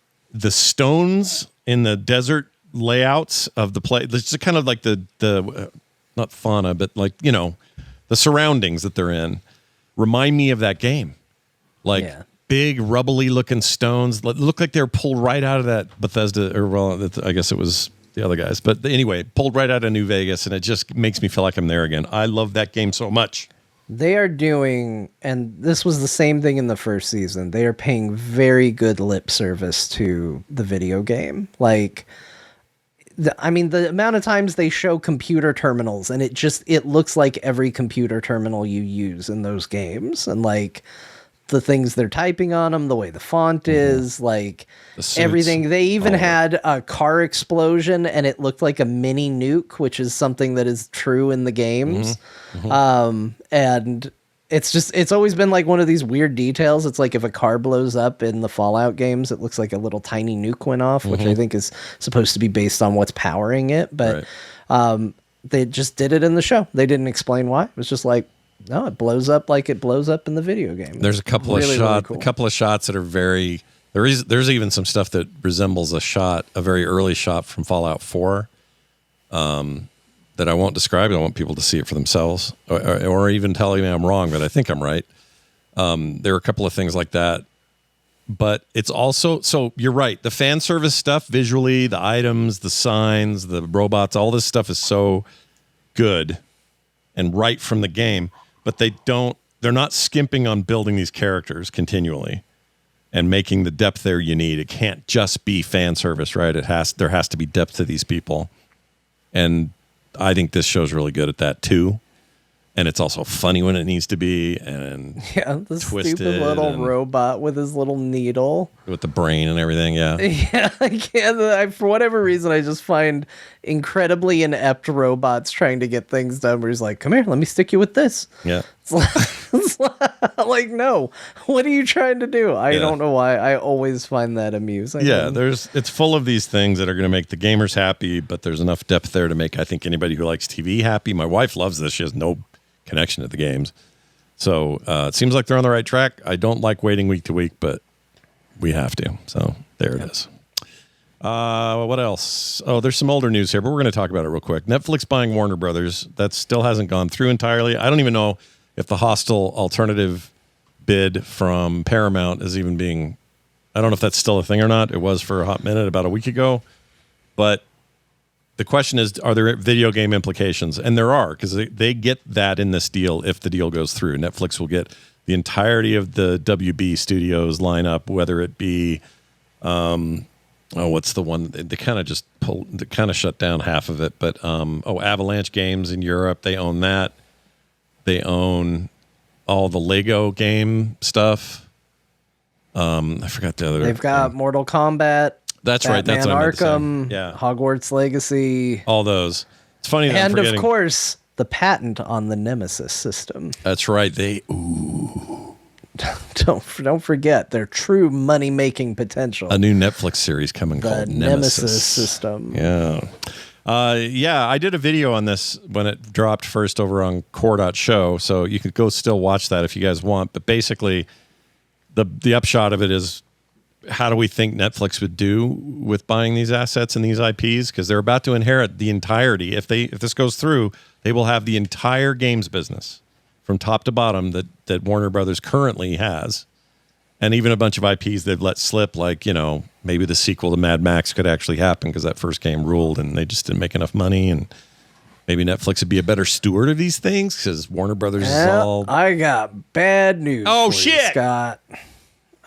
stones in the desert layouts of the place, it's kind of like the not fauna, but like the surroundings that they're in, remind me of that game, like. Yeah. Big rubbly looking stones look like they're pulled right out of that Bethesda, I guess it was the other guys, but anyway, pulled right out of New Vegas, and it just makes me feel like I'm there again. I love that game so much. They are doing, and this was the same thing in the first season, they are paying very good lip service to the video game. Like, the amount of times they show computer terminals, and it looks like every computer terminal you use in those games, and like the things they're typing on them, the way the font is, like everything. They even had a car explosion and it looked like a mini nuke, which is something that is true in the games. And it's always been like one of these weird details. It's like if a car blows up in the Fallout games, it looks like a little tiny nuke went off, which I think is supposed to be based on what's powering it. But they just did it in the show. They didn't explain why. It was just like, No, it blows up like it blows up in the video game. There's a couple of shots that are very. There's even some stuff that resembles a very early shot from Fallout 4, that I won't describe. I want people to see it for themselves, or even telling me I'm wrong, but I think I'm right. There are a couple of things like that, but it's also, so you're right. The fan service stuff, visually, the items, the signs, the robots, all this stuff is so good and right from the game, but they're not skimping on building these characters continually and making the depth there you need. It can't just be fan service, right? There has to be depth to these people. And I think this show's really good at that too. And it's also funny when it needs to be, and the stupid little robot with his little needle with the brain and everything. Yeah, I can't. For whatever reason, I just find incredibly inept robots trying to get things done. Where he's like, "Come here, let me stick you with this." Yeah, it's like, no, what are you trying to do? I don't know why. I always find that amusing. Yeah, it's full of these things that are going to make the gamers happy, but there's enough depth there to make, I think, anybody who likes TV happy. My wife loves this. She has no connection to the games, so it seems like they're on the right track. I don't like waiting week to week, but we have to, so there it is. What else? Oh, there's some older news here, but we're going to talk about it real quick. Netflix buying Warner Brothers. That still hasn't gone through entirely. I don't even know if the hostile alternative bid from Paramount is even being, I don't know if that's still a thing or not. It was for a hot minute about a week ago, but the question is, are there video game implications? And there are, because they get that in this deal if the deal goes through. Netflix will get the entirety of the WB Studios lineup, whether it be, what's the one? They kind of shut down half of it. But, Avalanche Games in Europe, they own that. They own all the Lego game stuff. I forgot the other. They've got Mortal Kombat. That's right. That's what I meant to say. Arkham, Hogwarts Legacy. All those. It's funny that and of course, the patent on the Nemesis system. That's right. Don't forget their true money-making potential. A new Netflix series coming called Nemesis system. Yeah. I did a video on this when it dropped first over on core.show, so you could go still watch that if you guys want. But basically, the upshot of it is, how do we think Netflix would do with buying these assets and these IPs? Because they're about to inherit the entirety. If this goes through, they will have the entire games business from top to bottom that Warner Brothers currently has. And even a bunch of IPs they've let slip, like, maybe the sequel to Mad Max could actually happen because that first game ruled and they just didn't make enough money. And maybe Netflix would be a better steward of these things because Warner Brothers is all... I got bad news for shit! you, Scott.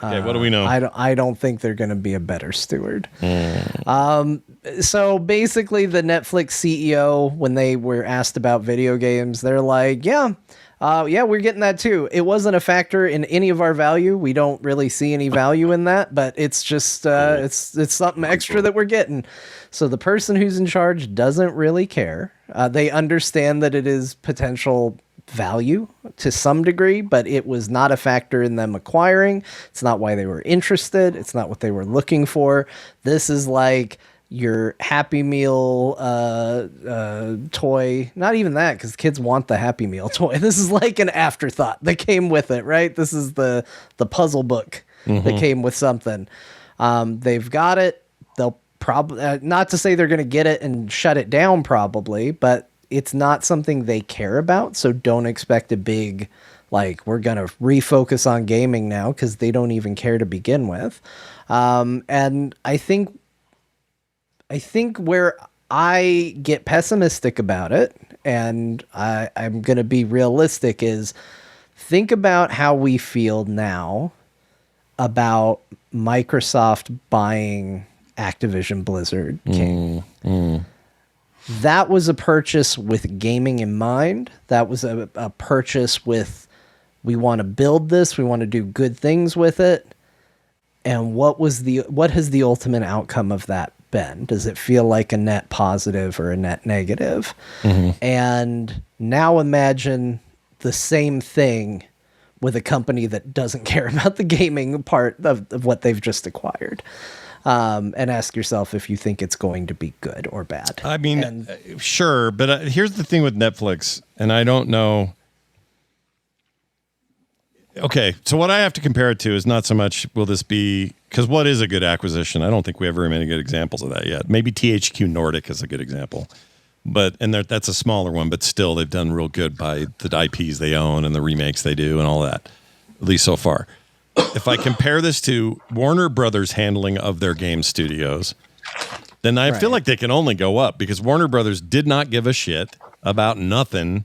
Okay, what do we know? I don't think they're going to be a better steward. So basically, the Netflix CEO, when they were asked about video games, they're like, we're getting that too. It wasn't a factor in any of our value. We don't really see any value in that, but it's just it's something extra that we're getting. So the person who's in charge doesn't really care. They understand that it is potential value to some degree, but it was not a factor in them acquiring. It's not why they were interested. It's not what they were looking for. This is like your Happy Meal toy. Not even that, because kids want the Happy Meal toy. This is like an afterthought that came with it, right? This is the puzzle book that came with something. They've got it. They'll probably, not to say they're going to get it and shut it down probably, but it's not something they care about. So don't expect a big, like, we're going to refocus on gaming now, because they don't even care to begin with. And I think where I get pessimistic about it, and I'm going to be realistic, is think about how we feel now about Microsoft buying Activision Blizzard King. That was a purchase with gaming in mind. That was a purchase with, we want to build this, we want to do good things with it. And what has the ultimate outcome of that been? Does it feel like a net positive or a net negative? And now imagine the same thing with a company that doesn't care about the gaming part of what they've just acquired. And ask yourself if you think it's going to be good or bad. I mean, sure, but here's the thing with Netflix, and I don't know. Okay, so what I have to compare it to is not so much will this be, because what is a good acquisition? I don't think we have very many good examples of that yet. Maybe THQ Nordic is a good example, that's a smaller one, but still they've done real good by the IPs they own and the remakes they do and all that, at least so far. If I compare this to Warner Brothers' handling of their game studios, then I feel like they can only go up, because Warner Brothers did not give a shit about nothing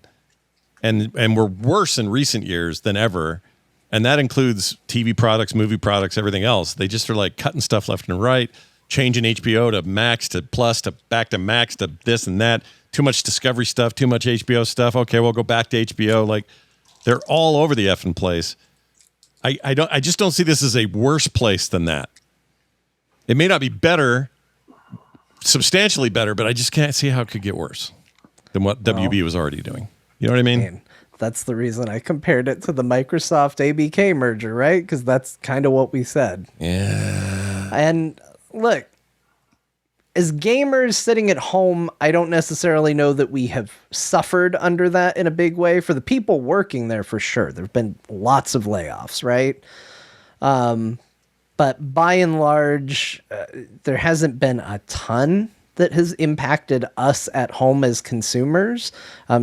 and were worse in recent years than ever. And that includes TV products, movie products, everything else. They just are like cutting stuff left and right, changing HBO to Max to Plus to back to Max to this and that. Too much Discovery stuff, too much HBO stuff. Okay, we'll go back to HBO. Like, they're all over the effing place. I just don't see this as a worse place than that. It may not be better, substantially better, but I just can't see how it could get worse than what WB was already doing. You know what I mean? That's the reason I compared it to the Microsoft ABK merger, right? Because that's kind of what we said. Yeah. And look, as gamers sitting at home, I don't necessarily know that we have suffered under that in a big way. For the people working there, for sure, there have been lots of layoffs, right? But by and large, there hasn't been a ton that has impacted us at home as consumers.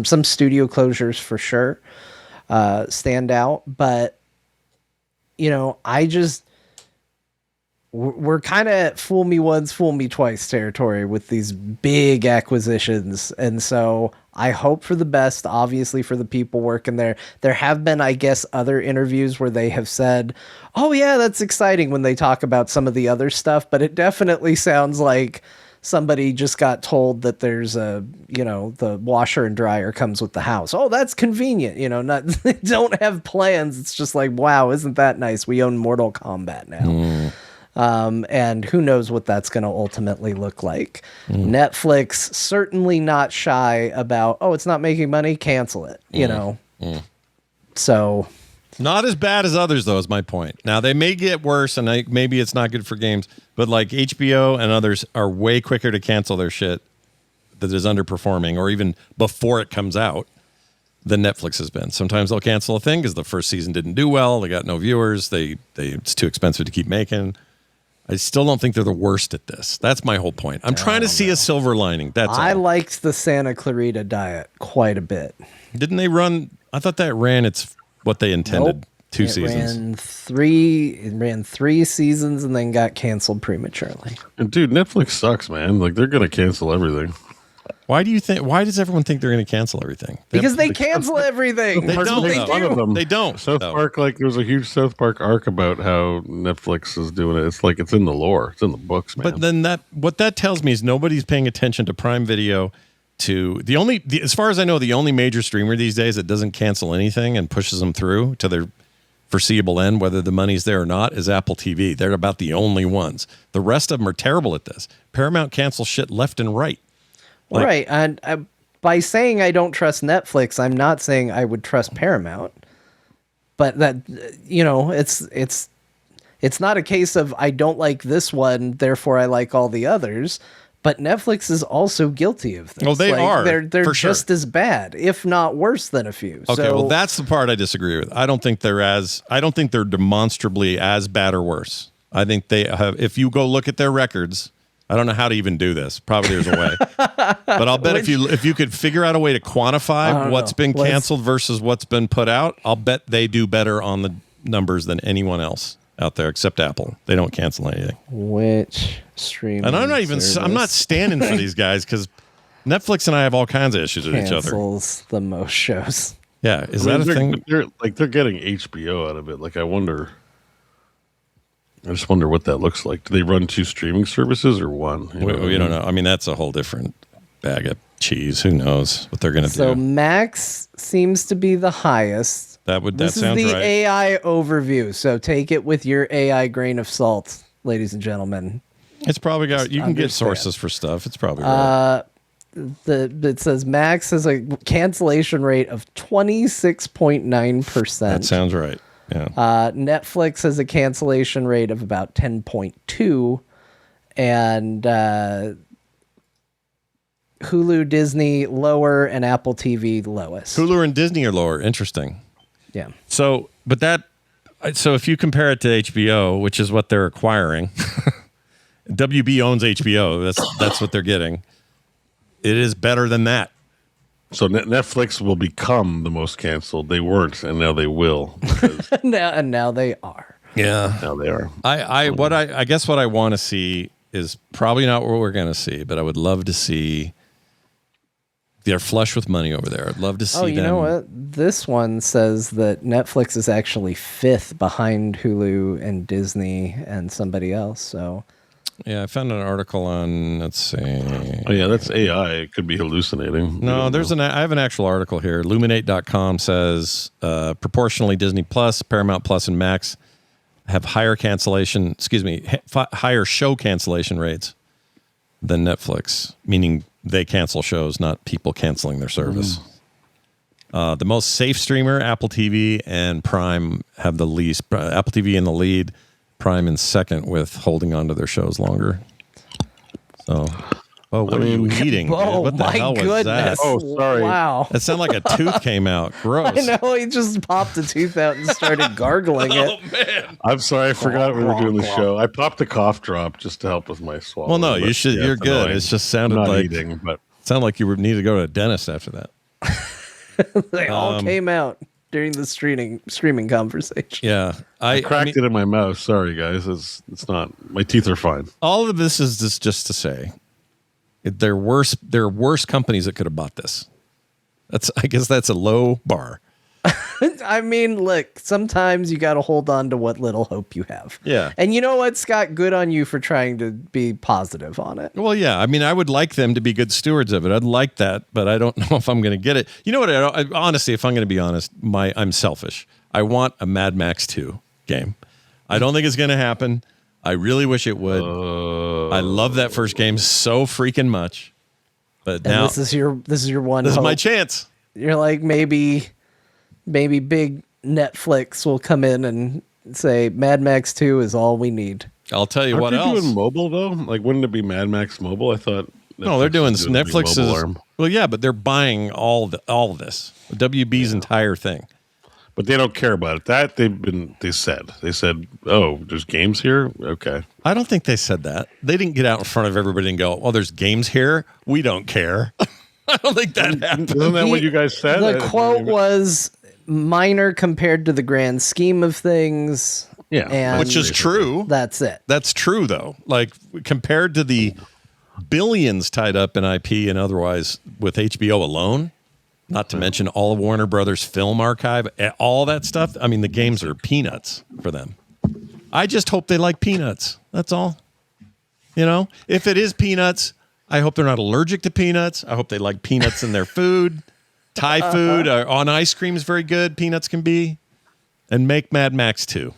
Some studio closures for sure stand out, but we're kind of fool me once, fool me twice territory with these big acquisitions. And so I hope for the best, obviously, for the people working there. There have been, I guess, other interviews where they have said, oh yeah, that's exciting when they talk about some of the other stuff, but it definitely sounds like somebody just got told that there's the washer and dryer comes with the house. Oh, that's convenient. They don't have plans. It's just like, wow, isn't that nice? We own Mortal Kombat now. And who knows what that's going to ultimately look like. Netflix certainly not shy about, oh, it's not making money, cancel it, So not as bad as others, though, is my point. Now, they may get worse, and maybe it's not good for games, but like HBO and others are way quicker to cancel their shit that is underperforming, or even before it comes out, than Netflix has been. Sometimes they'll cancel a thing because the first season didn't do well, they got no viewers, it's too expensive to keep making. I still don't think they're the worst at this. That's my whole point. I'm trying to see a silver lining. I liked the Santa Clarita Diet quite a bit. Didn't they run? I thought that ran what they intended. Nope. 2 seasons. It ran 3 seasons and then got canceled prematurely. And dude, Netflix sucks, man. Like, they're going to cancel everything. Why does everyone think they're going to cancel everything? Because they cancel everything. They don't. They don't. South Park, like, there was a huge South Park arc about how Netflix is doing it. It's like it's in the lore. It's in the books, man. But then what that tells me is nobody's paying attention to Prime Video. As far as I know, the only major streamer these days that doesn't cancel anything and pushes them through to their foreseeable end, whether the money's there or not, is Apple TV. They're about the only ones. The rest of them are terrible at this. Paramount cancels shit left and right. Right. And by saying I don't trust Netflix, I'm not saying I would trust Paramount. But that, it's not a case of I don't like this one, therefore I like all the others. But Netflix is also guilty of this. Oh, they are. They're just as bad, if not worse than a few. Okay, well, that's the part I disagree with. I don't think they're demonstrably as bad or worse. I think they have. If you go look at their records, I don't know how to even do this. Probably there's a way, but I'll bet if you could figure out a way to quantify what's been canceled versus what's been put out, I'll bet they do better on the numbers than anyone else out there except Apple. They don't cancel anything. Which streaming And I'm not standing for these guys because Netflix and I have all kinds of issues with each other. Cancels the most shows. Yeah, that a thing? They're getting HBO out of it. Like, I just wonder what that looks like. Do they run 2 streaming services or one? We don't know. I mean, that's a whole different bag of cheese. Who knows what they're going to do? So Max seems to be the highest. That sounds right. This is the AI overview, so take it with your AI grain of salt, ladies and gentlemen. It's probably got. You can get sources for stuff. It's probably right. It says Max has a cancellation rate of 26.9%. That sounds right. Yeah. Netflix has a cancellation rate of about 10.2%, and Hulu, Disney lower, and Apple TV lowest. Hulu and Disney are lower. Interesting. Yeah. So, but that So if you compare it to HBO, which is what they're acquiring, WB owns HBO. That's what they're getting. It is better than that. So Netflix will become the most canceled. They weren't, and now they will. now they are. Yeah, now they are. I guess what I want to see is probably not what we're going to see, but I would love to see. They're flush with money over there. I'd love to see them. Oh, you know what? This one says that Netflix is actually 5th behind Hulu and Disney and somebody else. So, yeah, I found an article on. Let's see. Oh yeah, that's AI. It could be hallucinating. No, I have an actual article here. Luminate.com says proportionally Disney Plus, Paramount Plus, and Max have higher higher show cancellation rates than Netflix, meaning they cancel shows, not people canceling their service. The most safe streamer, Apple TV and Prime, have the least. Apple TV in the lead, Prime in second, with holding on to their shows longer. So, what are you eating? Oh, what the my hell was goodness. that? Oh, sorry. Wow. That sounded like a tooth came out. Gross. I know, he just popped a tooth out and started gargling it. Oh, man. I'm sorry, I forgot we were doing the show. I popped a cough drop just to help with my swallow. Well, no, you should. Yeah, you're good. annoying. It just sounded I'm not like eating, but sounded like you would need to go to a dentist after that. They all came out during the streaming conversation. Yeah, I cracked it in my mouth. Sorry, guys. It's not. My teeth are fine. All of this is just to say, there are worse companies that could have bought this. I guess that's a low bar. I mean, look, sometimes you got to hold on to what little hope you have. Yeah. And you know what, Scott? Good on you for trying to be positive on it. Well, yeah. I mean, I would like them to be good stewards of it. I'd like that, but I don't know if I'm going to get it. You know what? Honestly, if I'm going to be honest, I'm selfish. I want a Mad Max 2 game. I don't think it's going to happen. I really wish it would. I love that first game so freaking much. But And now this is your one. this is hope. my chance. You're like, maybe big Netflix will come in and say Mad Max 2 is all we need. I'll tell you Aren't what they else. doing mobile though? Like, wouldn't it be Mad Max Mobile? I thought. No, they're doing was Netflix the is mobile arm. well, yeah, but they're buying all of this. WB's entire thing. But they don't care about it. That they said, oh, there's games here. Okay. I don't think they said that. They didn't get out in front of everybody and go, "Oh, there's games here. We don't care." I don't think that happened. Isn't that what you guys said? The quote was minor compared to the grand scheme of things. Yeah, and Which is true. That's it. That's true, though. Like, compared to the billions tied up in IP and otherwise with HBO alone, not to mention all of Warner Brothers film archive, all that stuff. I mean, the games are peanuts for them. I just hope they like peanuts. That's all. You know, if it is peanuts, I hope they're not allergic to peanuts. I hope they like peanuts in their food. Thai food on ice cream is very good. Peanuts can be. And make Mad Max 2.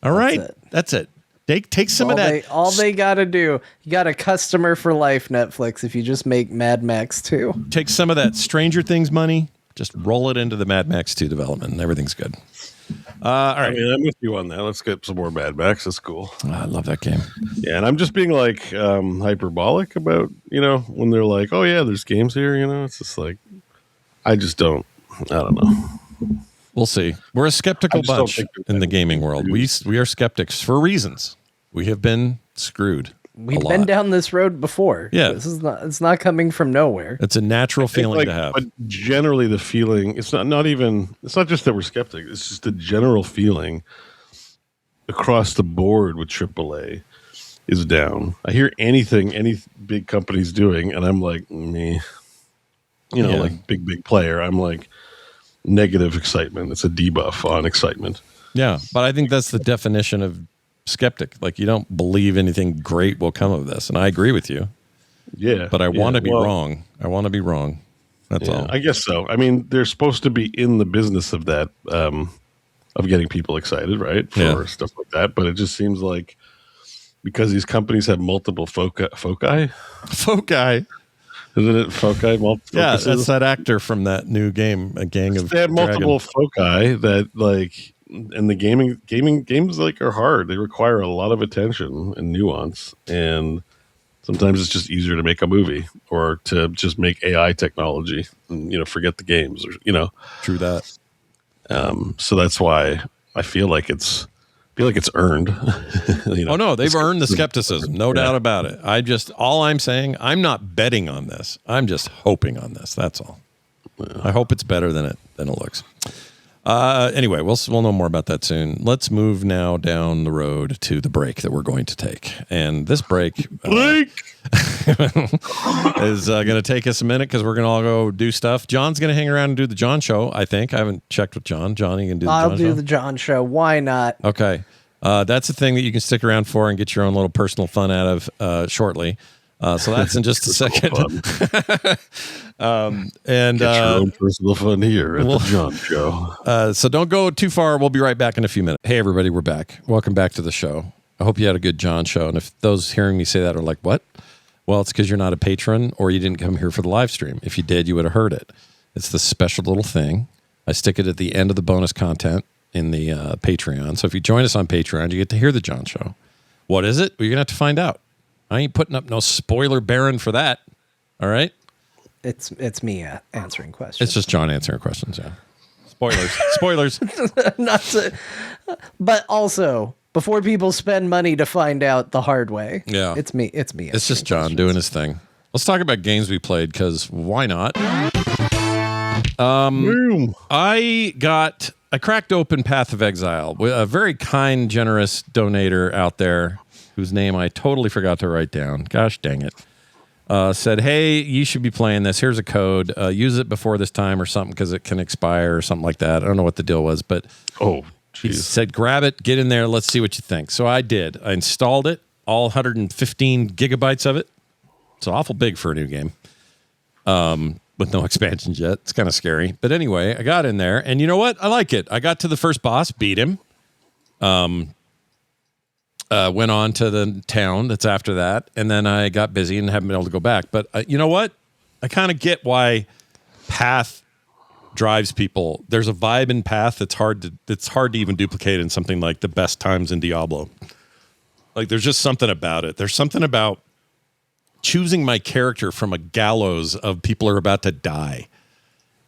All right. That's it. Take some of that. All they got to do, you got a customer for life, Netflix, if you just make Mad Max 2. Take some of that Stranger Things money, just roll it into the Mad Max 2 development, and everything's good. All right. I mean, I'm with you on that. Let's get some more Mad Max. That's cool. I love that game. Yeah, and I'm just being like hyperbolic about, when they're like, oh yeah, there's games here, it's just like, I don't know. We'll see. We're a skeptical bunch in the gaming world. We are skeptics for reasons. We have been screwed. We've been down this road before. Yeah. It's not coming from nowhere. It's a natural feeling to have. But generally the feeling, it's not just that we're skeptics, it's just the general feeling across the board with AAA is down. I hear anything any big company's doing, and I'm like, me. Like big player. I'm like, negative excitement. It's a debuff on excitement. Yeah, but I think that's the definition of skeptic. Like, you don't believe anything great will come of this, and I agree with you. Yeah, but I want to be wrong. I want to be wrong. That's all. I guess so. I mean, they're supposed to be in the business of that, of getting people excited, right, for stuff like that. But it just seems like because these companies have multiple foci. Isn't it foci? Yeah, that's that actor from that new game, A Gang of They have multiple foci that like, and the games like are hard. They require a lot of attention and nuance, and sometimes it's just easier to make a movie or to just make AI technology and forget the games or True that. So that's why I feel like it's earned. Oh no, they've earned the skepticism, no doubt about it. All I'm saying, I'm not betting on this. I'm just hoping on this. That's all. I hope it's better than it looks. Anyway, we'll know more about that soon. Let's move now down the road to the break that we're going to take. And this break is going to take us a minute because we're going to all go do stuff. John's going to hang around and do the John show, I think. I haven't checked with John. Johnny can do the John show. I'll do the John show. Why not? Okay. That's a thing that you can stick around for and get your own little personal fun out of shortly. So that's in just a second. And get your own personal fun here at the John Show. So don't go too far. We'll be right back in a few minutes. Hey, everybody, we're back. Welcome back to the show. I hope you had a good John show. And if those hearing me say that are like, what? Well, it's because you're not a patron or you didn't come here for the live stream. If you did, you would have heard it. It's this special little thing. I stick it at the end of the bonus content in the Patreon. So if you join us on Patreon, you get to hear the John show. What is it? Well, you're going to have to find out. I ain't putting up no spoiler baron for that. All right? It's me answering questions. It's just John answering questions, yeah. Spoilers. But also, before people spend money to find out the hard way. Yeah. It's me. It's just John doing his thing. Let's talk about games we played, because why not? I cracked open Path of Exile with a very kind, generous donator out there whose name I totally forgot to write down. Gosh dang it. Said, hey, you should be playing this. Here's a code. Use it before this time or something because it can expire or something like that. I don't know what the deal was, but he said, grab it, get in there, let's see what you think. So I did. I installed it, all 115 gigabytes of it. It's awful big for a new game with no expansions yet. It's kind of scary. But anyway, I got in there, and you know what? I like it. I got to the first boss, beat him. Went on to the town that's after that, and then I got busy and haven't been able to go back. But you know what? I kind of get why Path drives people. There's a vibe in Path that's hard to even duplicate in something like the best times in Diablo. Like there's just something about it. There's something about choosing my character from a gallows of people who are about to die,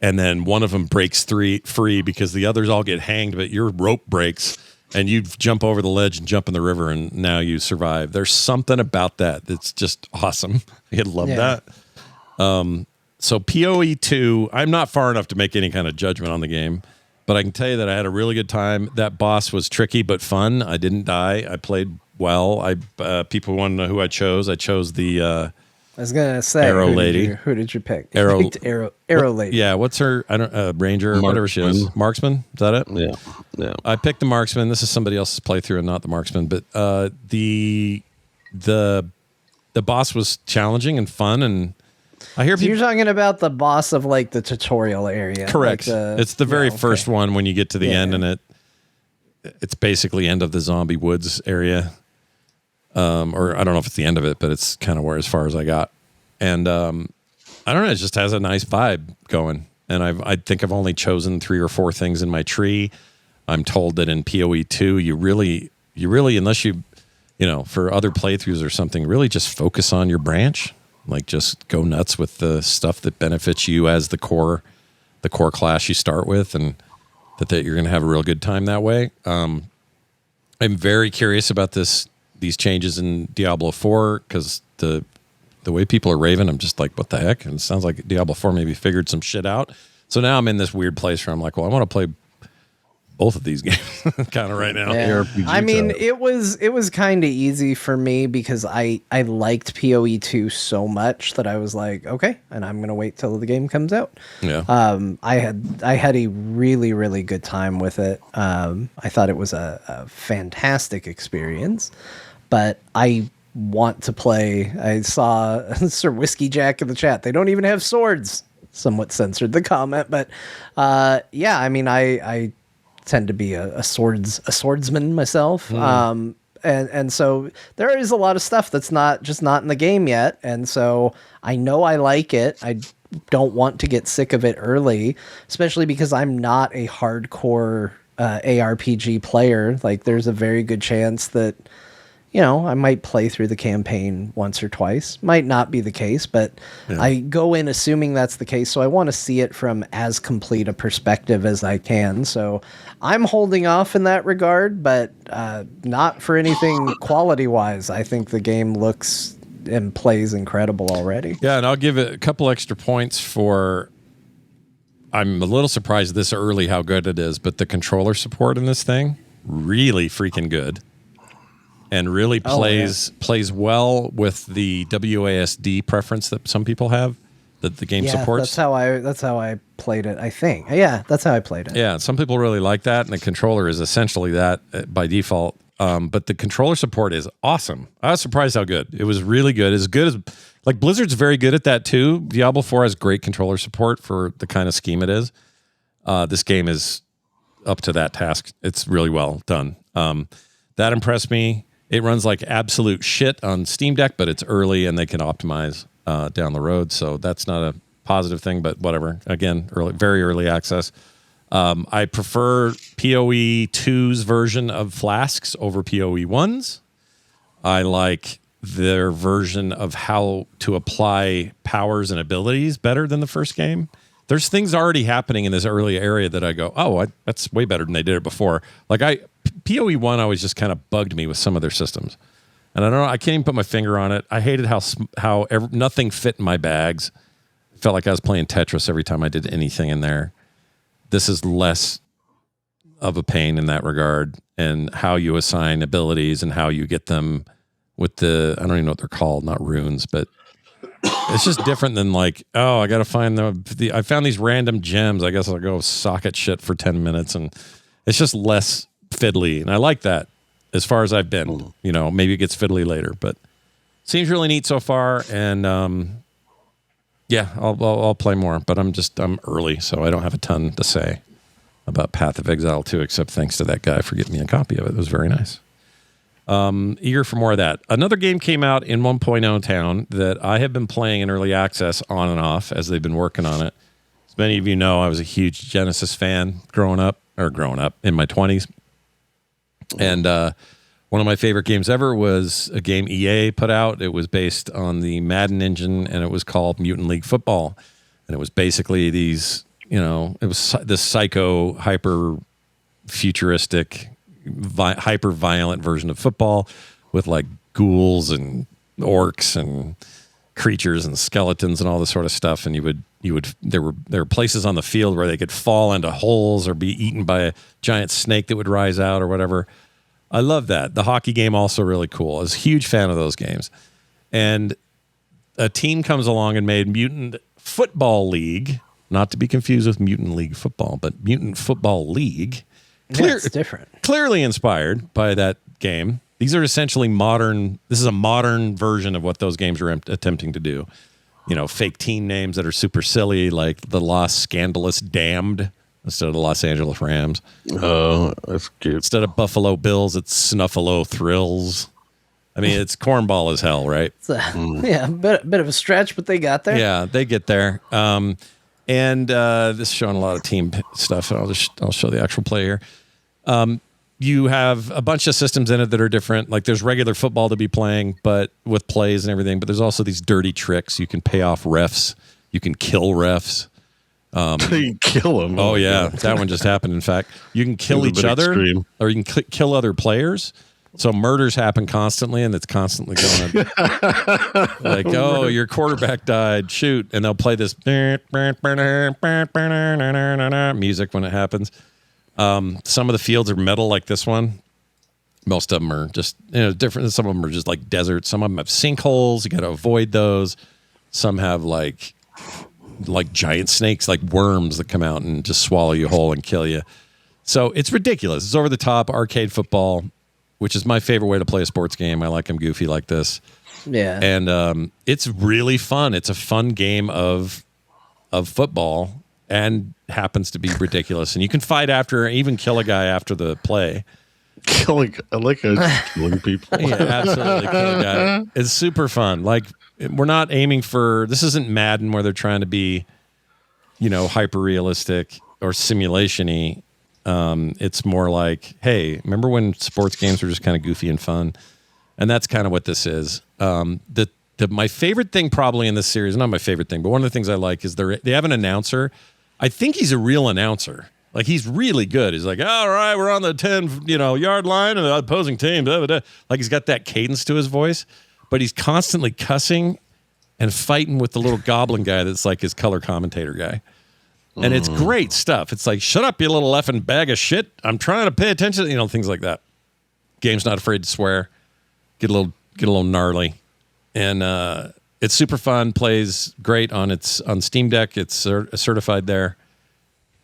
and then one of them breaks free because the others all get hanged, but your rope breaks. And you jump over the ledge and jump in the river, and now you survive. There's something about that that's just awesome. I love that. So PoE 2, I'm not far enough to make any kind of judgment on the game, but I can tell you that I had a really good time. That boss was tricky but fun. I didn't die. I played well. People want to know who I chose. I chose the I was gonna say Arrow Lady. Who did you pick? Arrow Lady. Yeah, what's her? I don't Ranger, whatever she is. Marksman. Is that it? Yeah. I picked the Marksman. This is somebody else's playthrough and not the Marksman. But the boss was challenging and fun, and I hear people. You're talking about the boss of like the tutorial area. Correct. Like it's the very first one when you get to the end, and it's basically end of the zombie woods area. Or I don't know if it's the end of it, but it's kind of where as far as I got. And I don't know, it just has a nice vibe going. And I think I've only chosen 3 or 4 things in my tree. I'm told that in PoE 2, you really, unless you for other playthroughs or something, really just focus on your branch. Like just go nuts with the stuff that benefits you as the core class you start with, and that you're going to have a real good time that way. I'm very curious about these changes in Diablo 4, because the way people are raving, I'm just like, what the heck? And it sounds like Diablo 4 maybe figured some shit out. So now I'm in this weird place where I'm like, well, I want to play both of these games kind of right now. Yeah. I mean, it was kind of easy for me because I liked PoE 2 so much that I was like, okay, and I'm going to wait till the game comes out. Yeah. I had a really, really good time with it. I thought it was a fantastic experience, but I want to play. I saw Sir Whiskey Jack in the chat. They don't even have swords. Somewhat censored the comment, but yeah, I mean, I tend to be a swordsman myself. And so there is a lot of stuff that's not in the game yet. And so I know I like it. I don't want to get sick of it early, especially because I'm not a hardcore ARPG player. Like there's a very good chance that, I might play through the campaign once or twice. Might not be the case, but I go in assuming that's the case, so I want to see it from as complete a perspective as I can. So I'm holding off in that regard, but not for anything quality-wise. I think the game looks and plays incredible already. Yeah, and I'll give it a couple extra points for... I'm a little surprised this early how good it is, but the controller support in this thing, really freaking good. And really plays well with the WASD preference that some people have that the game supports. That's how I played it, I think. Yeah, that's how I played it. Yeah, some people really like that, and the controller is essentially that by default. But the controller support is awesome. I was surprised how good. It was really good. As good as like Blizzard's very good at that too. Diablo 4 has great controller support for the kind of scheme it is. This game is up to that task. It's really well done. That impressed me. It runs like absolute shit on Steam Deck, but it's early and they can optimize down the road. So that's not a positive thing, but whatever. Again, very early access. I prefer PoE 2's version of Flasks over PoE 1's. I like their version of how to apply powers and abilities better than the first game. There's things already happening in this early area that I go, that's way better than they did it before. Like PoE 1 always just kind of bugged me with some of their systems. And I don't know, I can't even put my finger on it. I hated how nothing fit in my bags. Felt like I was playing Tetris every time I did anything in there. This is less of a pain in that regard, and how you assign abilities and how you get them with the, I don't even know what they're called, not runes, but it's just different than like, I got to find I found these random gems. I guess I'll go socket shit for 10 minutes, and it's just less fiddly. And I like that as far as I've been. Maybe it gets fiddly later, but seems really neat so far. And I'll play more, but I'm early, so I don't have a ton to say about Path of Exile 2, except thanks to that guy for getting me a copy of it. It was very nice. Eager for more of that. Another game came out in 1.0 town that I have been playing in early access on and off as they've been working on it. As many of you know, I was a huge Genesis fan growing up in my 20s. And one of my favorite games ever was a game EA put out. It was based on the Madden engine, and it was called Mutant League Football. And it was basically these, it was this psycho, hyper futuristic, hyper violent version of football with like ghouls and orcs and creatures and skeletons and all this sort of stuff. And there were places on the field where they could fall into holes or be eaten by a giant snake that would rise out or whatever. I love that. The hockey game also really cool. I was a huge fan of those games. And a team comes along and made Mutant Football League, not to be confused with Mutant League Football, but Mutant Football League. It's different. Clearly inspired by that game. These are essentially modern. This is a modern version of what those games are attempting to do. Fake team names that are super silly, like the Los Scandalous Damned instead of the Los Angeles Rams. Oh, that's cute. Instead of Buffalo Bills, it's Snuffalo Thrills. I mean, it's cornball as hell, right? Yeah, bit of a stretch, but they got there. Yeah, they get there. And this is showing a lot of team stuff. I'll show the actual play here. You have a bunch of systems in it that are different. Like there's regular football to be playing, but with plays and everything. But there's also these dirty tricks. You can pay off refs. You can kill refs. You can kill them. Oh yeah, that one just happened. In fact, you can kill each other, or you can kill other players. So murders happen constantly, and it's constantly going like, your quarterback died, shoot, and they'll play this music when it happens. Some of the fields are metal like this one. Most of them are just different. Some of them are just like deserts. Some of them have sinkholes. You got to avoid those. Some have like giant snakes, like worms that come out and just swallow you whole and kill you. So it's ridiculous. It's over the top arcade football, which is my favorite way to play a sports game. I like them goofy like this. Yeah. And it's really fun. It's a fun game of football and happens to be ridiculous. And you can fight after, even kill a guy after the play. Killing people. Yeah, absolutely. Kill a guy. It's super fun. Like, we're not aiming for, this isn't Madden where they're trying to be, hyper realistic or simulation-y. It's more like, hey, remember when sports games were just kind of goofy and fun? And that's kind of what this is. My favorite thing probably in this series, not my favorite thing, but one of the things I like is they have an announcer. I think he's a real announcer. Like, he's really good. He's like, all right, we're on the 10, yard line of the opposing team. Blah, blah, blah. Like, he's got that cadence to his voice, but he's constantly cussing and fighting with the little goblin guy that's like his color commentator guy. And it's great stuff. It's like, shut up, you little effing bag of shit. I'm trying to pay attention. Things like that. Game's not afraid to swear. Get a little gnarly. And it's super fun. Plays great on Steam Deck. It's certified there.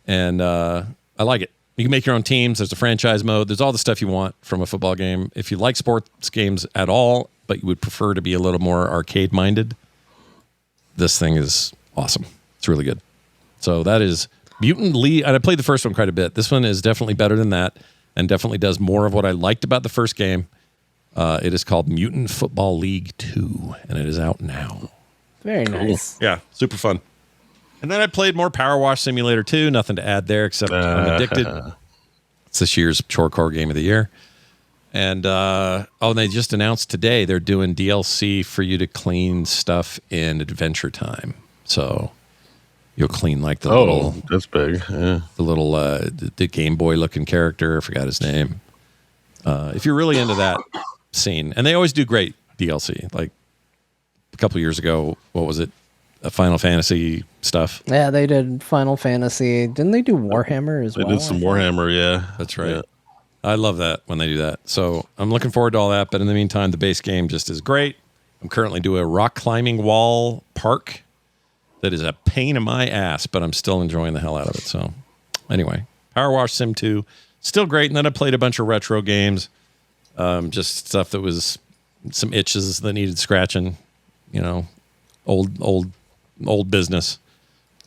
And I like it. You can make your own teams. There's a franchise mode. There's all the stuff you want from a football game. If you like sports games at all, but you would prefer to be a little more arcade-minded, this thing is awesome. It's really good. So that is Mutant League. And I played the first one quite a bit. This one is definitely better than that and definitely does more of what I liked about the first game. It is called Mutant Football League 2, and it is out now. Very nice. Yeah, super fun. And then I played more PowerWash Simulator 2. Nothing to add there except I'm addicted. It's this year's Chore Core Game of the Year. And they just announced today they're doing DLC for you to clean stuff in Adventure Time. So you'll clean like the little... that's big. Yeah. The little the Game Boy looking character. I forgot his name. If you're really into that scene. And they always do great DLC. Like a couple years ago, what was it? Final Fantasy stuff. Yeah, they did Final Fantasy. Didn't they do Warhammer as well? They did some Warhammer, yeah. That's right. Yeah. I love that when they do that. So I'm looking forward to all that. But in the meantime, the base game just is great. I'm currently doing a rock climbing wall park that is a pain in my ass, but I'm still enjoying the hell out of it. So anyway, PowerWash Sim 2, still great. And then I played a bunch of retro games, just stuff that was some itches that needed scratching, old business.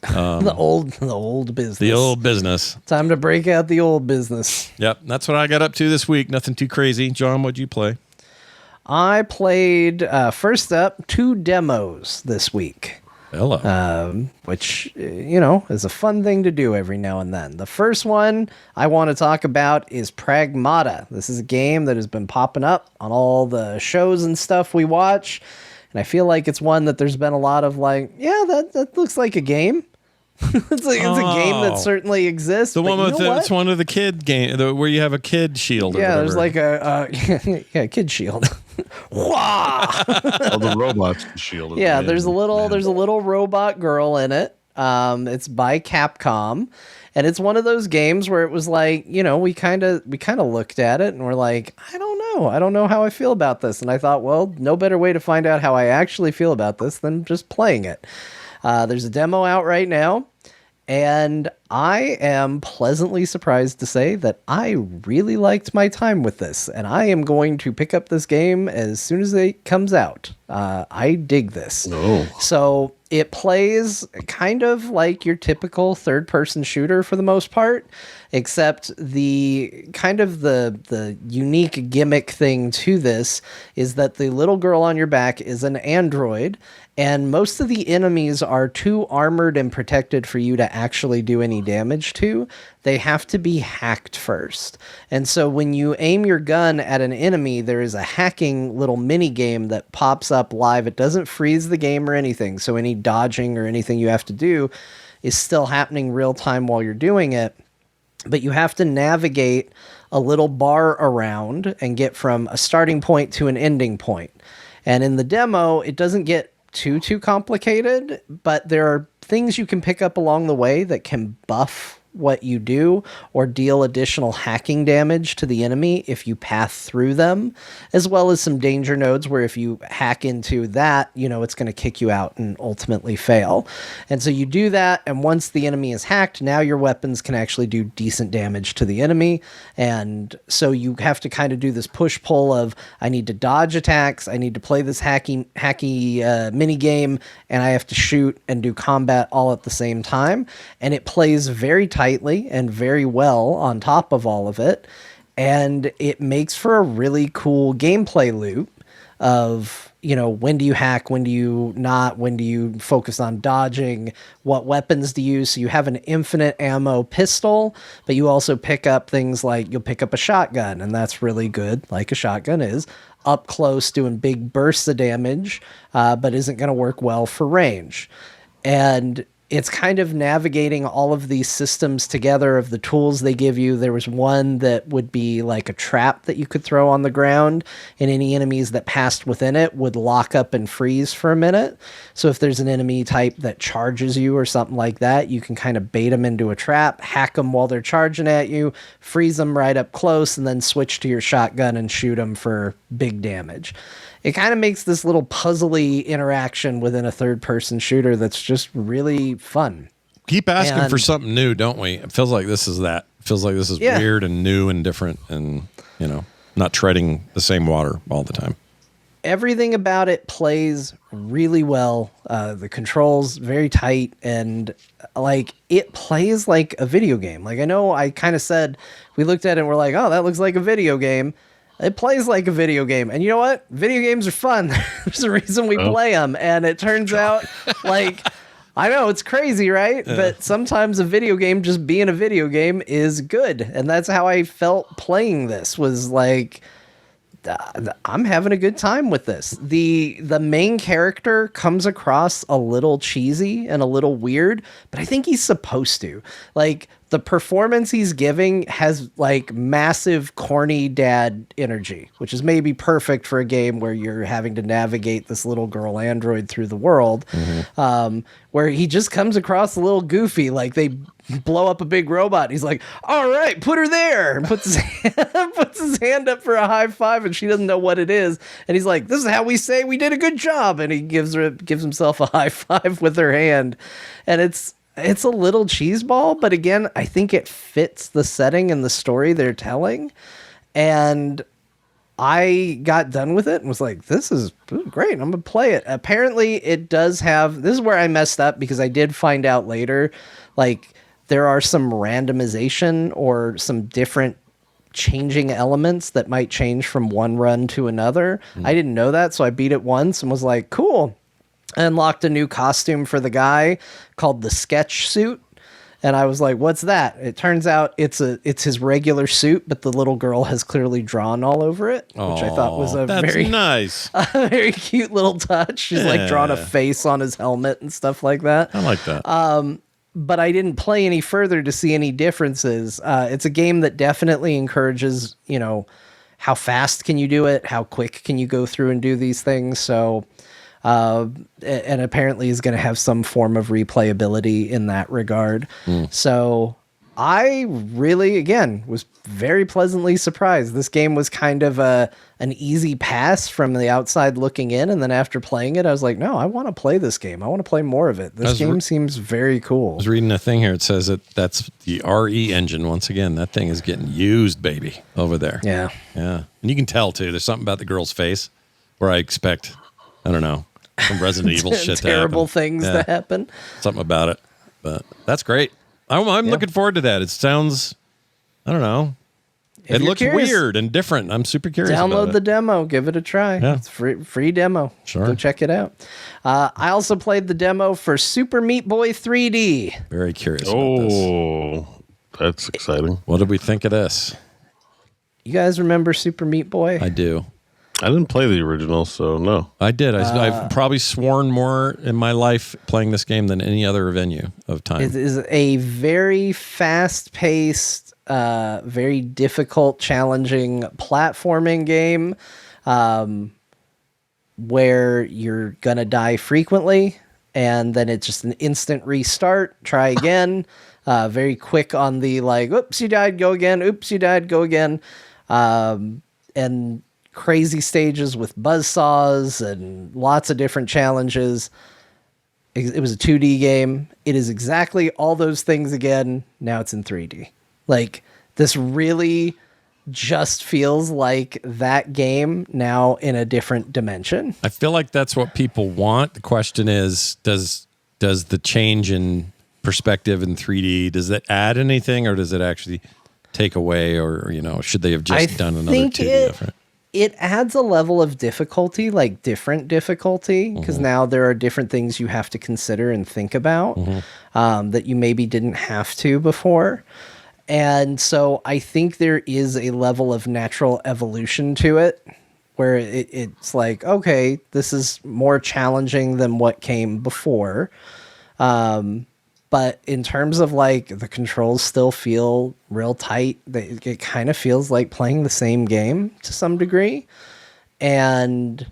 The old business. The old business. Time to break out the old business. Yep, that's what I got up to this week. Nothing too crazy. John, what'd you play? I played, first up, 2 demos this week. Hello. Which, is a fun thing to do every now and then. The first one I want to talk about is Pragmata. This is a game that has been popping up on all the shows and stuff we watch. And I feel like it's one that there's been a lot of that looks like a game. It's a game that certainly exists. The one with it's one of the kid game where you have a kid shield. Yeah, there's like a kid shield. The robot's shield. Yeah, there's a little robot girl in it. It's by Capcom, and it's one of those games where it was like, we kind of looked at it and we're like, I don't know how I feel about this. And I thought, well, no better way to find out how I actually feel about this than just playing it. There's a demo out right now, and I am pleasantly surprised to say that I really liked my time with this, and I am going to pick up this game as soon as it comes out. I dig this. Oh. So it plays kind of like your typical third-person shooter for the most part, except the kind of the unique gimmick thing to this is that the little girl on your back is an android, and most of the enemies are too armored and protected for you to actually do any damage to. They have to be hacked first. And so when you aim your gun at an enemy, there is a hacking little mini game that pops up live. It doesn't freeze the game or anything, so any dodging or anything you have to do is still happening real time while you're doing it. But you have to navigate a little bar around and get from a starting point to an ending point. And in the demo, it doesn't get too complicated, but there are things you can pick up along the way that can buff what you do or deal additional hacking damage to the enemy if you pass through them, as well as some danger nodes where if you hack into that, it's going to kick you out and ultimately fail. And so you do that, and once the enemy is hacked, now your weapons can actually do decent damage to the enemy. And so you have to kind of do this push-pull of, I need to dodge attacks, I need to play this hacky mini game, and I have to shoot and do combat all at the same time. And it plays very tightly and very well on top of all of it, and it makes for a really cool gameplay loop of when do you hack, when do you not, when do you focus on dodging, what weapons to use. So you have an infinite ammo pistol, but you also pick up things like you'll pick up a shotgun, and that's really good, like a shotgun is. up close doing big bursts of damage, but isn't going to work well for range. And it's kind of navigating all of these systems together of the tools they give you. There was one that would be like a trap that you could throw on the ground, and any enemies that passed within it would lock up and freeze for a minute. So if there's an enemy type that charges you or something like that, you can kind of bait them into a trap, hack them while they're charging at you, freeze them right up close, and then switch to your shotgun and shoot them for big damage. It kind of makes this little puzzly interaction within a third-person shooter that's just really fun. Keep asking for something new, don't we? It feels like this is that. It feels like this is weird and new and different and, not treading the same water all the time. Everything about it plays really well. The controls very tight, and it plays like a video game. I know I kind of said, we looked at it and we're like, oh, that looks like a video game. It plays like a video game. And you know what? Video games are fun. There's a reason we play them. And it turns out, I know it's crazy, right? But sometimes a video game just being a video game is good. And that's how I felt playing this, was I'm having a good time with this. The main character comes across a little cheesy and a little weird, but I think he's supposed to. The performance he's giving has massive corny dad energy, which is maybe perfect for a game where you're having to navigate this little girl android through the world, where he just comes across a little goofy. They blow up a big robot. He's like, all right, put her there, and puts his hand up for a high five, and she doesn't know what it is. And he's like, this is how we say we did a good job. And he gives himself a high five with her hand. And it's a little cheeseball, but again, I think it fits the setting and the story they're telling. And I got done with it and was like, this is great. I'm going to play it. Apparently it does have, this is where I messed up, because I did find out later, there are some randomization or some different changing elements that might change from one run to another. I didn't know that. So I beat it once and was like, cool. I unlocked a new costume for the guy called the sketch suit. And I was like, what's that? It turns out it's his regular suit, but the little girl has clearly drawn all over it, which I thought was a very nice, a very cute little touch. She's drawn a face on his helmet and stuff like that. I like that. But I didn't play any further to see any differences. It's a game that definitely encourages, how fast can you do it? How quick can you go through and do these things? So, and apparently is going to have some form of replayability in that regard. So I really, again, was very pleasantly surprised. This game was kind of an easy pass from the outside looking in. And then after playing it, I was like, no, I want to play this game. I want to play more of it. This game seems very cool. I was reading a thing here. It says that that's the RE engine. Once again, that thing is getting used, baby, over there. Yeah. Yeah. And you can tell, too. There's something about the girl's face where I expect, I don't know, some Resident Evil shit to happen. Terrible things to happen. Something about it. But that's great. I'm looking forward to that. It sounds, I don't know. It looks weird and different. I'm super curious about it. Download the demo. Give it a try. Yeah. It's free demo. Sure. Go check it out. I also played the demo for Super Meat Boy 3D. Very curious about this. Oh, that's exciting. What did we think of this? You guys remember Super Meat Boy? I do. I didn't play the original, so no. I did. I've probably sworn more in my life playing this game than any other venue of time. It is a very fast-paced, very difficult, challenging platforming game where you're going to die frequently, and then it's just an instant restart, try again. Very quick on the oops, you died, go again. Oops, you died, go again. And crazy stages with buzzsaws and lots of different challenges. It was a 2D game. It is exactly all those things again. Now it's in 3D. This really just feels like that game now in a different dimension. I feel like that's what people want. The question is, does the change in perspective in 3D, does that add anything, or does it actually take away, or should they have just done another 2D different? It adds a level of difficulty, different difficulty, because now there are different things you have to consider and think about that you maybe didn't have to before. And so I think there is a level of natural evolution to it where it's like, okay, this is more challenging than what came before. But in terms of like the controls still feel real tight. It kind of feels like playing the same game to some degree. And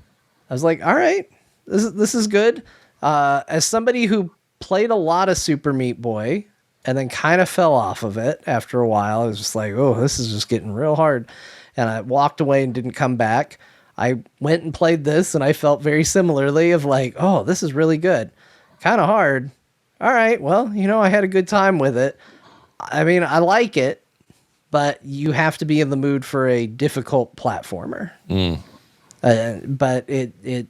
I was like, all right, this is good. As somebody who played a lot of Super Meat Boy and then kind of fell off of it after a while, I was just like, oh, this is just getting real hard. And I walked away and didn't come back. I went and played this and I felt very similarly of like, oh, this is really good. Kind of hard. All right, well, I had a good time with it. I mean, I like it, but you have to be in the mood for a difficult platformer. But it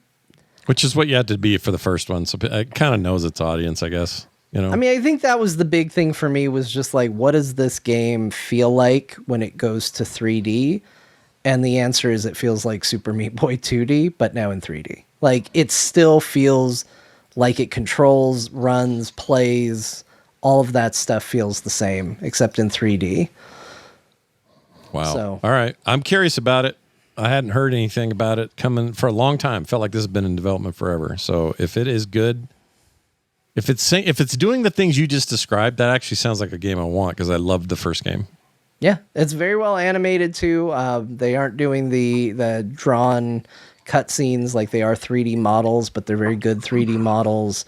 which is what you had to be for the first one, so it kind of knows its audience, I guess. I mean, I think that was the big thing for me, was just like, what does this game feel like when it goes to 3D? And the answer is it feels like Super Meat Boy 2D, but now in 3D. Like, it still feels like it controls, runs, plays, all of that stuff feels the same, except in 3D. Wow. So, all right. I'm curious about it. I hadn't heard anything about it coming for a long time. Felt like this has been in development forever. So if it is good, if it's doing the things you just described, that actually sounds like a game I want, because I loved the first game. Yeah, it's very well animated too. They aren't doing the drawn cutscenes like they are 3D models, but they're very good 3D models.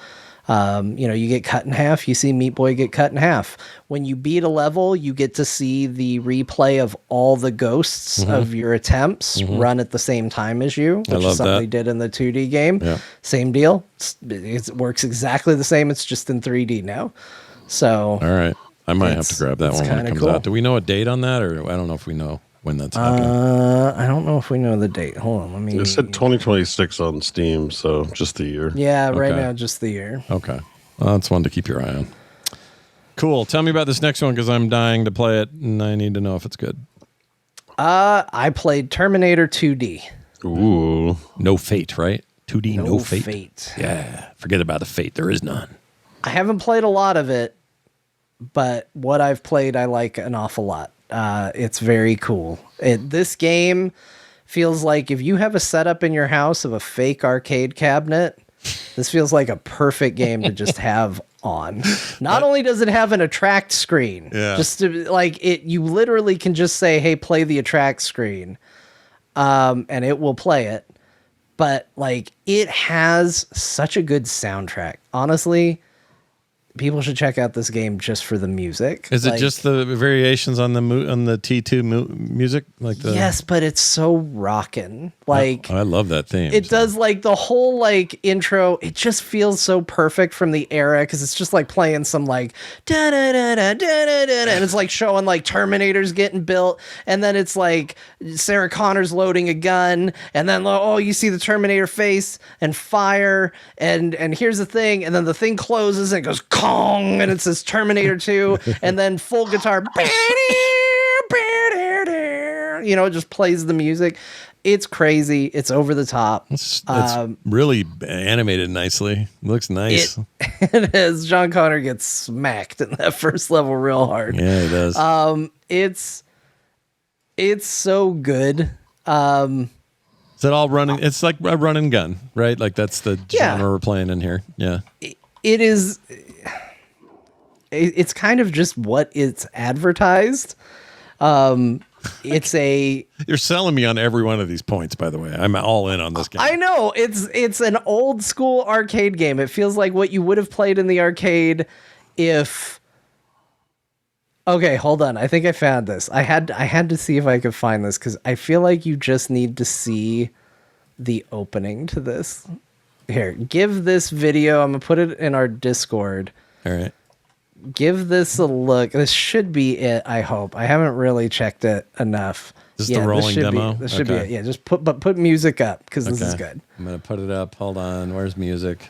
You get cut in half. You see Meat Boy get cut in half. When you beat a level, you get to see the replay of all the ghosts of your attempts run at the same time as you, which is something they did in the 2D game. Yeah. Same deal. It works exactly the same. It's just in 3D now. So, all right. I might have to grab that one when it comes out. Do we know a date on that, or I don't know if we know when that's happening? I don't know if we know the date. Hold on, let me. It said 2026 on Steam, so just the year. Yeah, right now just the year. Okay, well, that's one to keep your eye on. Cool. Tell me about this next one, because I'm dying to play it, and I need to know if it's good. I played Terminator 2D. Ooh, no fate, right? 2D, no fate. Fate. Yeah, forget about the fate. There is none. I haven't played a lot of it, but what I've played, I like an awful lot. It's very cool. This game feels like if you have a setup in your house of a fake arcade cabinet, this feels like a perfect game to just have on. Not only does it have an attract screen, just to, like, you literally can just say, hey, play the attract screen, and it will play it. But like, it has such a good soundtrack. Honestly, people should check out this game just for the music. Is it just the variations on the T2 music? Yes, but it's so rockin'. Like, I love that theme. It does like the whole like intro. It just feels so perfect from the era, because it's just like playing some like da da da da da da da, and it's like showing like Terminators getting built, and then it's like Sarah Connor's loading a gun, and then you see the Terminator face and fire, and here's the thing, and then the thing closes and it goes Kong, and it says Terminator 2, and then full guitar, it just plays the music. It's crazy. It's over the top. It's really animated nicely. It looks nice. It is. John Connor gets smacked in that first level real hard. Yeah, he does. It's so good. Is it all running? It's like a run and gun, right? Like that's the genre we're playing in here. Yeah. It is. It's kind of just what it's advertised. It's You're selling me on every one of these points, by the way. I'm all in on this game. I know. It's an old school arcade game. It feels like what you would have played in the arcade if... Okay, hold on. I think I found this. I had to see if I could find this, because I feel like you just need to see the opening to this. Here, give this video. I'm going to put it in our Discord. All right. Give this a look. This should be it, I hope. I haven't really checked it enough. This is the rolling demo? This should be it. Yeah, just put music up, because this is good. I'm going to put it up. Hold on. Where's music?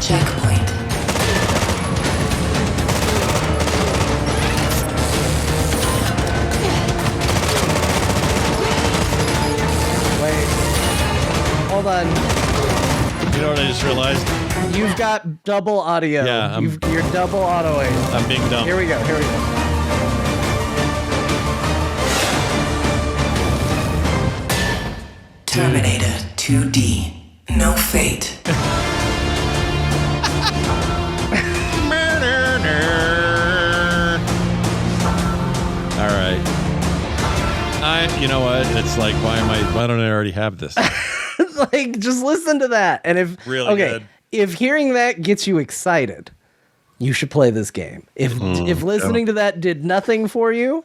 Checkpoint. Wait. Hold on. You know what I just realized? You've got double audio. Yeah, you're double autoing. I'm being dumb. Here we go. Terminator 2D. No fate. All right. You know what? It's like, why don't I already have this? Like, just listen to that. And if good. If hearing that gets you excited, you should play this game. If listening to that did nothing for you,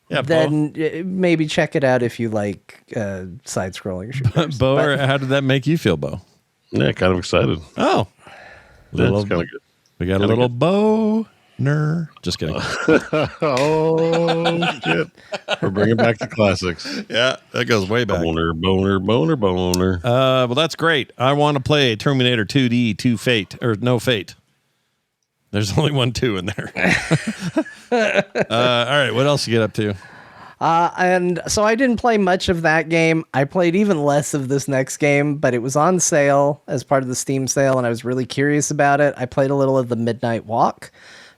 then maybe check it out if you like side-scrolling shooters. Beau, how did that make you feel, Beau? Yeah, kind of excited. Oh. That's kind of good. We got a little boner. Just kidding. Oh, shit. We're bringing back the classics. Yeah, that goes way back. Boner. Well, that's great. I want to play Terminator 2D, 2 Fate, or No Fate. There's only 1 2 in there. All right, what else you get up to? And so I didn't play much of that game. I played even less of this next game, but it was on sale as part of the Steam sale, and I was really curious about it. I played a little of the Midnight Walk,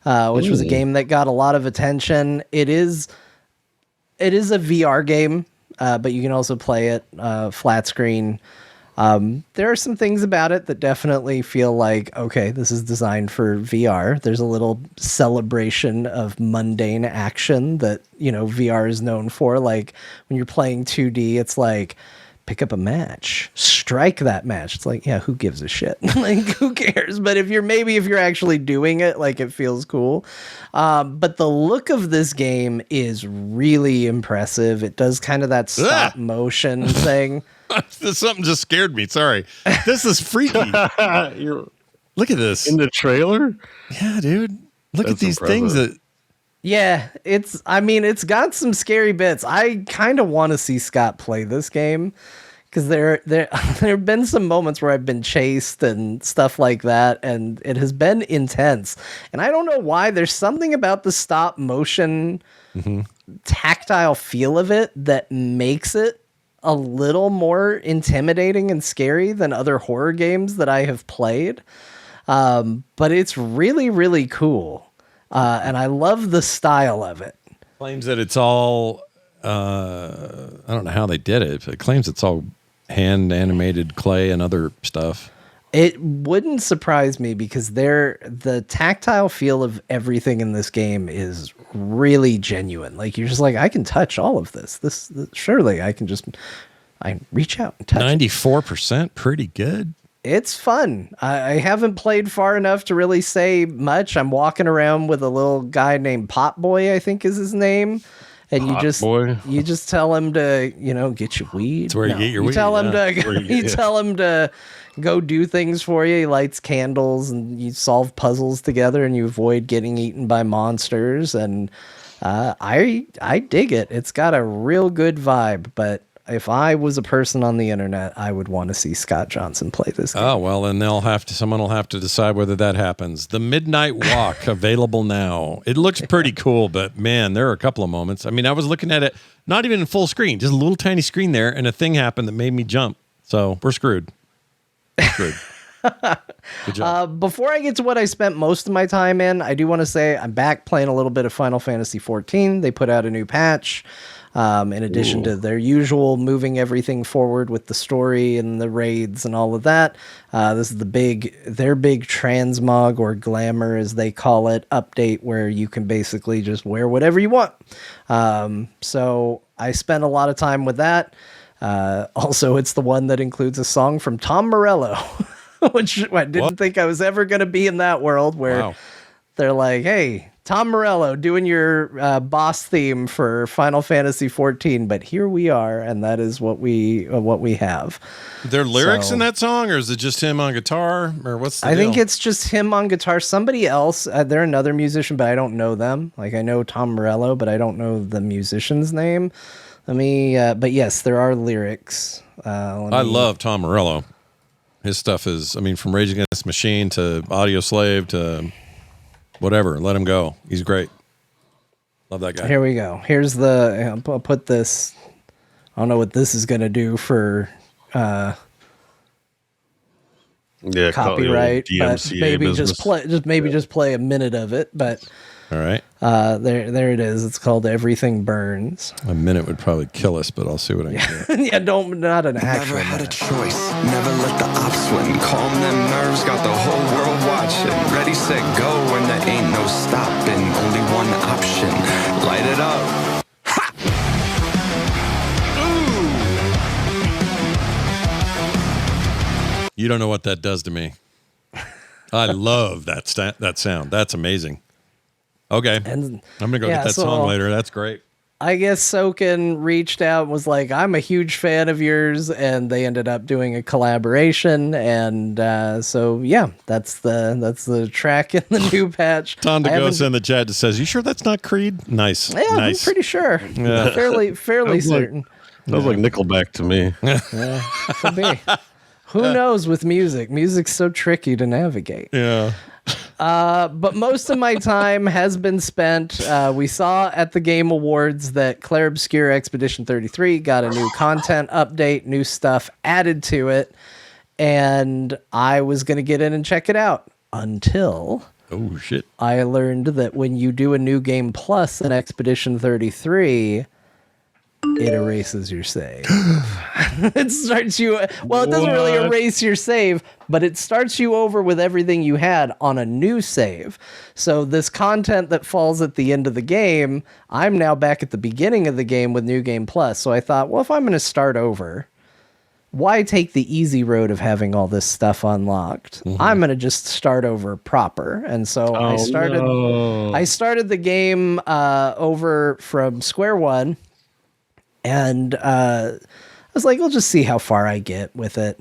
which was a game that got a lot of attention. It is a VR game, but you can also play it flat screen. There are some things about it that definitely feel like, okay, this is designed for VR. There's a little celebration of mundane action that, VR is known for. Like when you're playing 2D, it's like, pick up a match, strike that match. It's like, yeah, who gives a shit? Like, who cares? But if you're actually doing it, like, it feels cool. But the look of this game is really impressive. It does kind of that stop motion thing. Something just scared me. Sorry. This is freaky. Look at this. In the trailer? Yeah, dude. Look at these things that... Yeah, it's got some scary bits. I kind of want to see Scott play this game because there have been some moments where I've been chased and stuff like that, and it has been intense. And I don't know why. There's something about the stop motion tactile feel of it that makes it a little more intimidating and scary than other horror games that I have played. But it's really, really cool. And I love the style of it. Claims that it's all, I don't know how they did it, but it claims it's all hand animated clay and other stuff. It wouldn't surprise me because the tactile feel of everything in this game is really genuine. Like, you're just like, I can touch all of this. This surely I reach out and touch 94%, pretty good. It's fun. I haven't played far enough to really say much. I'm walking around with a little guy named Pot Boy, I think is his name. And you just tell him to, get your weed. That's where you get your weed. Tell him tell him to go do things for you. He lights candles and you solve puzzles together and you avoid getting eaten by monsters. And I dig it. It's got a real good vibe, but if I was a person on the internet, I would want to see Scott Johnson play this game. Oh, well, then someone will have to decide whether that happens. The Midnight Walk, available now. It looks pretty cool, but man, there are a couple of moments. I mean, I was looking at it, not even in full screen, just a little tiny screen there, and a thing happened that made me jump. So we're screwed. Good job. Before I get to what I spent most of my time in, I do want to say I'm back playing a little bit of Final Fantasy XIV. They put out a new patch. In addition to their usual moving everything forward with the story and the raids and all of that. This is their big transmog, or glamour as they call it, update where you can basically just wear whatever you want. So I spent a lot of time with that. Also, it's the one that includes a song from Tom Morello, which I didn't think I was ever going to be in that world where they're like, hey, Tom Morello doing your boss theme for Final Fantasy XIV, but here we are, and that is what we have. There lyrics in that song, or is it just him on guitar, or what's the deal? I think it's just him on guitar. Somebody else, they're another musician, but I don't know them. Like, I know Tom Morello, but I don't know the musician's name. But yes, there are lyrics. I love Tom Morello. His stuff is, from Rage Against the Machine to Audio Slave to whatever, let him go. He's great. Love that guy. Here we go. Here's I'll put this. I don't know what this is going to do for copyright, but maybe just play a minute of it. But All right. There it is. It's called Everything Burns. A minute would probably kill us, but I'll see what I can do. Yeah, not an actual Never had a minute. choice, never let the ops win. Calm them nerves, got the whole world watching. Ready, set, go, and there ain't no stopping. Only one option, light it up. You don't know what that does to me. I love that sound. That's amazing. Okay. And I'm going to go get that song later. That's great. I guess Soken reached out and was like, I'm a huge fan of yours, and they ended up doing a collaboration, and so yeah, that's the track in the new patch. Tonda goes in the chat that says, "You sure that's not Creed?" Nice. Yeah, nice. I'm pretty sure. Yeah. Fairly certain. Sounds like Nickelback to me. Could be. Who knows with music? Music's so tricky to navigate. Yeah. But most of my time has been spent. We saw at the Game Awards that Clair Obscur Expedition 33 got a new content update, new stuff added to it, and I was going to get in and check it out until Oh, shit. I learned that when you do a new game plus in Expedition 33, it erases your save. It starts you, well, it doesn't really erase your save, but it starts you over with everything you had on a new save. So this content that falls at the end of the game, I'm now back at the beginning of the game with New Game Plus. So I thought, well, if I'm going to start over, why take the easy road of having all this stuff unlocked? I'm going to just start over proper. And so I started the game over from square one. And I was like, I'll just see how far I get with it.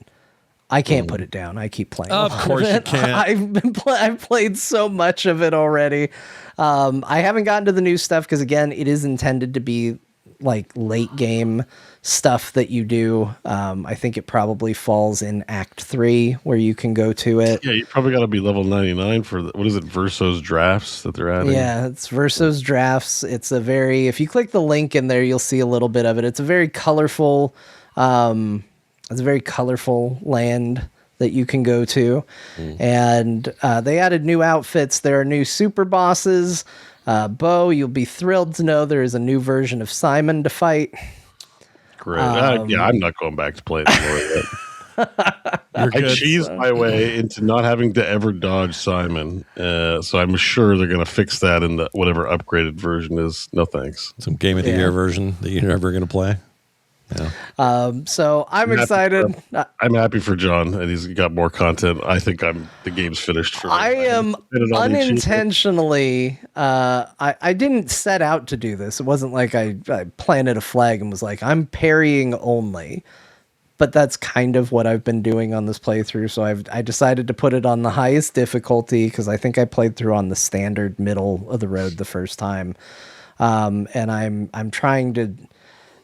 I can't put it down. I keep playing. Of course you can't. I've played so much of it already. I haven't gotten to the new stuff because, again, it is intended to be like late game stuff that you do. I think it probably falls in Act 3 where you can go to it. Yeah, you probably got to be level 99 for what is it, Verso's drafts that they're adding? Yeah, it's Verso's drafts. It's a very, if you click the link in there, you'll see a little bit of it. It's a very colorful, land that you can go to. And they added new outfits. There are new super bosses. Beau, you'll be thrilled to know there is a new version of Simon to fight. Great. Yeah, I'm not going back to play anymore. I cheesed my way into not having to ever dodge Simon. So I'm sure they're going to fix that in the whatever upgraded version is. No thanks. Some Game of the Year version that you're never going to play. Yeah. So I'm excited. I'm happy for John, and he's got more content. I think the game's finished for me. I am unintentionally. I didn't set out to do this. It wasn't like I planted a flag and was like, I'm parrying only. But that's kind of what I've been doing on this playthrough. So I decided to put it on the highest difficulty because I think I played through on the standard middle of the road the first time, and I'm trying to.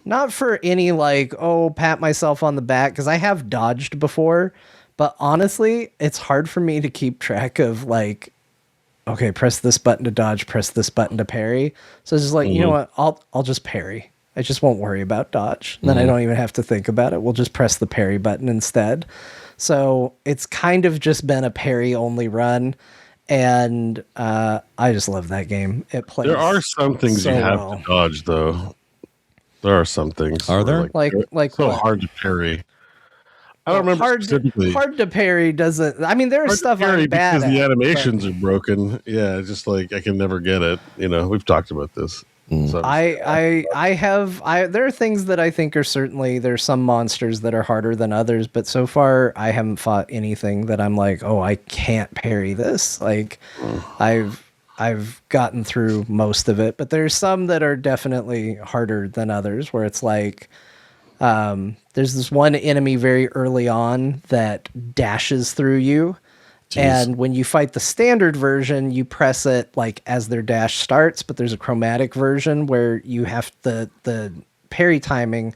Not for any pat myself on the back, because I have dodged before, but honestly, it's hard for me to keep track of okay, press this button to dodge, press this button to parry. So it's just you know what, I'll just parry. I just won't worry about dodge. Then I don't even have to think about it. We'll just press the parry button instead. So it's kind of just been a parry only run. And I just love that game. It plays. There are some things so you have well. to dodge, though. There are some things. Are there? Like so what? hard to parry. I don't remember specifically. Hard to parry doesn't. I mean, there's stuff I'm bad because at. the animations are broken. Yeah, it's just I can never get it. We've talked about this. So there are things that I think are certainly, there's some monsters that are harder than others, but so far I haven't fought anything that I'm like, oh, I can't parry this. I've gotten through most of it, but there's some that are definitely harder than others where it's there's this one enemy very early on that dashes through you. Jeez. And when you fight the standard version, you press it as their dash starts, but there's a chromatic version where you have the parry timing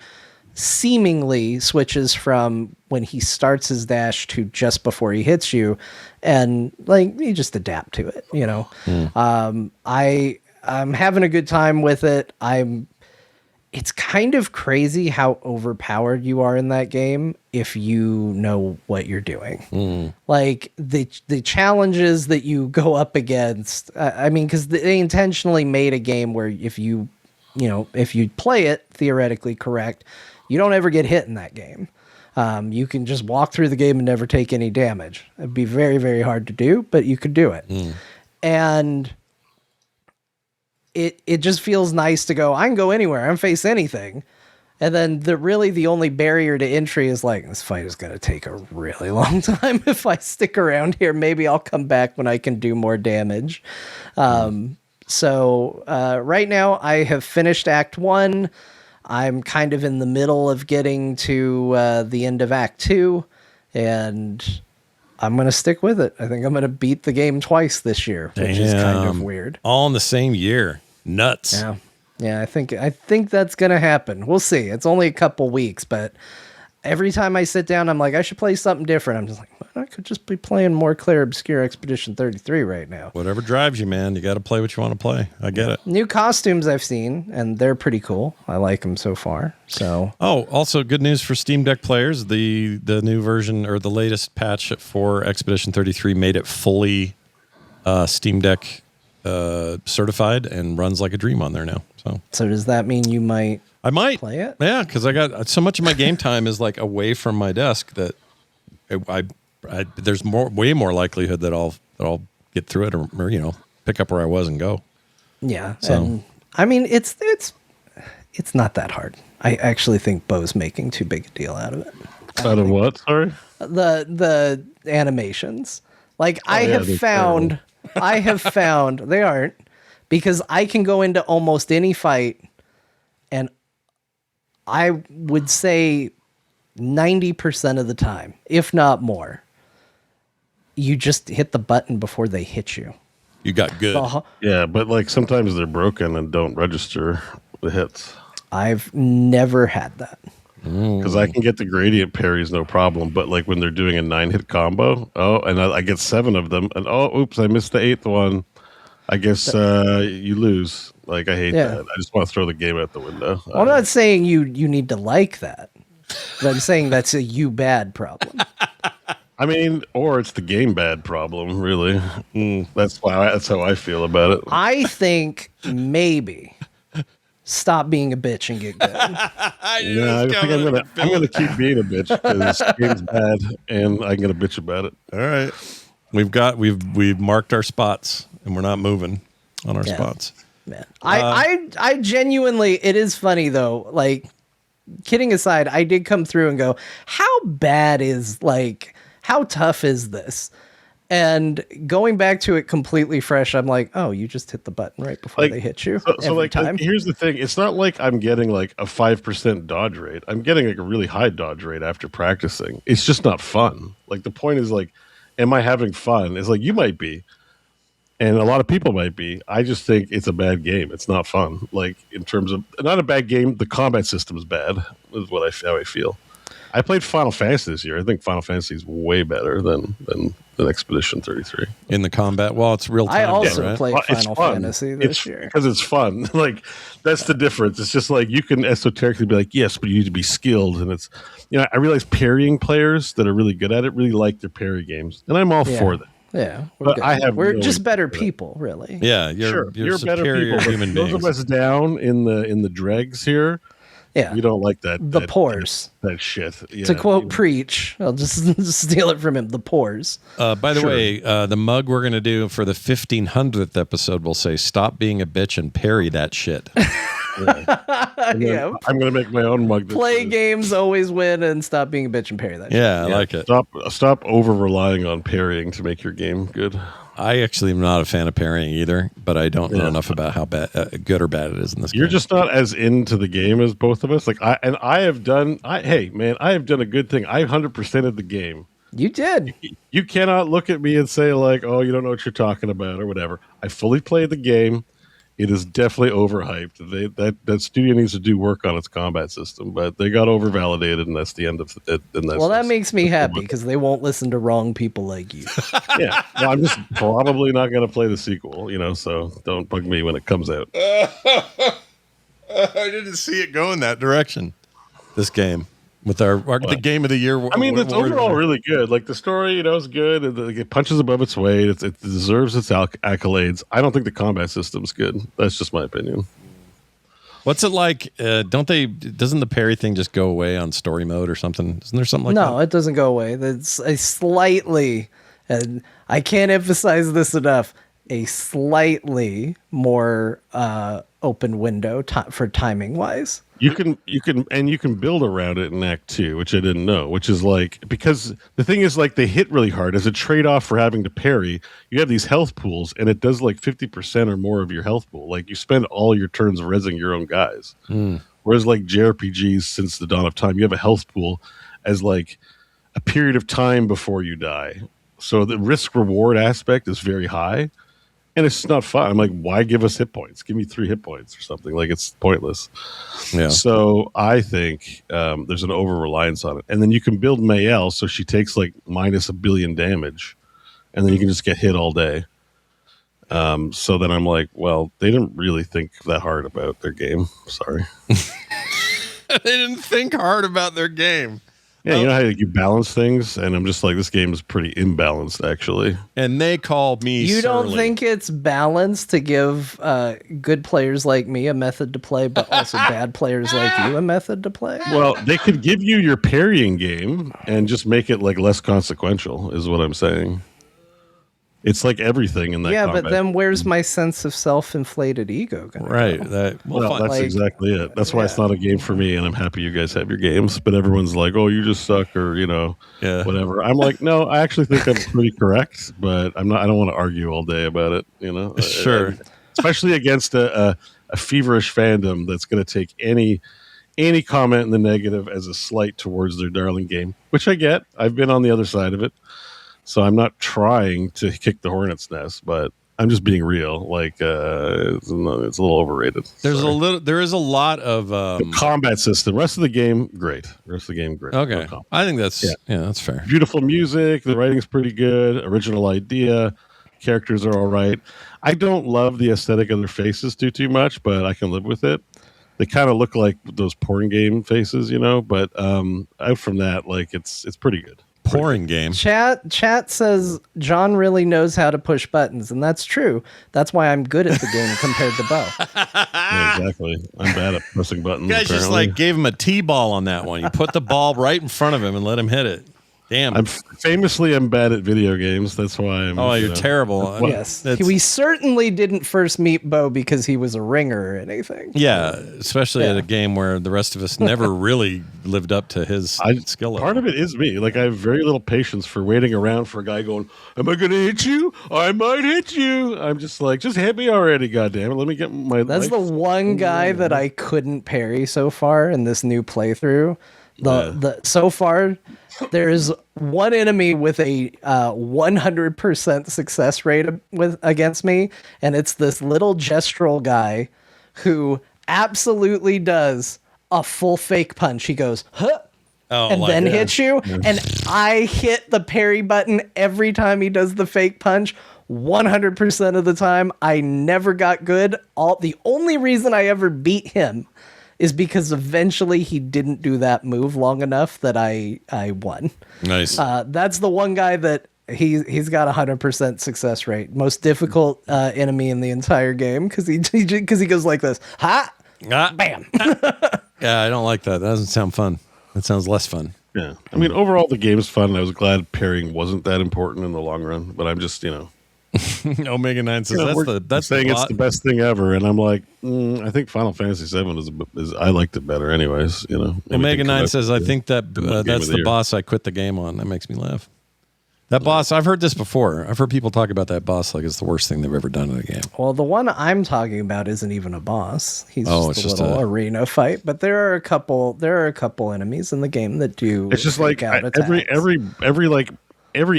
seemingly switches from when he starts his dash to just before he hits you, and you just adapt to it, I'm having a good time with it. It's kind of crazy how overpowered you are in that game. if you know what you're doing. Like the challenges that you go up against. I mean, because they intentionally made a game where if you play it theoretically correct, you don't ever get hit in that game. You can just walk through the game and never take any damage. It'd be very, very hard to do, but you could do it. And it just feels nice to go, I can go anywhere. I can face anything. And then the only barrier to entry is like, this fight is going to take a really long time. If I stick around here, maybe I'll come back when I can do more damage. So right now I have finished Act 1. I'm kind of in the middle of getting to the end of Act 2, and I'm going to stick with it. I think I'm going to beat the game twice this year, which is kind of weird. All in the same year. Nuts. Yeah, I think that's going to happen. We'll see. It's only a couple weeks, but every time I sit down, I'm like, I should play something different. I'm just like, well, I could just be playing more Clair Obscur Expedition 33 right now. Whatever drives you, man. You got to play what you want to play. I get it. New costumes I've seen, and they're pretty cool. I like them so far. So. Oh, also good news for Steam Deck players. The new version or the latest patch for Expedition 33 made it fully Steam Deck certified and runs like a dream on there now. So does that mean you might? I might play it. Yeah, because I got so much of my game time is like away from my desk that there's way more likelihood that I'll get through it or pick up where I was and go. Yeah. So and, I mean it's not that hard. I actually think Beau's making too big a deal out of it. Out of what? Sorry. The animations. Like I have found they aren't, because I can go into almost any fight and I would say 90% of the time, if not more, you just hit the button before they hit you. You got good. Yeah, but like sometimes they're broken and don't register the hits. I've never had that. Because I can get the gradient parries no problem, but like when they're doing a 9-hit combo, and I get 7 of them, and oops, I missed the 8th one. I guess you lose. Like, I hate that. I just want to throw the game out the window. Well, I'm not saying you need to like that, but I'm saying that's a you bad problem. I mean, or it's the game bad problem, really. That's how I feel about it. I think maybe stop being a bitch and get good. I think I'm gonna keep being a bitch because this game's bad, and I'm gonna bitch about it. All right, we've marked our spots, and we're not moving on our spots. Man, I genuinely, it is funny though. Like, kidding aside, I did come through and go, how bad is how tough is this? And going back to it completely fresh, I'm like, oh, you just hit the button right before they hit you. Every time. Here's the thing. It's not like I'm getting like a 5% dodge rate. I'm getting like a really high dodge rate after practicing. It's just not fun. Like, the point is like, am I having fun? It's like, you might be. And a lot of people might be. I just think it's a bad game. It's not fun. Like, in terms of, not a bad game, the combat system is bad, is how I feel. I played Final Fantasy this year. I think Final Fantasy is way better than Expedition 33. In the combat? Well, it's real time. I also played Final Fantasy this year. Because it's fun. Like, that's the difference. It's just like, you can esoterically be like, yes, but you need to be skilled. And it's, I realize parrying players that are really good at it really like their parry games. And I'm all for that. Yeah, we're just better people, really. Yeah, you're better people. Human beings. Those of us down in the dregs here, we don't like that. The pores. That shit. Yeah, to quote Preach, I'll just steal it from him. The pores. By the way, the mug we're gonna do for the 1500th episode will say, "Stop being a bitch and parry that shit." Yeah. I'm gonna make my own mug. Play games, always win, and stop being a bitch and parry that. Yeah, I like it. Stop over relying on parrying to make your game good. I actually am not a fan of parrying either, but I don't know enough about how bad, good or bad it is in this game. You're just not as into the game as both of us. Like I have done a good thing. I 100%ed the game. You did. You cannot look at me and say like, oh, you don't know what you're talking about or whatever. I fully played the game. It is definitely overhyped. That studio needs to do work on its combat system, but they got overvalidated, and that's the end of it. Well, that makes me happy because they won't listen to wrong people like you. Yeah, well, I'm just probably not going to play the sequel, so don't bug me when it comes out. I didn't see it go in that direction. This game. with the game of the year. I mean, it's overall really good. Like the story, is good. It punches above its weight. It deserves its accolades. I don't think the combat system's good. That's just my opinion. What's it like? Doesn't the parry thing just go away on story mode or something? Isn't there something like that? No, it doesn't go away. It's a slightly, and I can't emphasize this enough, a slightly more open window for timing wise. You can build around it in Act 2, which I didn't know, which is like, because the thing is, like, they hit really hard as a trade-off for having to parry. You have these health pools, and it does like 50% or more of your health pool. Like, you spend all your turns rezzing your own guys. Whereas like JRPGs since the dawn of time, you have a health pool as like a period of time before you die. So the risk reward aspect is very high. And it's just not fun. I'm like, why give us hit points? Give me 3 hit points or something. Like, it's pointless. Yeah. So I think there's an over-reliance on it. And then you can build Mayel so she takes like minus 1 billion damage. And then you can just get hit all day. So then I'm like, well, they didn't really think that hard about their game. Sorry. They didn't think hard about their game. Yeah, you know how you balance things? And I'm just like, this game is pretty imbalanced, actually. And they call me You surly. don't think it's balanced to give good players like me a method to play, but also bad players like you a method to play? Well, they could give you your parrying game and just make it like less consequential, is what I'm saying. It's like everything in that combat. But then where's my sense of self-inflated ego gonna Right. go? That's exactly it. That's why it's not a game for me, and I'm happy you guys have your games. But everyone's like, "Oh, you just suck," or whatever. I'm like, no, I actually think I'm pretty correct, but I'm not. I don't want to argue all day about it. Sure. Especially against a feverish fandom that's going to take any comment in the negative as a slight towards their darling game, which I get. I've been on the other side of it. So I'm not trying to kick the hornet's nest, but I'm just being real. Like it's a little overrated. There is a lot of the combat system. Rest of the game, great. Okay, I think that's that's fair. Beautiful music. The writing's pretty good. Original idea. Characters are all right. I don't love the aesthetic of their faces too much, but I can live with it. They kind of look like those porn game faces, But out from that, like it's pretty good. Pouring game. Chat says John really knows how to push buttons, and that's true. That's why I'm good at the game compared to Beau. Yeah, exactly. I'm bad at pressing buttons. You guys just like gave him a T-ball on that one. You put the ball right in front of him and let him hit it. Damn. I'm bad at video games. That's why I'm. Oh, you're terrible. Yes. We certainly didn't first meet Beau because he was a ringer or anything. Yeah, especially at a game where the rest of us never really lived up to his skill level. Part of it is me. Like, I have very little patience for waiting around for a guy going, "Am I going to hit you? I might hit you." I'm just like, just hit me already, goddammit. Let me get my. That's the one guy that I couldn't parry so far in this new playthrough. So far, there is one enemy with a 100% success rate against me, and it's this little gestural guy who absolutely does a full fake punch. He goes, huh, and then hits you, and I hit the parry button every time he does the fake punch. 100% of the time, I never got good. The only reason I ever beat him is because eventually he didn't do that move long enough that I won. Nice. That's the one guy that he's got 100% success rate. Most difficult enemy in the entire game because he goes like this. Ha! Bam! Yeah, I don't like that. That doesn't sound fun. That sounds less fun. Yeah. I mean, overall, the game's fun. I was glad parrying wasn't that important in the long run, but I'm just, Omega 9 says that's saying it's the best thing ever, and I'm like, I think Final Fantasy VII is I liked it better, anyways. Omega 9 says I think that that's the boss I quit the game on. That makes me laugh. That boss, I've heard this before. I've heard people talk about that boss like it's the worst thing they've ever done in a game. Well, the one I'm talking about isn't even a boss. He's just a little arena fight. But there are a couple enemies in the game that do. It's just like every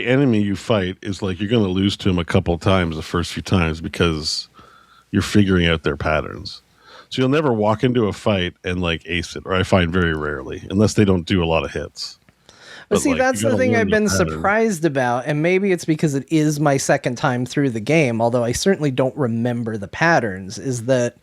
enemy you fight is like you're going to lose to them a couple of times the first few times because you're figuring out their patterns. So you'll never walk into a fight and like ace it, or I find very rarely, unless they don't do a lot of hits. But see, that's the thing I've been surprised about, and maybe it's because it is my second time through the game, although I certainly don't remember the patterns, is that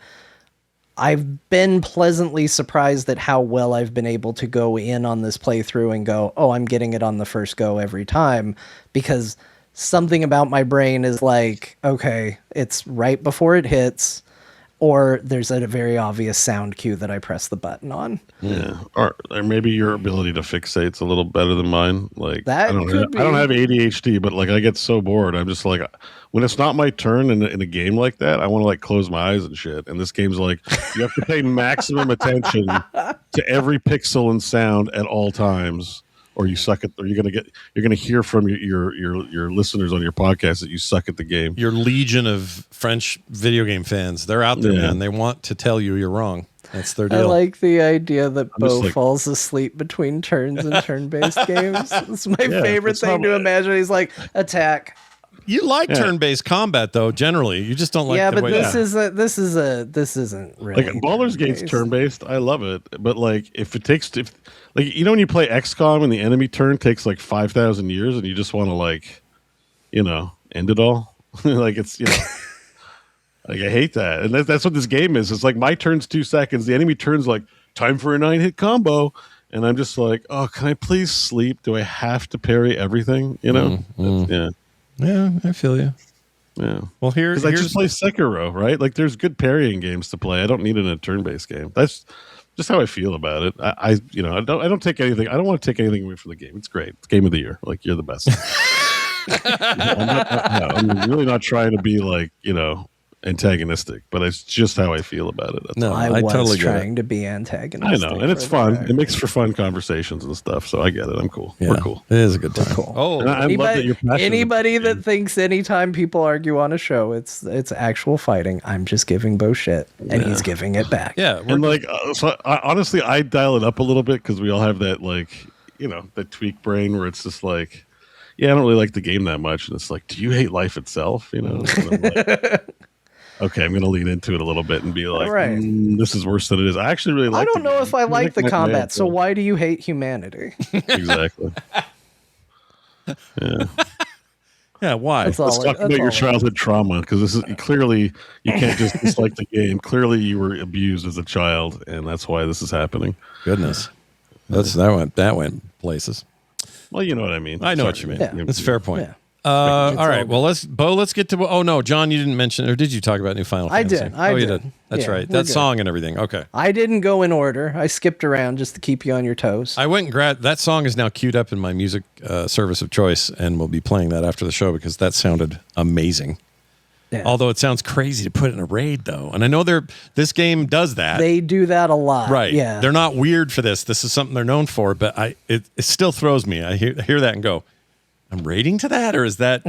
I've been pleasantly surprised at how well I've been able to go in on this playthrough and go, oh, I'm getting it on the first go every time, because something about my brain is like, okay, it's right before it hits, or there's a very obvious sound cue that I press the button on. Yeah, or maybe your ability to fixate's a little better than mine. Like that I don't could I don't have ADHD, but like I get so bored. I'm just like, when it's not my turn in a game like that, I want to like close my eyes and shit. And this game's like, you have to pay maximum attention to every pixel and sound at all times, or you suck at. Or you're gonna hear from your listeners on your podcast that you suck at the game. Your legion of French video game fans, they're out there, man. They want to tell you you're wrong. That's their deal. I like the idea that Beau falls asleep between turns in turn-based games. It's my favorite thing to imagine. He's like, attack. You like turn-based combat, though. Generally, you just don't like. Yeah, but this isn't really like Baldur's Gate's turn-based. I love it, but like if when you play XCOM and the enemy turn takes like 5,000 years, and you just want to like, end it all. Like it's like I hate that, and that's what this game is. It's like my turn's 2 seconds, the enemy turn's like time for a 9-hit combo, and I'm just like, oh, can I please sleep? Do I have to parry everything? Yeah, I feel you. Yeah. Well, because I just play Sekiro, right? Like, there's good parrying games to play. I don't need it in a turn-based game. That's just how I feel about it. I don't take anything. I don't want to take anything away from the game. It's great. It's game of the year. Like, you're the best. I'm really not trying to be like, antagonistic, but it's just how I feel about it. I was totally trying to be antagonistic. I know, and it's fun. It makes for fun conversations and stuff. So I get it. I'm cool. Yeah, we're cool. It is a good time. Cool. Oh, anybody that thinks anytime people argue on a show, it's actual fighting. I'm just giving Beau shit, and he's giving it back. Yeah, and like, so honestly, I dial it up a little bit because we all have that like, that tweak brain where it's just like, yeah, I don't really like the game that much, and it's like, do you hate life itself? And I'm like, okay, I'm going to lean into it a little bit and be like, this is worse than it is. I actually really like I don't know if I like the combat, so why do you hate humanity? Exactly. Yeah. Yeah, why? Let's talk about your childhood trauma, because this is clearly, you can't just dislike the game. Clearly you were abused as a child, and that's why this is happening. Goodness. That went places. Well, you know what I mean. I know what you mean. Yeah. That's a fair point. Yeah. All right. Well, let's get to. Oh no, John, you didn't mention, or did you talk about new Final Fantasy? I did. You did. That's right. That song and everything. Okay. I didn't go in order. I skipped around just to keep you on your toes. I went and grabbed that song. Is now queued up in my music service of choice, and we'll be playing that after the show because that sounded amazing. Yeah. Although it sounds crazy to put it in a raid, though, and I know this game does that. They do that a lot, right? Yeah. They're not weird for this. This is something they're known for, but it still throws me. I hear that and go, I'm raiding to that, or is that,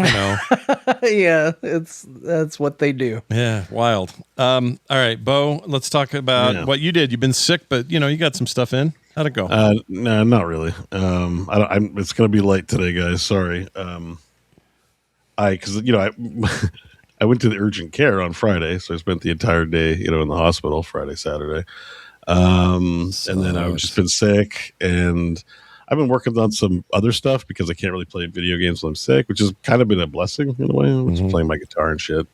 yeah, that's what they do. Yeah, wild. All right, Beau, let's talk about what you did. You've been sick, but you got some stuff in. How'd it go? No, not really. It's gonna be late today, guys. Sorry. I went to the urgent care on Friday, so I spent the entire day, in the hospital Friday, Saturday, and then I've just been sick, and I've been working on some other stuff because I can't really play video games when I'm sick, which has kind of been a blessing in a way. I'm just playing my guitar and shit.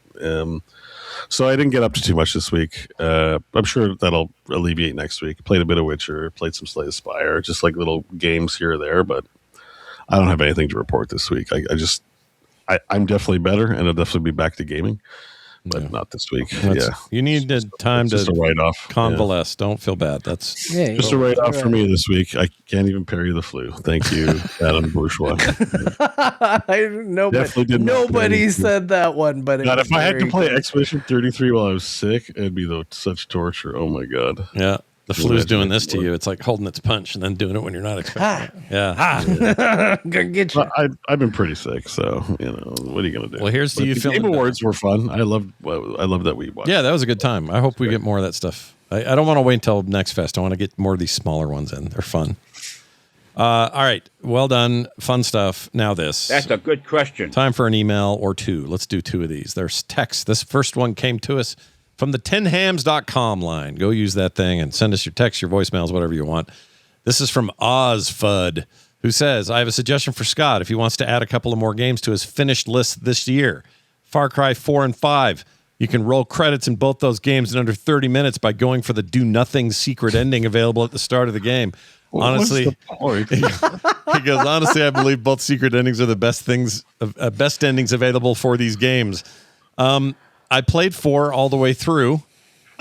So I didn't get up to too much this week. I'm sure that'll alleviate next week. Played a bit of Witcher, played some Slay the Spire, just like little games here or there, but I don't have anything to report this week. I'm definitely better, and I'll definitely be back to gaming, but not this week. You need time to write off, convalesce. Don't feel bad. That's just a write off for me this week. I can't even parry the flu. Thank you, Adam Bourgeois. Nobody said that one, but God, if I had to play Expedition 33 while I was sick, it'd be such torture. Oh my God. Yeah. The flu's doing this to you. It's like holding its punch and then doing it when you're not expecting it. Yeah. Gonna get you. I've been pretty sick, so what are you gonna do? Well, here's to you feeling. Game Awards were fun. I love that we watched. Yeah, that was a good time. I hope we get more of that stuff. I don't want to wait until next fest. I want to get more of these smaller ones in. They're fun. All right. Well done. Fun stuff. Now this. That's a good question. Time for an email or two. Let's do two of these. There's text. This first one came to us from the 10hams.com line. Go use that thing and send us your texts, your voicemails, whatever you want. This is from OzFud, who says, I have a suggestion for Scott if he wants to add a couple of more games to his finished list this year. Far Cry 4 and 5. You can roll credits in both those games in under 30 minutes by going for the do nothing secret ending available at the start of the game. Honestly, he goes, honestly, I believe both secret endings are the best endings available for these games. I played 4 all the way through,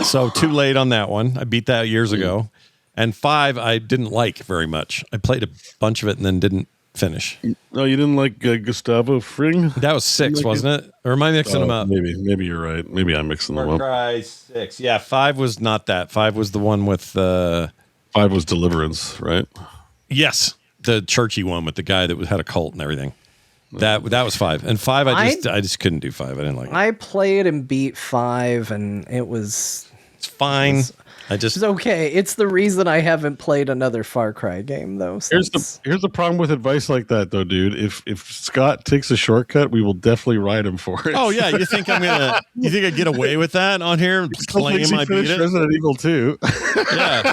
so too late on that one. I beat that years ago. And 5, I didn't like very much. I played a bunch of it and then didn't finish. No, you didn't like Gustavo Fring? That was 6, wasn't it? Or am I mixing them up? Maybe you're right. Maybe I'm mixing them up. Far Cry 6. Yeah, 5 was not that. 5 was the one with 5 was Deliverance, right? Yes, the churchy one with the guy that had a cult and everything. That was 5. And 5, I just couldn't do 5. I didn't like it. I played and beat 5, and it's fine. It's okay. It's the reason I haven't played another Far Cry game, though. Here's the problem with advice like that, though, dude. If Scott takes a shortcut, we will definitely ride him for it. Oh yeah, you think I get away with that on here? Claim I beat it. Resident Evil 2. Yeah.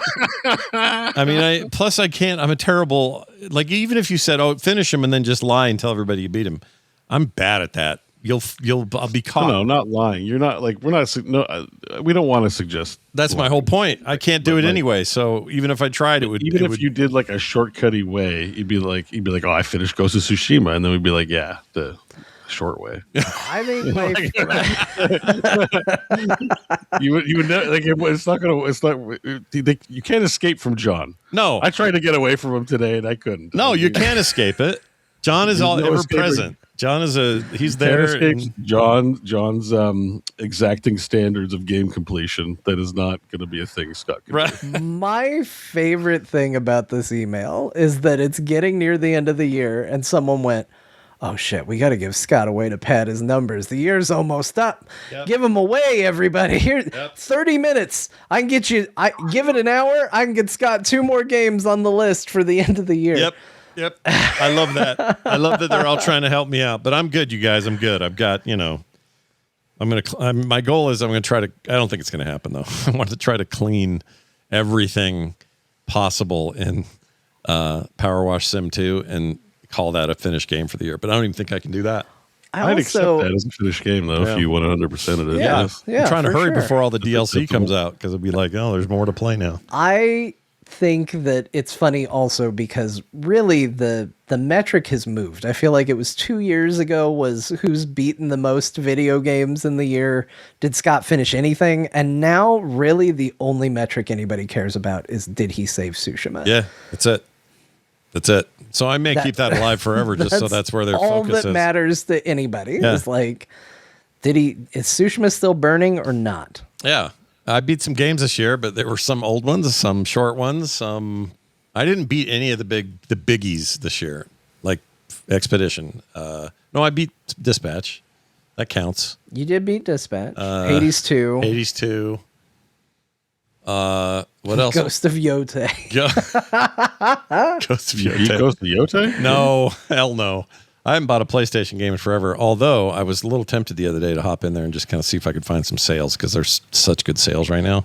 I mean, plus I can't. I'm a terrible. Like, even if you said, "Oh, finish him," and then just lie and tell everybody you beat him, I'm bad at that. I'll be caught. No, not lying. You're not like we're not. No, we don't want to suggest. That's my whole point. I can't do it anyway. So even if I tried, it would. Even if you did like a shortcutty way, you'd be like, oh, I finished Ghost of Tsushima, and then we'd be like, yeah, the short way. I think you would know, like it's not gonna. It's not. You can't escape from John. No, I tried to get away from him today, and I couldn't. No, you can't escape it. John is ever present. John he's there. John's exacting standards of game completion. That is not going to be a thing, Scott. Right. My favorite thing about this email is that it's getting near the end of the year, and someone went, "Oh shit, we got to give Scott a way to pad his numbers. The year's almost up. Yep. Give him away, everybody. Here, 30 minutes. I can get you. Give it an hour. I can get Scott 2 more games on the list for the end of the year." Yep. I love that. I love that they're all trying to help me out, but I'm good, you guys. I'm good. I've got, my goal is I'm going to try to, I don't think it's going to happen though. I want to try to clean everything possible in PowerWash Sim 2 and call that a finished game for the year, but I don't even think I can do that. I'd accept that as a finished game though, if you 100% of it. Yeah. I'm trying to hurry before all the DLC comes out because it'll be like, oh, there's more to play now. I think that it's funny also because really the metric has moved. I feel like it was 2 years ago was who's beaten the most video games in the year. Did Scott finish anything? And now really the only metric anybody cares about is did he save Tsushima? Yeah, that's it. So I may keep that alive forever just so that's where their focus is. All that matters to anybody is like, is Tsushima still burning or not? Yeah. I beat some games this year, but there were some old ones, some short ones, I didn't beat any of the biggies this year, like Expedition. No, I beat Dispatch. That counts. You did beat Dispatch. Hades 2. Hades 2. What else? Ghost of Yote. Ghost of Yote. Ghost of Yote? No, hell no. I haven't bought a PlayStation game in forever, although I was a little tempted the other day to hop in there and just kind of see if I could find some sales because there's such good sales right now.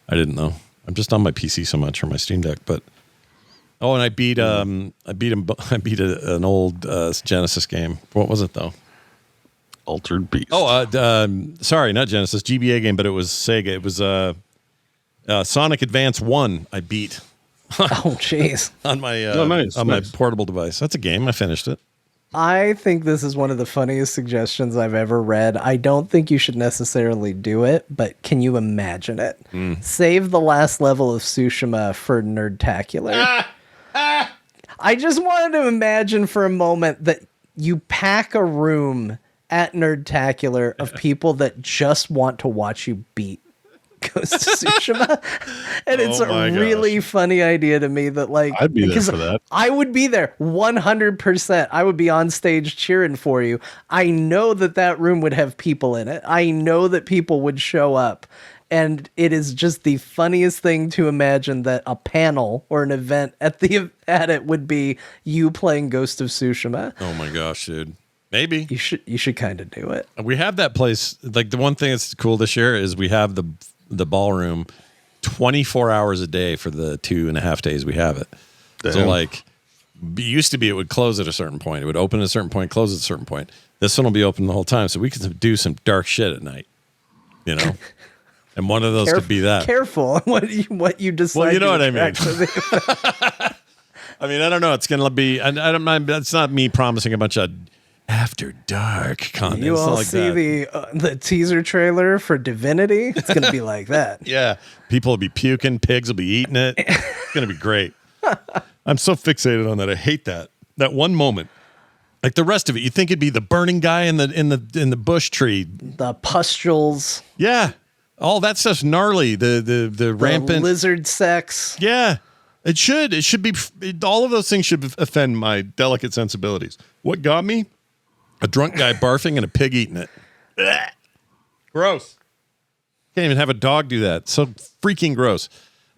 I didn't know. I'm just on my PC so much or my Steam Deck, but and I beat an old Genesis game. What was it though? Altered Beast. Sorry, not Genesis, GBA game, but it was Sega. It was Sonic Advance 1. I beat. Oh jeez. On my my portable device. That's a game. I finished it. I think this is one of the funniest suggestions I've ever read. I don't think you should necessarily do it, but can you imagine it? Save the last level of Tsushima for Nerdtacular. I just wanted to imagine for a moment that you pack a room at Nerdtacular of people that just want to watch you beat Ghost of Tsushima. And it's a really funny idea to me that I'd be there for that. I would be there 100%. I would be on stage cheering for you. I know that room would have people in it. I know that people would show up. And it is just the funniest thing to imagine that a panel or an event at it would be you playing Ghost of Tsushima. Oh my gosh, dude. Maybe you should kind of do it. We have that place. Like the one thing that's cool this year is we have the ballroom 24 hours a day for the 2.5 days we have it. Damn. So like it used to be it would close at a certain point. It would open at a certain point, close at a certain point. This one will be open the whole time. So we can do some dark shit at night. you know. And one of those could be that. Careful what you decide. Well, you know what I mean. I mean, I don't know. It's going to be. I don't mind. That's not me promising a bunch of after dark content. You all like see the teaser trailer for Divinity. It's going to be like that. Yeah, people will be puking. Pigs will be eating it. It's going to be great. I'm so fixated on that. I hate that one moment. Like the rest of it, you think it'd be the burning guy in the bush tree, the pustules. Yeah. All that stuff's gnarly. The rampant lizard sex. Yeah, it should be. All of those things should offend my delicate sensibilities. What got me? A drunk guy barfing and a pig eating it. Gross. Can't even have a dog do that. So freaking gross.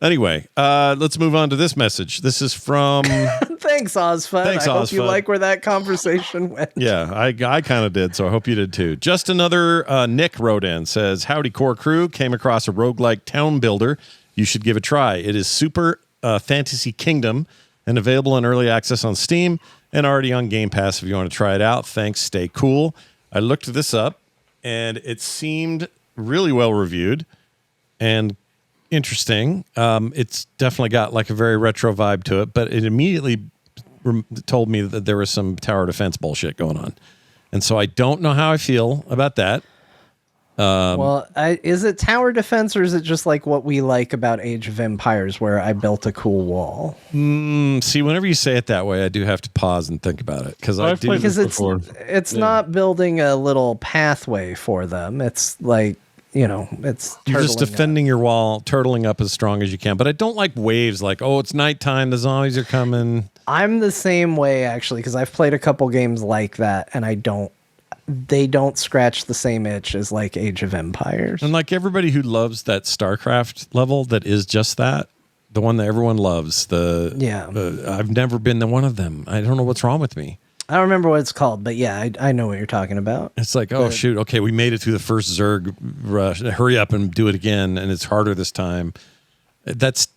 Anyway, let's move on to this message. This is from... Thanks, Ozfud. I hope you like where that conversation went. Yeah, I kind of did, so I hope you did too. Just another Nick wrote in, says, Howdy Core Crew, came across a roguelike town builder. You should give a try. It is Super Fantasy Kingdom and available in early access on Steam and already on Game Pass if you want to try it out. Thanks, stay cool. I looked this up, and it seemed really well reviewed and interesting. It's definitely got like a very retro vibe to it, but it immediately told me that there was some tower defense bullshit going on. And so I don't know how I feel about that. Is it tower defense or is it just like what we like about Age of Empires where I built a cool wall? See, whenever you say it that way, I do have to pause and think about it because it's not building a little pathway for them. It's like, it's you're just defending your wall, turtling up as strong as you can. But I don't like waves like, oh, it's nighttime, the zombies are coming. I'm the same way, actually, because I've played a couple games like that, and they don't scratch the same itch as like Age of Empires. And like everybody who loves that StarCraft level that is just that, the one that everyone loves, I've never been the one of them. I don't know what's wrong with me. I don't remember what it's called, but yeah, I know what you're talking about. It's like, shoot, okay, we made it through the first Zerg rush. Hurry up and do it again, and it's harder this time. That's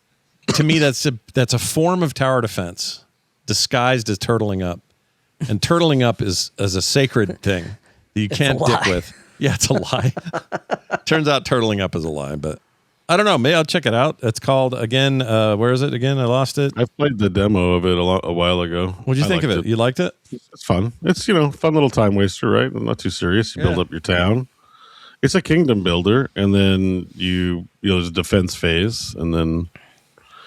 to me, that's a form of tower defense disguised as turtling up, and turtling up is a sacred thing that you can't dick with. Yeah, it's a lie. Turns out turtling up is a lie, but I don't know. Maybe I'll check it out. It's called, again, where is it again? I lost it. I played the demo of it a while ago. What'd you think of it? You liked it? It's fun. It's, fun little time waster, right? Not too serious. You build up your town. It's a kingdom builder, and then there's a defense phase, and then...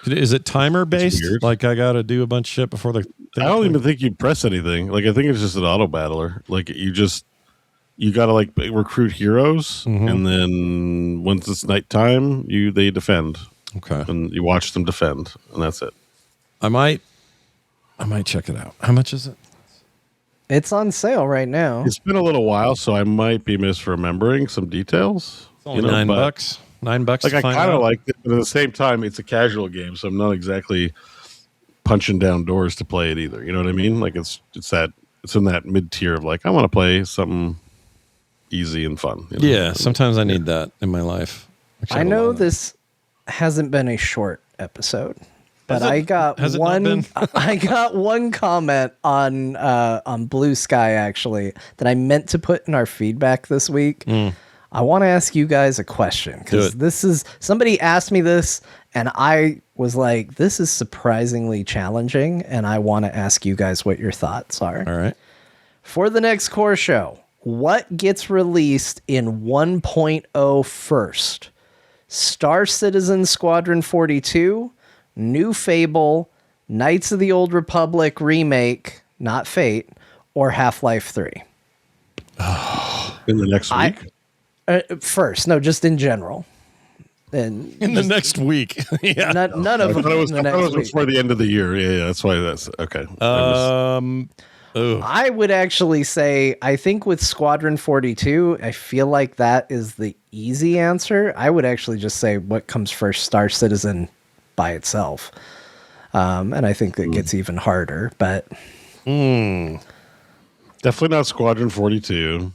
Is it timer-based? Like, I got to do a bunch of shit before the... I don't even think you press anything. Like, I think it's just an auto-battler. Like, you got to like recruit heroes, and then once it's nighttime, they defend. Okay, and you watch them defend, and that's it. I might check it out. How much is it? It's on sale right now. It's been a little while, so I might be misremembering some details. It's only $9. $9. Like I kind of like it, but at the same time, it's a casual game, so I'm not exactly punching down doors to play it either. You know what I mean? Like it's in that mid tier of like I want to play something easy and fun. Yeah, sometimes I need that in my life. I know this hasn't been a short episode, but I got one comment on Blue Sky actually that I meant to put in our feedback this week. I want to ask you guys a question because somebody asked me this and I was like, this is surprisingly challenging and I want to ask you guys what your thoughts are. All right. For the next core show, what gets released in 1.0 first? Star Citizen Squadron 42, New Fable, Knights of the Old Republic remake, not Fate, or Half-Life 3? In the next week? First, no, just in general. And in the next week. Yeah. None of them. I thought it was before the end of the year. Yeah, that's why that's okay. I would actually say, I think with Squadron 42, I feel like that is the easy answer. I would actually just say what comes first, Star Citizen by itself. And I think it gets even harder, but... Definitely not Squadron 42.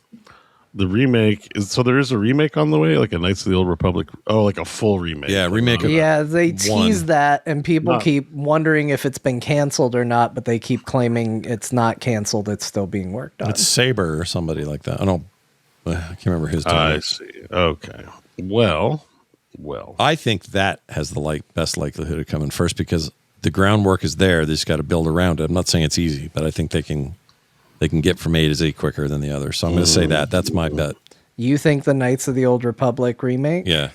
The remake there is a remake on the way, like a Knights of the Old Republic. Oh, like a full remake. Yeah, remake. Yeah, they tease that, and people keep wondering if it's been canceled or not, but they keep claiming it's not canceled. It's still being worked on. It's Saber or somebody like that. I don't. I can't remember his. I see. Okay. Well. I think that has the best likelihood of coming first because the groundwork is there. They just got to build around it. I'm not saying it's easy, but I think they can get from A to Z quicker than the other. So I'm going to say that. That's my bet. You think the Knights of the Old Republic remake? Yeah,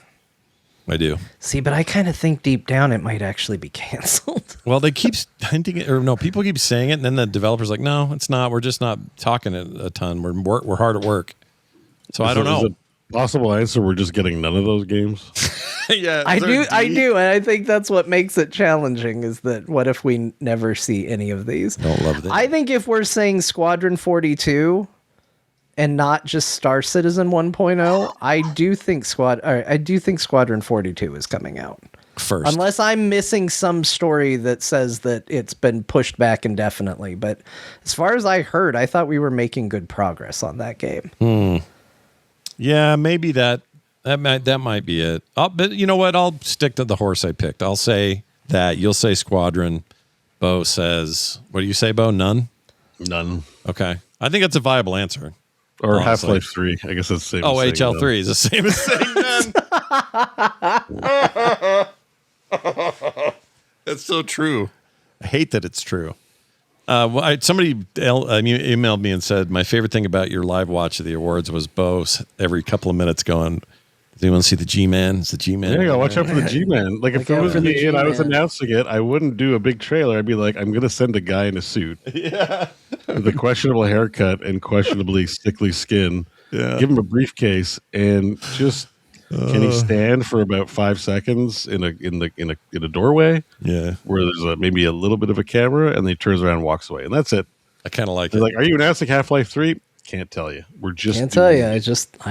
I do. See, but I kind of think deep down it might actually be canceled. Well, they keep hinting it, or no, people keep saying it, and then the developer's like, "No, it's not. We're just not talking it a ton. We're hard at work." So I don't know. Possible answer: we're just getting none of those games. Yeah, I do, and I think that's what makes it challenging. Is that what if we never see any of these? Don't love that. I think if we're saying Squadron 42 and not just Star Citizen 1.0, I do think Squadron 42 is coming out first, unless I'm missing some story that says that it's been pushed back indefinitely. But as far as I heard, I thought we were making good progress on that game. Yeah, maybe that might be it. But you know what? I'll stick to the horse I picked. I'll say that you'll say Squadron. Beau says, what do you say, Beau? None? None. Okay. I think that's a viable answer. Or Half-Life 3. I guess that's the same. Oh, HL3 is the same as saying none. That's so true. I hate that it's true. Somebody emailed me and said, my favorite thing about your live watch of the awards was Beau every couple of minutes going, do you want to see the G-Man? It's the G-Man. Yeah, watch out for the G-Man. Like, if it was me and I was announcing it, I wouldn't do a big trailer. I'd be like, I'm going to send a guy in a suit. Yeah. With a questionable haircut and questionably sickly skin. Yeah. Give him a briefcase and just... can he stand for about 5 seconds in a doorway? Yeah, where there's maybe a little bit of a camera, and then he turns around and walks away, and that's it. I kind of like it. Like, are you announcing Half-Life 3? Can't tell you. We're just can't tell you. I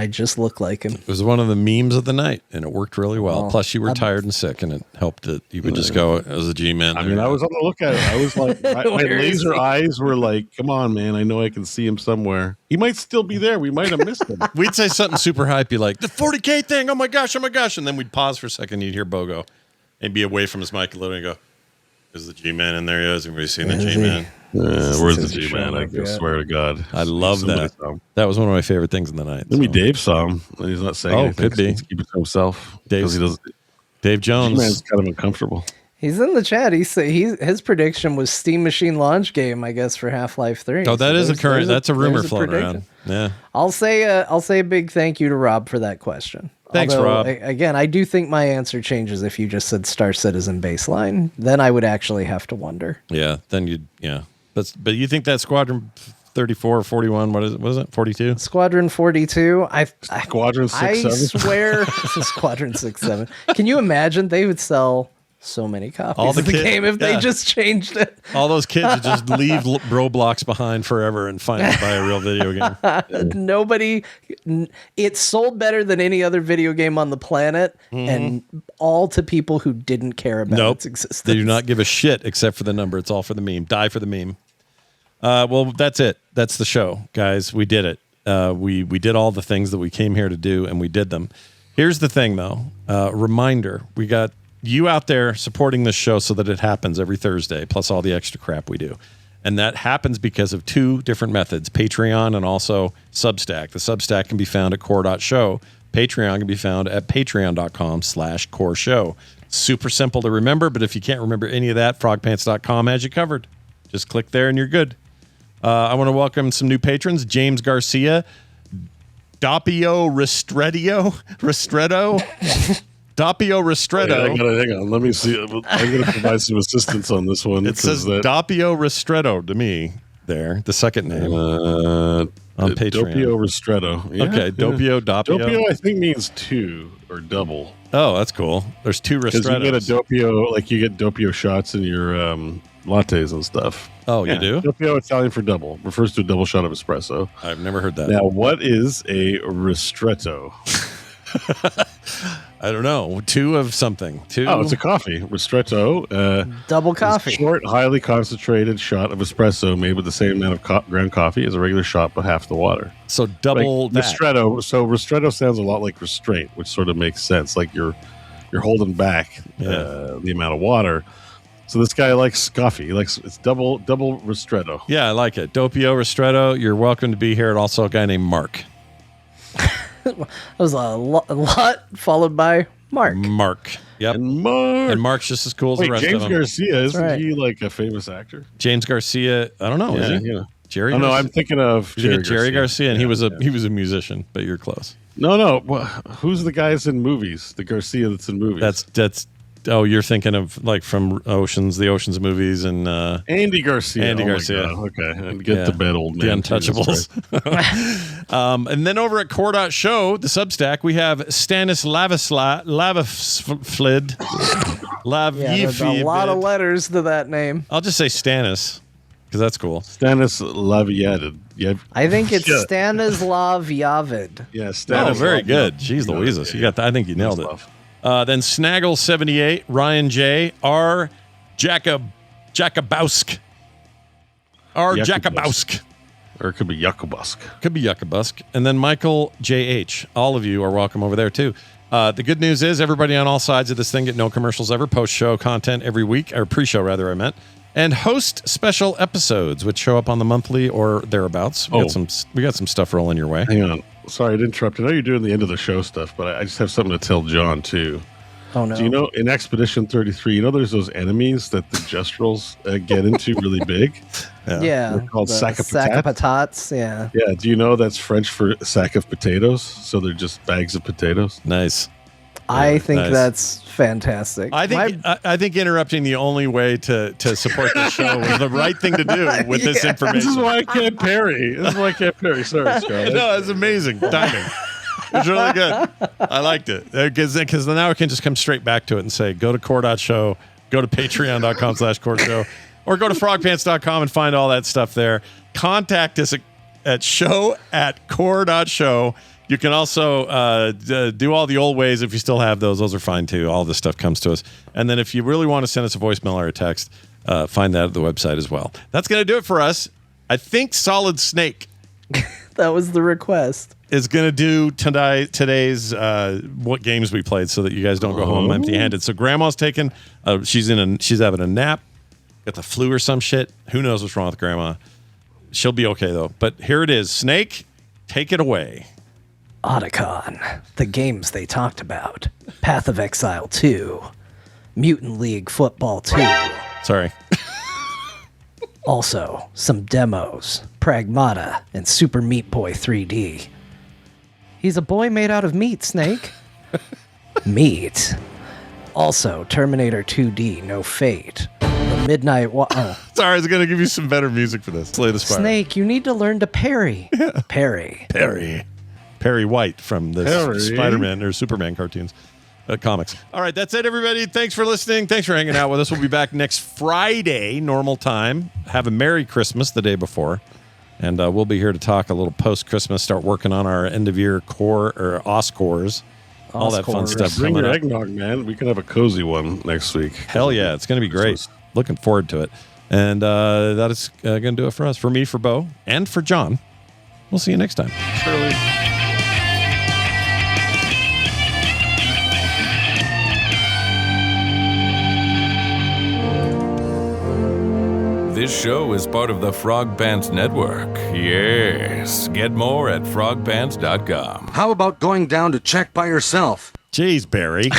just look like him. It was one of the memes of the night, and it worked really well. Plus, you were tired and sick, and it helped that you would just go as a G-Man. I mean, I was on the lookout. I was like, my laser eyes were like, "Come on, man! I know I can see him somewhere. He might still be there. We might have missed him." We'd say something super hype, be like, "The 40K thing! Oh my gosh! Oh my gosh!" And then we'd pause for a second. You'd hear Beau go and be away from his mic a little and go, "Is the G-Man in there? Has anybody seen the G-Man?" Where's the G-Man? I swear to God. I love that. That was one of my favorite things in the night. Maybe Dave saw him. And he's not saying anything. Could be. He's keeping it to himself. Dave Jones. G-Man's kind of uncomfortable. He's in the chat. His prediction was Steam Machine launch game, I guess, for Half-Life 3. Oh, that is a current. That's a rumor floating around. Yeah. I'll say a big thank you to Rob for that question. Thanks, Rob. Again, I do think my answer changes if you just said Star Citizen baseline. Then I would actually have to wonder. Yeah. Then you'd. Yeah. But you think that Squadron 34 or 41? What is it? 42? Squadron 42. Squadron 6-7. I swear, Squadron 6-7. Can you imagine? They would sell so many copies of the game if they just changed it. All those kids would just leave Roblox behind forever and finally buy a real video game. Nobody. It sold better than any other video game on the planet, and all to people who didn't care about its existence. They do not give a shit except for the number. It's all for the meme. Die for the meme. Well, that's it. That's the show, guys. We did it. We did all the things that we came here to do, and we did them. Here's the thing, though. Reminder: we got you out there supporting this show so that it happens every Thursday, plus all the extra crap we do. And that happens because of two different methods, Patreon and also Substack. The Substack can be found at core.show. Patreon can be found at patreon.com/core.show. Super simple to remember, but if you can't remember any of that, frogpants.com has you covered. Just click there and you're good. I want to welcome some new patrons, James Garcia, Doppio Restretto. Doppio Restretto. Hang on. Let me see. I'm going to provide some assistance on this one. It says Doppio Restretto to me there, the second name on Patreon. Doppio Restretto. Yeah, okay, Doppio. Doppio, I think, means two or double. Oh, that's cool. There's two Restrettos. Because you get a Doppio, like you get Doppio shots in your lattes and stuff. Oh, you do? Doppio, Italian for double. Refers to a double shot of espresso. I've never heard that. Now, what is a Ristretto? I don't know. Two of something. Oh, it's a coffee. Ristretto. Double coffee. Short, highly concentrated shot of espresso made with the same amount of ground coffee as a regular shot, but half the water. So double that. Ristretto. So Ristretto sounds a lot like restraint, which sort of makes sense. Like you're holding back the amount of water. So this guy likes coffee. He likes it's double Ristretto. Yeah, I like it. Doppio Ristretto. You're welcome to be here. And also a guy named Mark. That was a lot followed by Mark. Mark. Yep. And Mark's just as cool as the rest James of them. Garcia, isn't right. he like a famous actor? James Garcia, I don't know, is he? Yeah. Jerry? Oh, no, I'm thinking of Jerry Garcia, and he was a musician, but you're close. No. Well, who's the guys in movies? The Garcia that's in movies. That's. Oh, you're thinking of like from the Oceans movies and Andy Garcia. Andy Oh Garcia. Okay, and get to bed, old man. The Untouchables. And then over at core.show, the Substack, we have Stannis Lavaflid. There's a lot of letters to that name. I'll just say Stannis because that's cool. Stannis Laviated. Yeah. I think it's Stanislav Yavid. Yeah, Stannis. Oh, very good. Jeez Louises. You got that. I think you nailed it. Then Snaggle78, Ryan J, R. Jakabowsk. R. Jakabowsk. Or it could be Yakubusk. Could be Yuckabusk. And then Michael J.H. All of you are welcome over there, too. The good news is everybody on all sides of this thing get no commercials ever, post-show content every week, or pre-show, rather, I meant, and host special episodes, which show up on the monthly or thereabouts. We got some stuff rolling your way. Hang on. Sorry, I didn't interrupt. I know you're doing the end of the show stuff, but I just have something to tell John, too. Oh, no. Do you know, in Expedition 33, there's those enemies that the Jestrels get into really big? Yeah. They're called sack of patats. Yeah. Yeah. Do you know that's French for sack of potatoes? So they're just bags of potatoes. Nice. I think that's fantastic. I think interrupting the only way to support the show was the right thing to do with this information. This is why I can't parry. Sorry, Scarlett. No, it's amazing timing. It's really good. I liked it because now I can just come straight back to it and say, go to core.show, go to patreon.com/core.show, or go to frogpants.com and find all that stuff there. Contact us at show@core.show. You can also do all the old ways if you still have those. Those are fine too. All this stuff comes to us. And then if you really want to send us a voicemail or a text, find that at the website as well. That's going to do it for us. I think Solid Snake that was the request. Is going to do today's what games we played so that you guys don't go home empty-handed. So Grandma's taking, she's having a nap, got the flu or some shit. Who knows what's wrong with Grandma? She'll be okay though. But here it is. Snake, take it away. Otacon, the games they talked about. Path of Exile 2, Mutant League Football 2. Sorry. Also, some demos, Pragmata and Super Meat Boy 3D. He's a boy made out of meat, Snake. Meat. Also, Terminator 2D, No Fate. The Midnight Sorry, I was going to give you some better music for this. Slay the Spire. Snake, you need to learn to parry. Parry. Perry White from the Spider-Man or Superman cartoons, comics. All right, that's it, everybody. Thanks for listening. Thanks for hanging out with us. We'll be back next Friday, normal time. Have a Merry Christmas the day before. And we'll be here to talk a little post-Christmas, start working on our end-of-year core or OSCores. All that fun stuff. Bring your eggnog, man. We can have a cozy one next week. Hell yeah, it's going to be great. Looking forward to it. And that is going to do it for us. For me, for Beau, and for John. We'll see you next time. Shirley. This show is part of the Frogpants Network. Yes. Get more at Frogpants.com. How about going down to check by yourself? Jeez, Barry.